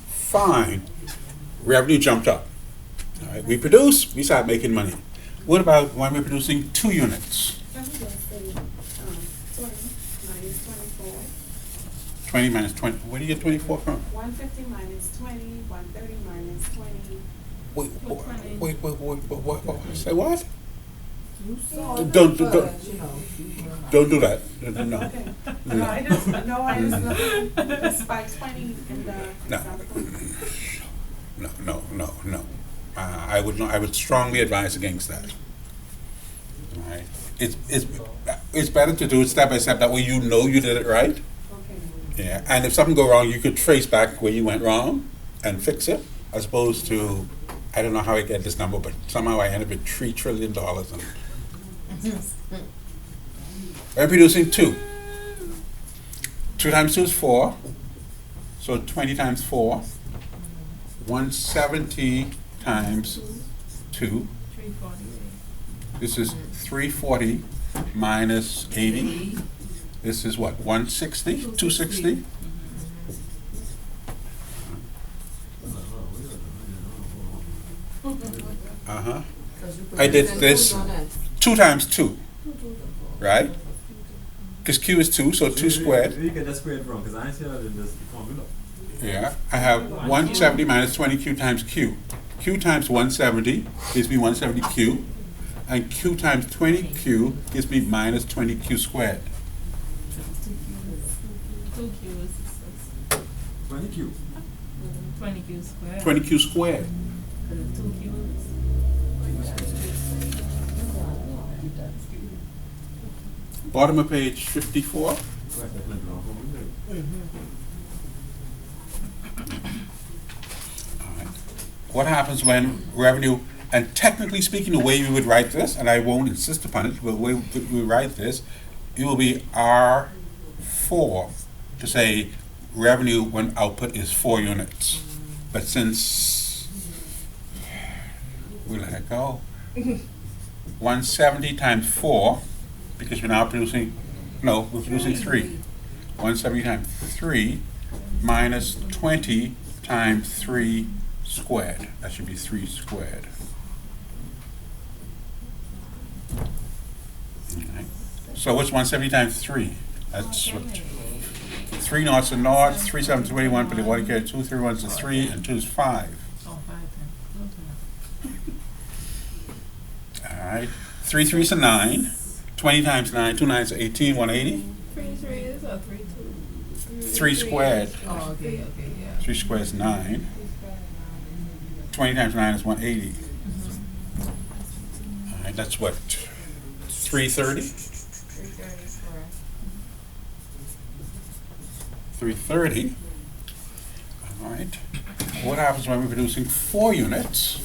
Speaker 2: Fine. Revenue jumped up. All right. We produce, we start making money. What about when we're producing 2 units?
Speaker 5: Let me just say, 20 minus 24.
Speaker 2: 20 minus 20. Where do you get 24 from?
Speaker 5: 150 minus 20, 130 minus 20.
Speaker 2: Wait. Say what?
Speaker 4: You saw
Speaker 2: Don't-
Speaker 4: the
Speaker 2: don't-
Speaker 4: birds, you know.
Speaker 2: Don't do that. No.
Speaker 5: Okay.
Speaker 2: No.
Speaker 5: No, I just looking just by 20 in the
Speaker 2: No.
Speaker 5: example.
Speaker 2: No. I would strongly advise against that. All right. It's better to do it step by step. That way you know you did it right.
Speaker 5: Okay.
Speaker 2: Yeah. And if something go wrong, you could trace back where you went wrong and fix it, as opposed to, I don't know how I get this number, but somehow I ended up with $3 trillion. And we're producing 2. 2 times 2 is 4. So 20 times 4. 170 times 2.
Speaker 3: 348.
Speaker 2: This is 340 minus 80. This is what, 160? 260? Uh-huh. I did this 2 times 2, right? Because Q is 2, so 2 squared.
Speaker 6: Where you get that squared from? Because I ain't seen that in this formula.
Speaker 2: Yeah, I have 170 minus 20Q times Q. Q times 170 gives me 170Q, and Q times 20Q gives me minus 20Q squared.
Speaker 3: 2 Q is
Speaker 6: 20Q.
Speaker 3: 20 Q squared.
Speaker 2: 20Q squared.
Speaker 3: 2 Q.
Speaker 2: Bottom of page 54.
Speaker 6: Right, that's like the wrong formula.
Speaker 2: All right. What happens when revenue, and technically speaking, the way we would write this, and I won't insist upon it, but the way we write this, it will be R4 to say revenue when output is 4 units. But since we let it go, 170 times 4, because we're now producing, no, we're producing 3. 170 times 3 minus 20 times 3 squared. That should be 3 squared. Alright. So what's 170 times 3? That's what, 3 noughts are naught, 3 sevens are 21, but they want to carry 2, 3 ones are 3, and 2 is 5.
Speaker 3: Oh, 5 then.
Speaker 2: Alright. 3 threes are 9. 20 times 9, 2 nines are 18, 180.
Speaker 3: 3 threes or 3 2?
Speaker 2: 3 squared.
Speaker 3: Oh, okay, yeah.
Speaker 2: 3 squared is 9. 20 times 9 is 180. All right, that's what, 330? 330. All right. What happens when we're producing 4 units?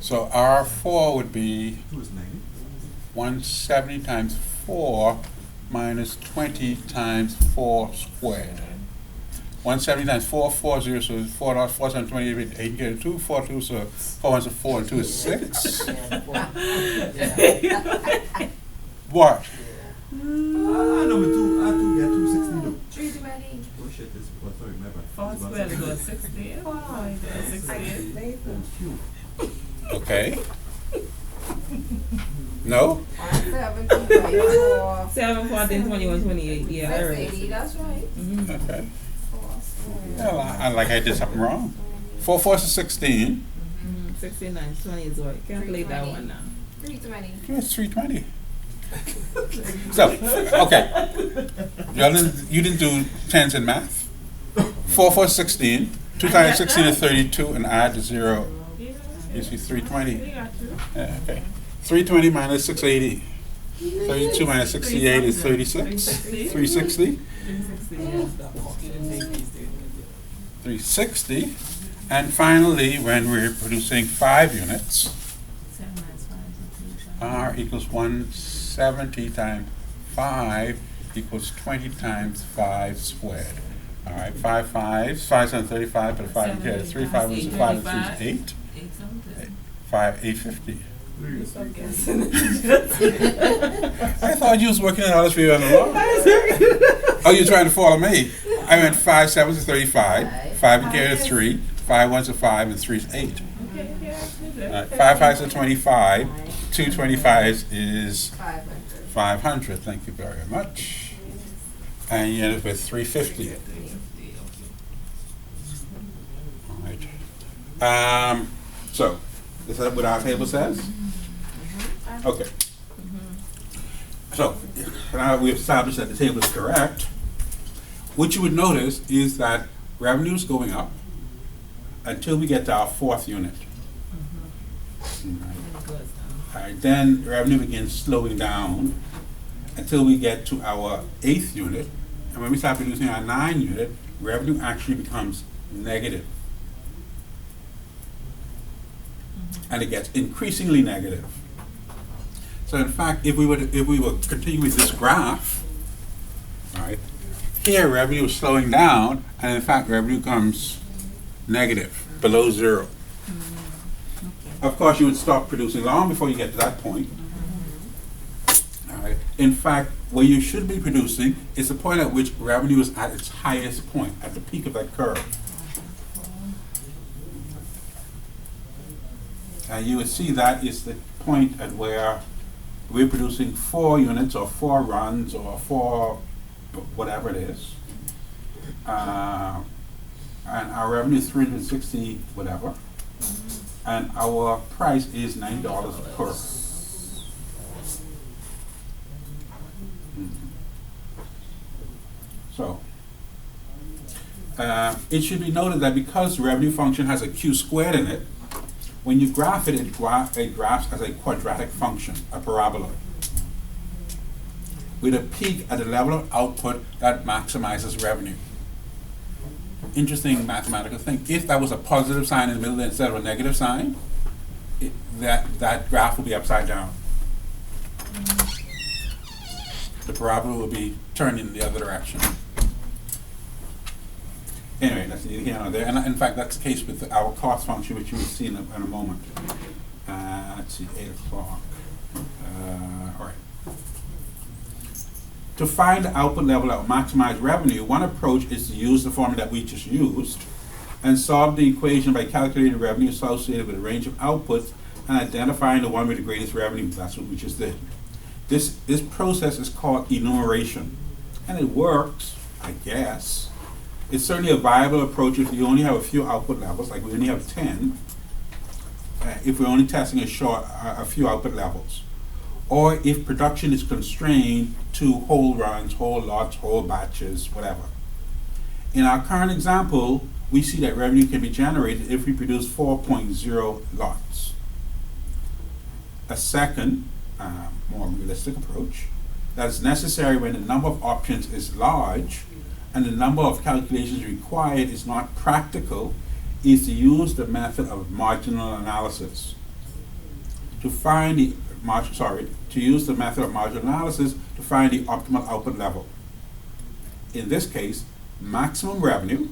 Speaker 2: So R4 would be
Speaker 6: 2 is 90.
Speaker 2: 170 times 4 minus 20 times 4 squared. 170 times 440, so it's $4, 4 times 28, 8 can carry 2, 4 2, so 4 ones are 4 and 2 is 6. What?
Speaker 6: Number two, I do get 260 though.
Speaker 4: 320.
Speaker 6: Oh shit, this was sorry, remember.
Speaker 3: 4 squared goes 60. 4 goes 60.
Speaker 2: Okay. No?
Speaker 4: 170 by 4.
Speaker 3: 7, 14, 21, 28. Yeah, I heard
Speaker 4: 680,
Speaker 3: it.
Speaker 4: that's right.
Speaker 3: Mhm.
Speaker 2: Okay.
Speaker 4: 4 squared.
Speaker 2: Well, I did something wrong. 4 4 is 16.
Speaker 3: 69, 20 is what? Calculate that one now.
Speaker 4: 320.
Speaker 2: Okay, it's 320. So, okay. You didn't do tens in math? 4 4 is 16. 2 times 16 is 32, and add the 0.
Speaker 3: Yeah.
Speaker 2: You see 320.
Speaker 3: We got you.
Speaker 2: Yeah, okay. 320 minus 680. 32 minus 68 is 36. 360.
Speaker 3: 360, yeah.
Speaker 2: 360. And finally, when we're producing 5 units,
Speaker 3: 7 minus 5 is 2.
Speaker 2: R equals 170 times 5 equals 20 times 5 squared. All right, 5 5s, 5 times 35, but 5 you get 3 5 is 5 and 3 is 8.
Speaker 3: 8 something.
Speaker 2: 5 850.
Speaker 3: Stop guessing.
Speaker 2: I thought you was working it out as we on the law. Oh, you're trying to follow me. I went 5 7s is 35, 5 and carry 3, 5 1s are 5, and 3 is 8.
Speaker 3: Okay, yeah, good.
Speaker 2: All right, 5 5s are 25, 2 25s is
Speaker 4: 500.
Speaker 2: 500. Thank you very much. And you end up with 350. All right. So, is that what our table says? Okay. So, now we've established that the table is correct. What you would notice is that revenue is going up until we get to our 4th unit. All right, then revenue begins slowing down until we get to our 8th unit. And when we start producing our 9 unit, revenue actually becomes negative. And it gets increasingly negative. So in fact, if we were continue with this graph, all right, here revenue is slowing down, and in fact revenue comes negative, below 0. Of course, you would stop producing long before you get to that point. All right. In fact, where you should be producing is the point at which revenue is at its highest point, at the peak of that curve. And you would see that is the point at where we're producing 4 units or 4 runs or 4 whatever it is. And our revenue is 360 whatever. And our price is $9 per. So, it should be noted that because the revenue function has a q squared in it, when you graph it, it graphs as a quadratic function, a parabola, with a peak at the level of output that maximizes revenue. Interesting mathematical thing. If that was a positive sign in the middle instead of a negative sign, that graph will be upside down. The parabola will be turned in the other direction. Anyway, that's neither here nor there. And in fact, that's the case with our cost function, which you will see in a moment. Let's see, 8 o'clock. All right. To find the output level that will maximize revenue, one approach is to use the formula that we just used and solve the equation by calculating the revenue associated with a range of outputs and identifying the one with the greatest revenue. That's what we just did. This process is called enumeration, and it works, I guess. It's certainly a viable approach if you only have a few output levels, like we only have 10, if we're only testing a few output levels, or if production is constrained to whole runs, whole lots, whole batches, whatever. In our current example, we see that revenue can be generated if we produce 4.0 lots. A second, more realistic approach that is necessary when the number of options is large and the number of calculations required is not practical is to use the method of marginal analysis. To use the method of marginal analysis to find the optimal output level. In this case, maximum revenue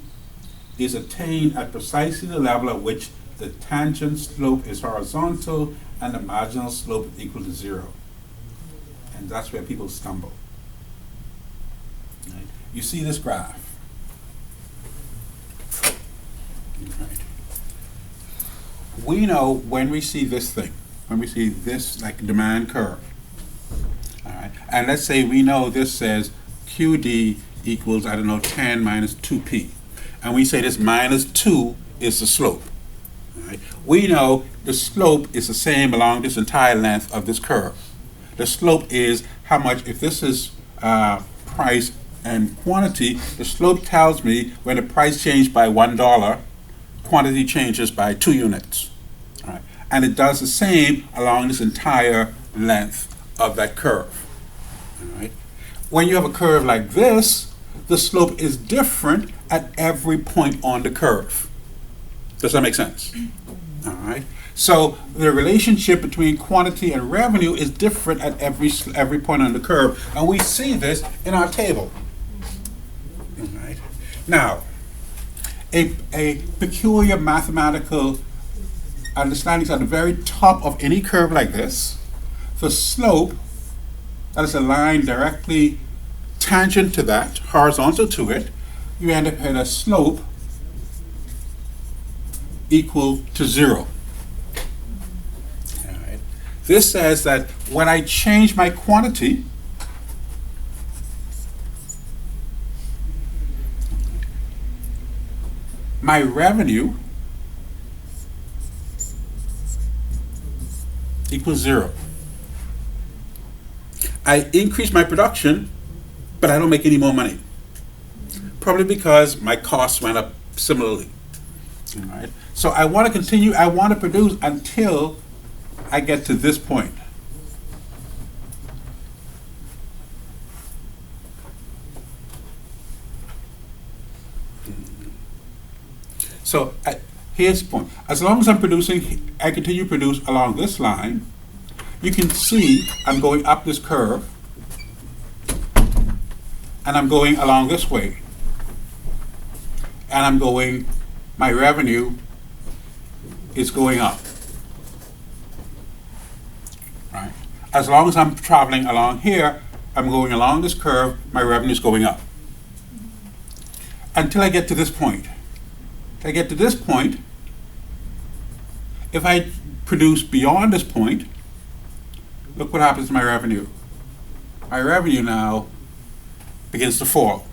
Speaker 2: is attained at precisely the level at which the tangent slope is horizontal and the marginal slope is equal to 0. And that's where people stumble. Right? You see this graph. Right. We know when we see this thing, when we see this like demand curve, all right, and let's say we know this says QD equals, I don't know, 10 minus 2P, and we say this minus 2 is the slope. All right. We know the slope is the same along this entire length of this curve. The slope is how much, if this is price and quantity, the slope tells me when the price changed by $1, quantity changes by 2 units. All right. And it does the same along this entire length of that curve. All right. When you have a curve like this, the slope is different at every point on the curve. Does that make sense? All right. So the relationship between quantity and revenue is different at every point on the curve, and we see this in our table. All right. Now, a peculiar mathematical understanding is at the very top of any curve like this. The slope, that is a line directly tangent to that, horizontal to it, you end up at a slope equal to 0. All right. This says that when I change my quantity, my revenue equals 0. I increase my production, but I don't make any more money. Probably because my costs went up similarly. All right. So I want to continue, I want to produce until I get to this point. So here's the point. As long as I'm producing, I continue to produce along this line, you can see I'm going up this curve, and I'm going along this way. And I'm going, my revenue is going up. Right? As long as I'm traveling along here, I'm going along this curve, my revenue is going up. Until I get to this point. If I get to this point, if I produce beyond this point, look what happens to my revenue. My revenue now begins to fall.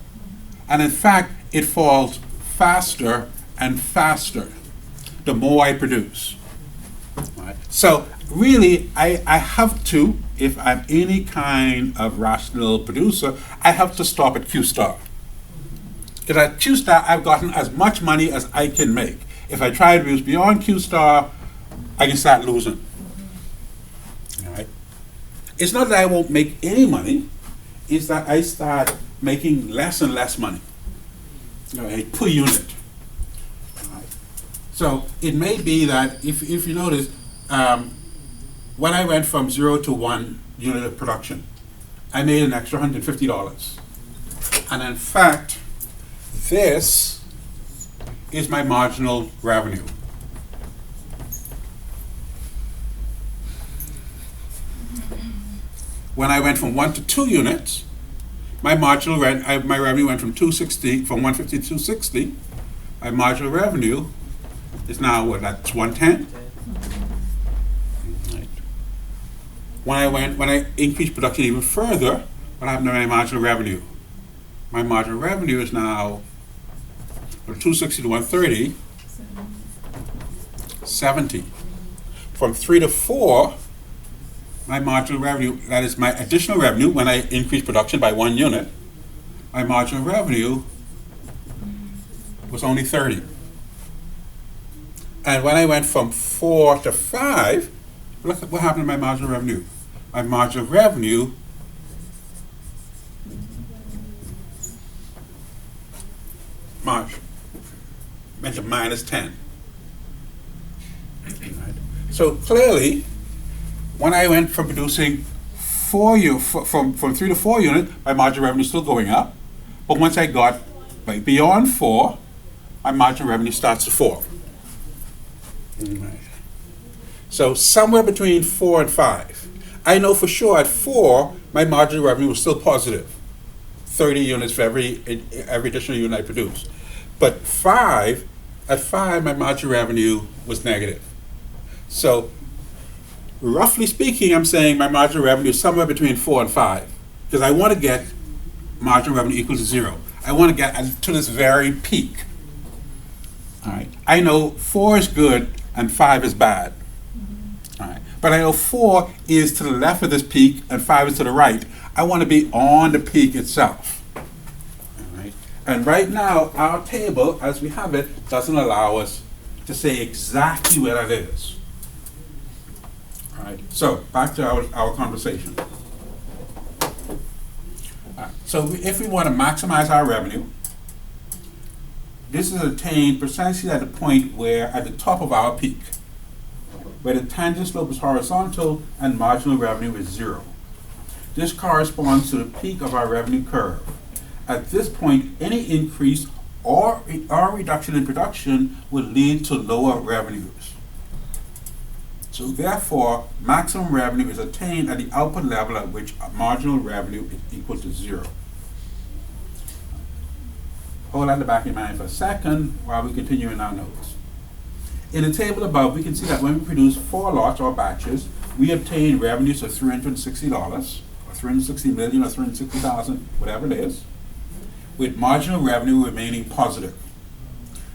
Speaker 2: And in fact, it falls faster and faster the more I produce. Right? So really, I have to, if I'm any kind of rational producer, I have to stop at Q star. Because at Q star, I've gotten as much money as I can make. If I try to produce beyond Q star, I can start losing. All right? It's not that I won't make any money, it's that I start making less and less money, all right, per unit. All right. So it may be that if you notice, when I went from 0 to 1 unit of production, I made an extra $150. And in fact, this is my marginal revenue. When I went from 1 to 2 units, my marginal my revenue went from 260, from 150 to 260. My marginal revenue is now what? That's 110. Right. When I increased production even further, what happened to my marginal revenue? My marginal revenue is now from 260 to 130, 70. From 3 to 4. My marginal revenue, that is my additional revenue when I increase production by 1 unit, my marginal revenue was only 30. And when I went from 4 to 5, look at what happened to my marginal revenue. My marginal revenue went to minus 10. Right. So clearly, when I went from producing from 3 to 4 units, my marginal revenue is still going up. But once I got But beyond 4, my marginal revenue starts at 4. Right. So somewhere between 4 and 5. I know for sure at 4, my marginal revenue was still positive. 30 units for every additional unit I produce. But at 5, my marginal revenue was negative. So roughly speaking, I'm saying my marginal revenue is somewhere between 4 and 5. Because I want to get marginal revenue equal to 0. I want to get to this very peak. All right. I know 4 is good and 5 is bad. All right. But I know 4 is to the left of this peak and 5 is to the right. I want to be on the peak itself. All right. And right now, our table, as we have it, doesn't allow us to say exactly where that is. All right. So back to our conversation. So if we want to maximize our revenue, this is attained precisely at the point where, at the top of our peak, where the tangent slope is horizontal and marginal revenue is 0. This corresponds to the peak of our revenue curve. At this point, any increase or reduction in production would lead to lower revenues. So therefore, maximum revenue is attained at the output level at which marginal revenue is equal to 0. Hold that in the back of your mind for a second while we continue in our notes. In the table above, we can see that when we produce 4 lots or batches, we obtain revenues of $360, or $360 million, or $360,000, whatever it is, with marginal revenue remaining positive.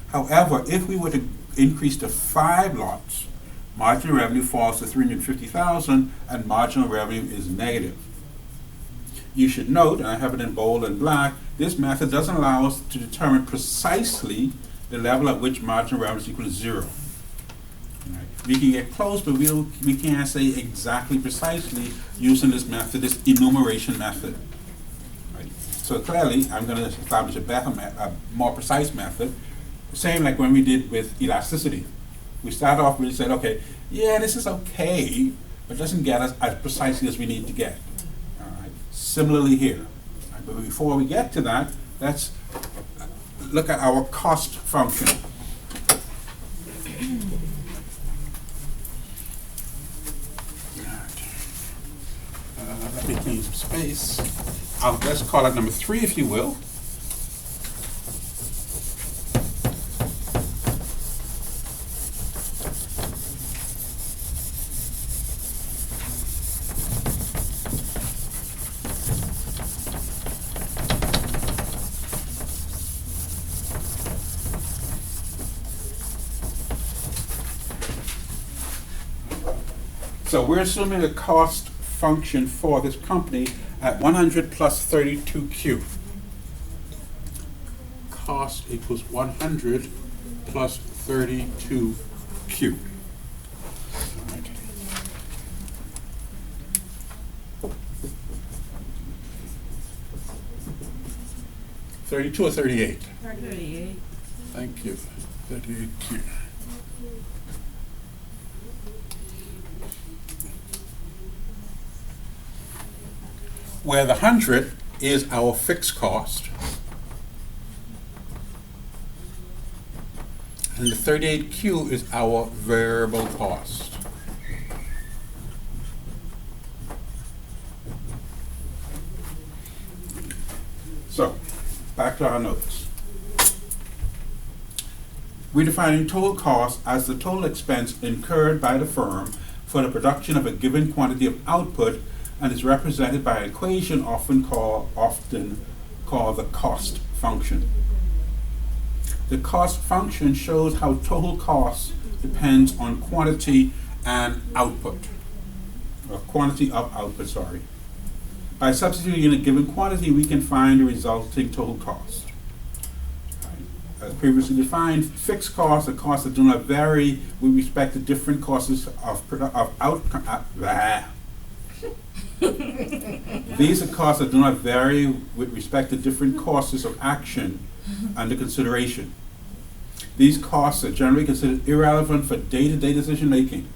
Speaker 2: However, if we were to increase to 5 lots, marginal revenue falls to $350,000 and marginal revenue is negative. You should note, and I have it in bold and black, this method doesn't allow us to determine precisely the level at which marginal revenue is equal to 0. Right. We can get close, but we can't say exactly precisely using this method, this enumeration method. Right. So clearly, I'm going to establish a more precise method, same like when we did with elasticity. We start off with said, okay, yeah, this is okay, but it doesn't get us as precisely as we need to get. All right. Similarly here. Right. But before we get to that, let's look at our cost function. Let me clean some space. Let's call it number 3, if you will. So we're assuming a cost function for this company at 100 plus 32Q. Cost equals 100 plus 32Q. All right. $32 or $38?
Speaker 3: 38.
Speaker 2: Thank you. 38Q. Where the 100 is our fixed cost, and the 38Q is our variable cost. So, back to our notes. We're defining total cost as the total expense incurred by the firm for the production of a given quantity of output, and is represented by an equation often called the cost function. The cost function shows how total cost depends on quantity and output, or quantity of output, sorry. By substituting in a given quantity, we can find the resulting total cost. As previously defined, fixed costs are costs that do not vary with respect to different costs of outcome. These are costs that do not vary with respect to different costs of action under consideration. These costs are generally considered irrelevant for day-to-day decision making.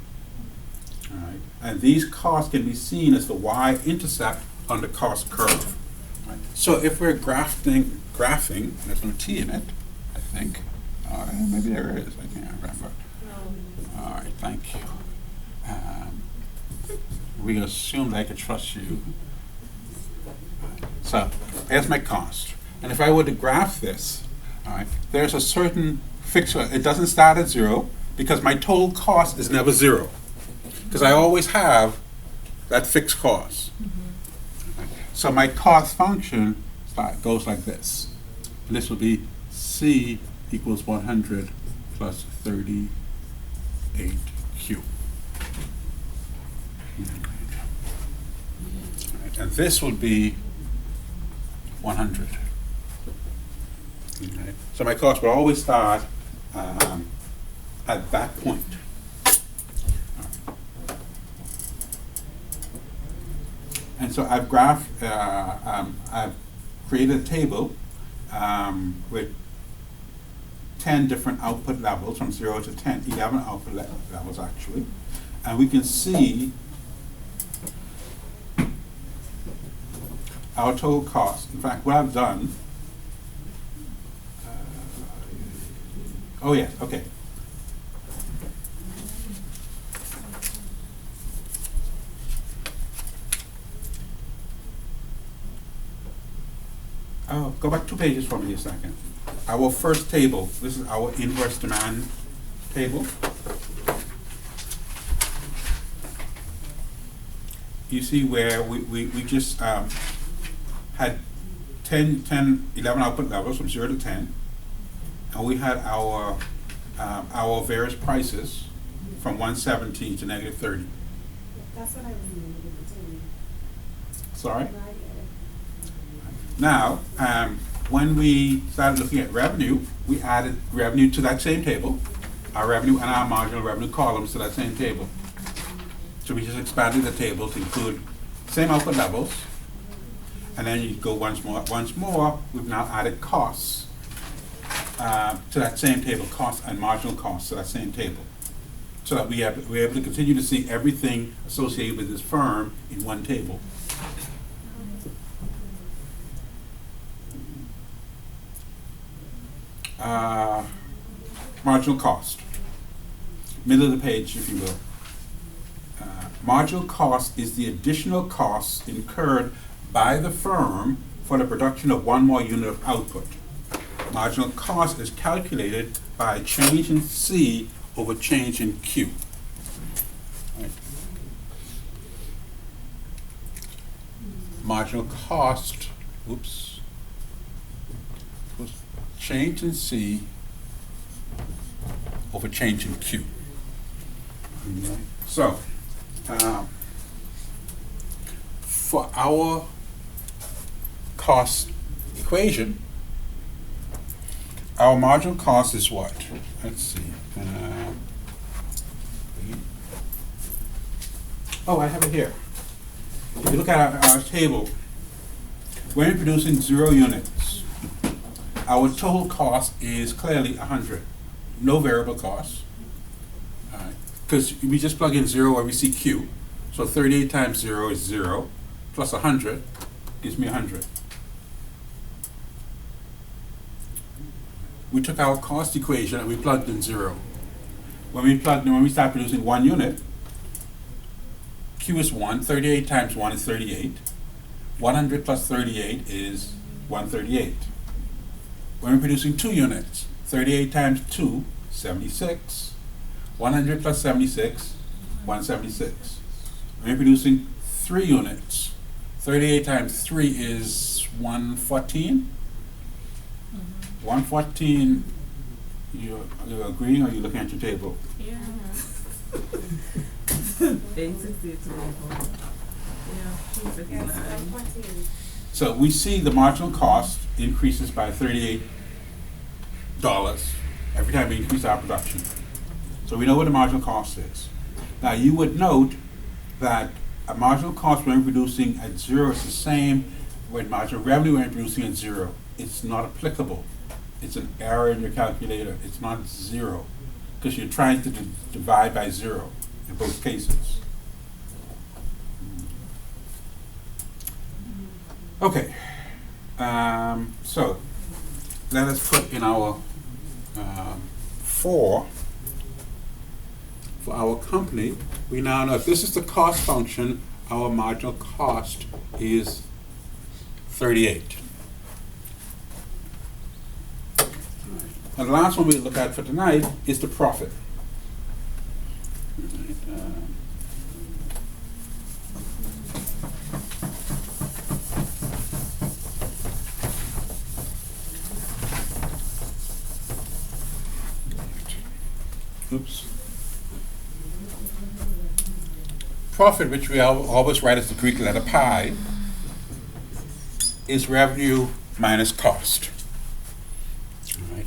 Speaker 2: All right. And these costs can be seen as the y-intercept on the cost curve. Right. So if we're graphing, there's no T in it, I think. Maybe there is, I can't remember. All right, thank you. We assumed I could trust you. So here's my cost. And if I were to graph this, all right, there's a certain fixed, it doesn't start at 0 because my total cost is never 0. Because I always have that fixed cost. So my cost function goes like this. And this will be C equals 100 plus 38Q. And this would be 100. Okay. So my cost will always start at that point. And so I've graphed, I've created a table with 10 different output levels from 0 to 10, 11 output levels actually. And we can see our total cost. In fact, what I've done, oh yes, okay. Oh, go back 2 pages for me a second. Our first table, this is our inverse demand table. You see where we just had 11 output levels from 0 to 10, and we had our various prices from 117 to negative 30.
Speaker 5: That's what I remember doing.
Speaker 2: Sorry?
Speaker 5: And I get it.
Speaker 2: Now, when we started looking at revenue, we added revenue to that same table, our revenue and our marginal revenue columns to that same table. So we just expanded the table to include same output levels, and then you go once more, we've now added costs to that same table, costs and marginal costs to that same table, so that we're able to continue to see everything associated with this firm in one table. Marginal cost, middle of the page, if you will. Marginal cost is the additional costs incurred by the firm for the production of one more unit of output. Marginal cost is calculated by change in C over change in Q. Right. Marginal cost, oops, was change in C over change in Q. Okay. So, for our cost equation, our marginal cost is what? Let's see. Oh, I have it here. If you look at our table, when we're producing 0 units, our total cost is clearly 100. No variable costs. Because we just plug in 0 where we see Q. So 38 times 0 is 0, plus 100 gives me 100. We took our cost equation and we plugged in 0. When we start producing 1 unit, Q is 1, 38 times 1 is 38. 100 plus 38 is 138. When we're producing 2 units, 38 times 2, 76. 100 plus 76, 176. When we're producing 3 units, 38 times 3 is 114. 114, you're agreeing or are you looking at your table?
Speaker 3: Yeah. 862. Yeah,
Speaker 5: Yes, 14.
Speaker 2: So we see the marginal cost increases by $38 every time we increase our production. So we know what the marginal cost is. Now you would note that a marginal cost when we're producing at 0 is the same with marginal revenue when we're producing at 0. It's not applicable. It's an error in your calculator. It's not 0 because you're trying to divide by 0 in both cases. Okay. So, let us put in our for our company, we now know if this is the cost function, our marginal cost is 38. And the last one we look at for tonight is the profit. Oops. Profit, which we always write as the Greek letter pi, is revenue minus cost. All right.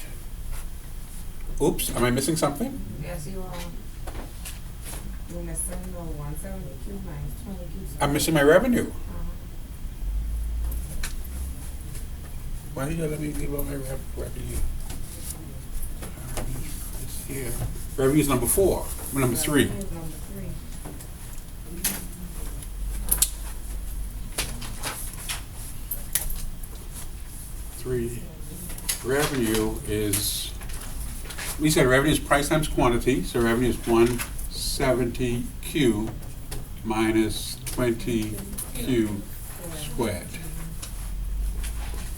Speaker 2: Oops, am I missing something?
Speaker 4: Yes, you are. You're missing the 170Q minus 20Q.
Speaker 2: I'm missing my revenue.
Speaker 4: Uh-huh.
Speaker 2: Why do you let me leave out my revenue? It's here. Revenue is number 4, number 3.
Speaker 4: Revenue is number 3.
Speaker 2: Revenue is, we said revenue is price times quantity, so revenue is 170Q minus 20Q squared.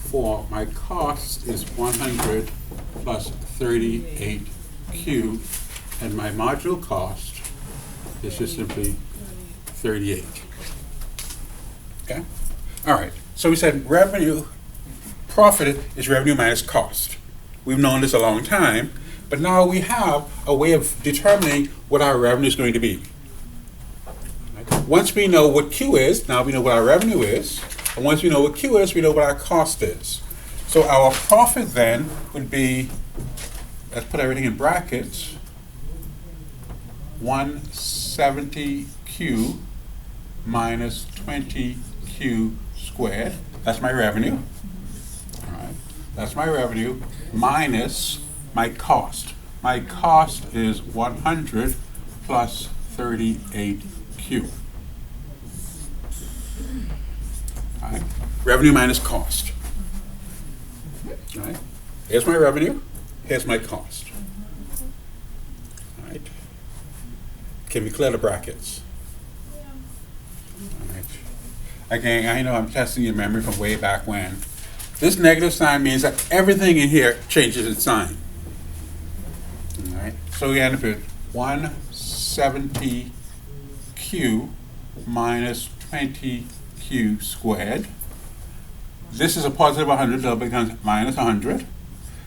Speaker 2: For my cost is 100 plus 38Q, and my marginal cost is just simply 38. Okay? All right, so we said revenue, profit is revenue minus cost. We've known this a long time, but now we have a way of determining what our revenue is going to be. Once we know what Q is, now we know what our revenue is, and once we know what Q is, we know what our cost is. So our profit then would be, let's put everything in brackets, 170Q minus 20Q squared. That's my revenue. That's my revenue minus my cost. My cost is 100 plus 38Q. All right. Revenue minus cost. All right. Here's my revenue. Here's my cost. All right. Can we clear the brackets? All right. Again, I know I'm testing your memory from way back when. This negative sign means that everything in here changes its sign. All right. So we end up with 170Q minus 20Q squared. This is a positive 100, so it becomes minus 100.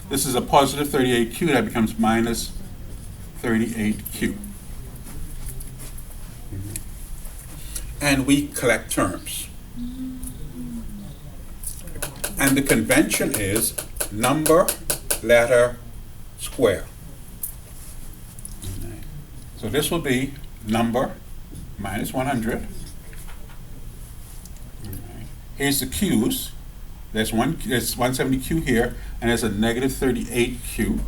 Speaker 2: This is a positive 38Q, that becomes minus 38Q. And we collect terms. And the convention is number, letter, square. So this will be number minus 100. Here's the Q's. There's 170Q here, and there's a negative 38Q.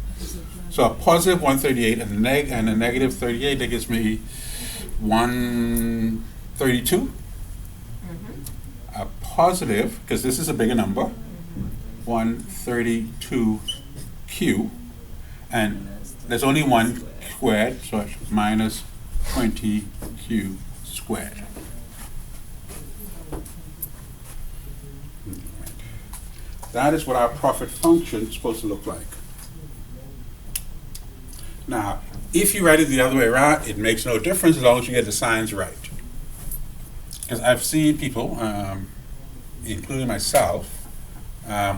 Speaker 2: So a positive 138 and a negative 38, that gives me 132. A positive, because this is a bigger number, 132Q, and there's only one squared, so it's minus 20Q squared. That is what our profit function is supposed to look like. Now, if you write it the other way around, it makes no difference as long as you get the signs right. Because I've seen people, including myself,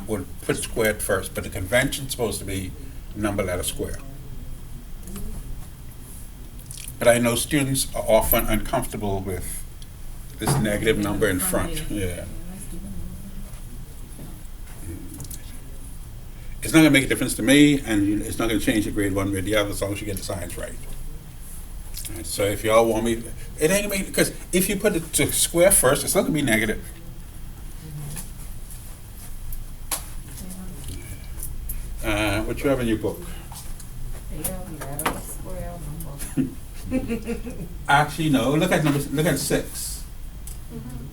Speaker 2: would put squared first, but the convention is supposed to be number, letter, square. But I know students are often uncomfortable with this negative number in front. Yeah. It's not going to make a difference to me, and it's not going to change the grade one way or the other as long as you get the signs right. Right, so if y'all want me, it ain't going to make, because if you put it to square first, it's not going to be negative. What you have in your book? Actually, no. Look at 6.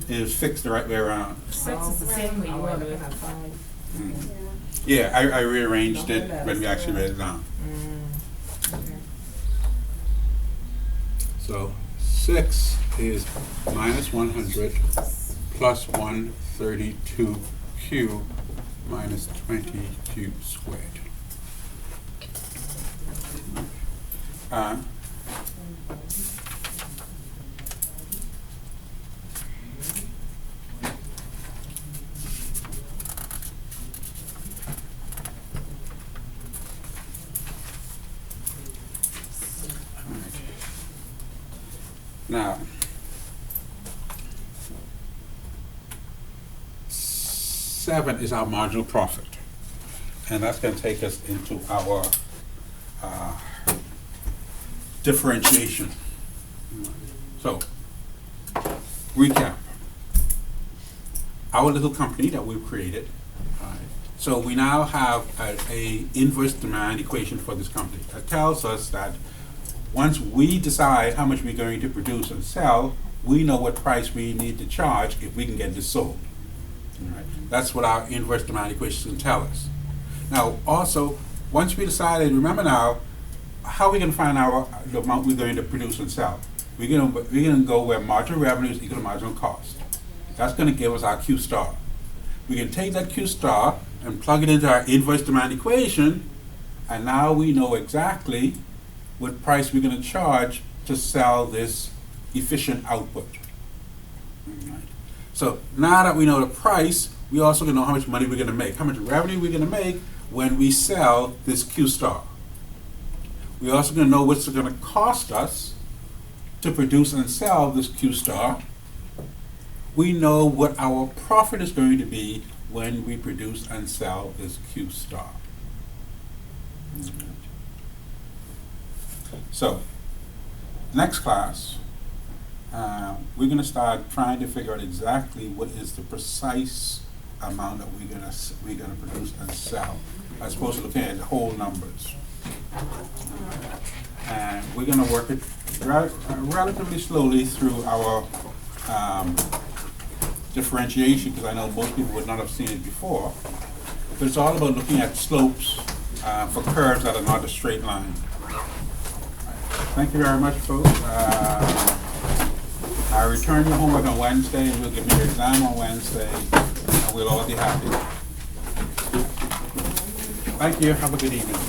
Speaker 2: is fixed the right way around.
Speaker 3: Six is the same way you
Speaker 4: I
Speaker 3: want
Speaker 4: wanted
Speaker 3: it.
Speaker 4: to have 5.
Speaker 2: Mm.
Speaker 5: Yeah.
Speaker 2: Yeah, I rearranged it when we actually read it down.
Speaker 4: Okay.
Speaker 2: So 6 is minus 100 plus 132q minus 20q squared. Now, 7 is our marginal profit, and that's going to take us into our differentiation. So, recap. Our little company that we've created. So we now have a inverse demand equation for this company that tells us that once we decide how much we're going to produce and sell, we know what price we need to charge if we can get this sold. All right. That's what our inverse demand equation can tell us. Now, also, once we decided, remember now, how are we going to find the amount we're going to produce and sell? We're going to go where marginal revenue is equal to marginal cost. That's going to give us our Q star. We can take that Q star and plug it into our inverse demand equation, and now we know exactly what price we're going to charge to sell this efficient output. Right. So now that we know the price, we also going to know how much money we're going to make, how much revenue we're going to make when we sell this Q star. We're also going to know what's going to cost us to produce and sell this Q star. We know what our profit is going to be when we produce and sell this Q star. So, next class, we're going to start trying to figure out exactly what is the precise amount that we're going to produce and sell, as opposed to looking at the whole numbers. And we're going to work it relatively slowly through our differentiation, because I know most people would not have seen it before. But it's all about looking at slopes for curves that are not a straight line. Thank you very much, folks. I return your homework on Wednesday, and we'll give you your exam on Wednesday, and we'll all be happy. Thank you. Have a good evening.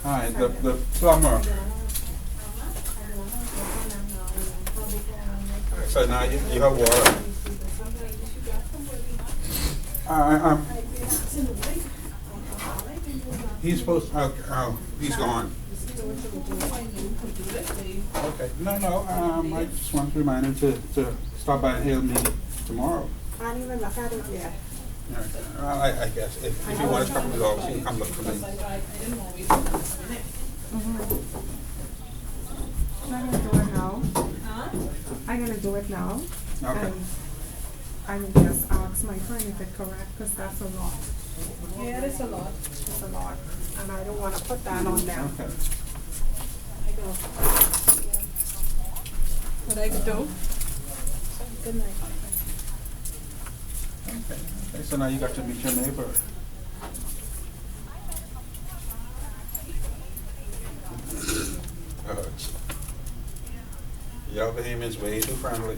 Speaker 2: Hi, the plumber. So now you have water. He's supposed to, he's gone. Okay, no, I just want to remind him to stop by and hail me tomorrow.
Speaker 5: I didn't even look at it yet.
Speaker 2: Well, I guess if you want to come to the office, you can come look for me.
Speaker 5: I'm gonna do it now. I'm gonna do it now.
Speaker 2: Okay.
Speaker 5: And I will just ask my friend if it's correct, because that's a lot.
Speaker 7: Yeah, it's a lot.
Speaker 5: It's a lot. And I don't want to put that on them.
Speaker 2: Okay.
Speaker 7: I know. What I could do? Good night.
Speaker 2: Okay, so now you got to meet your neighbor. Your behavior is way too friendly.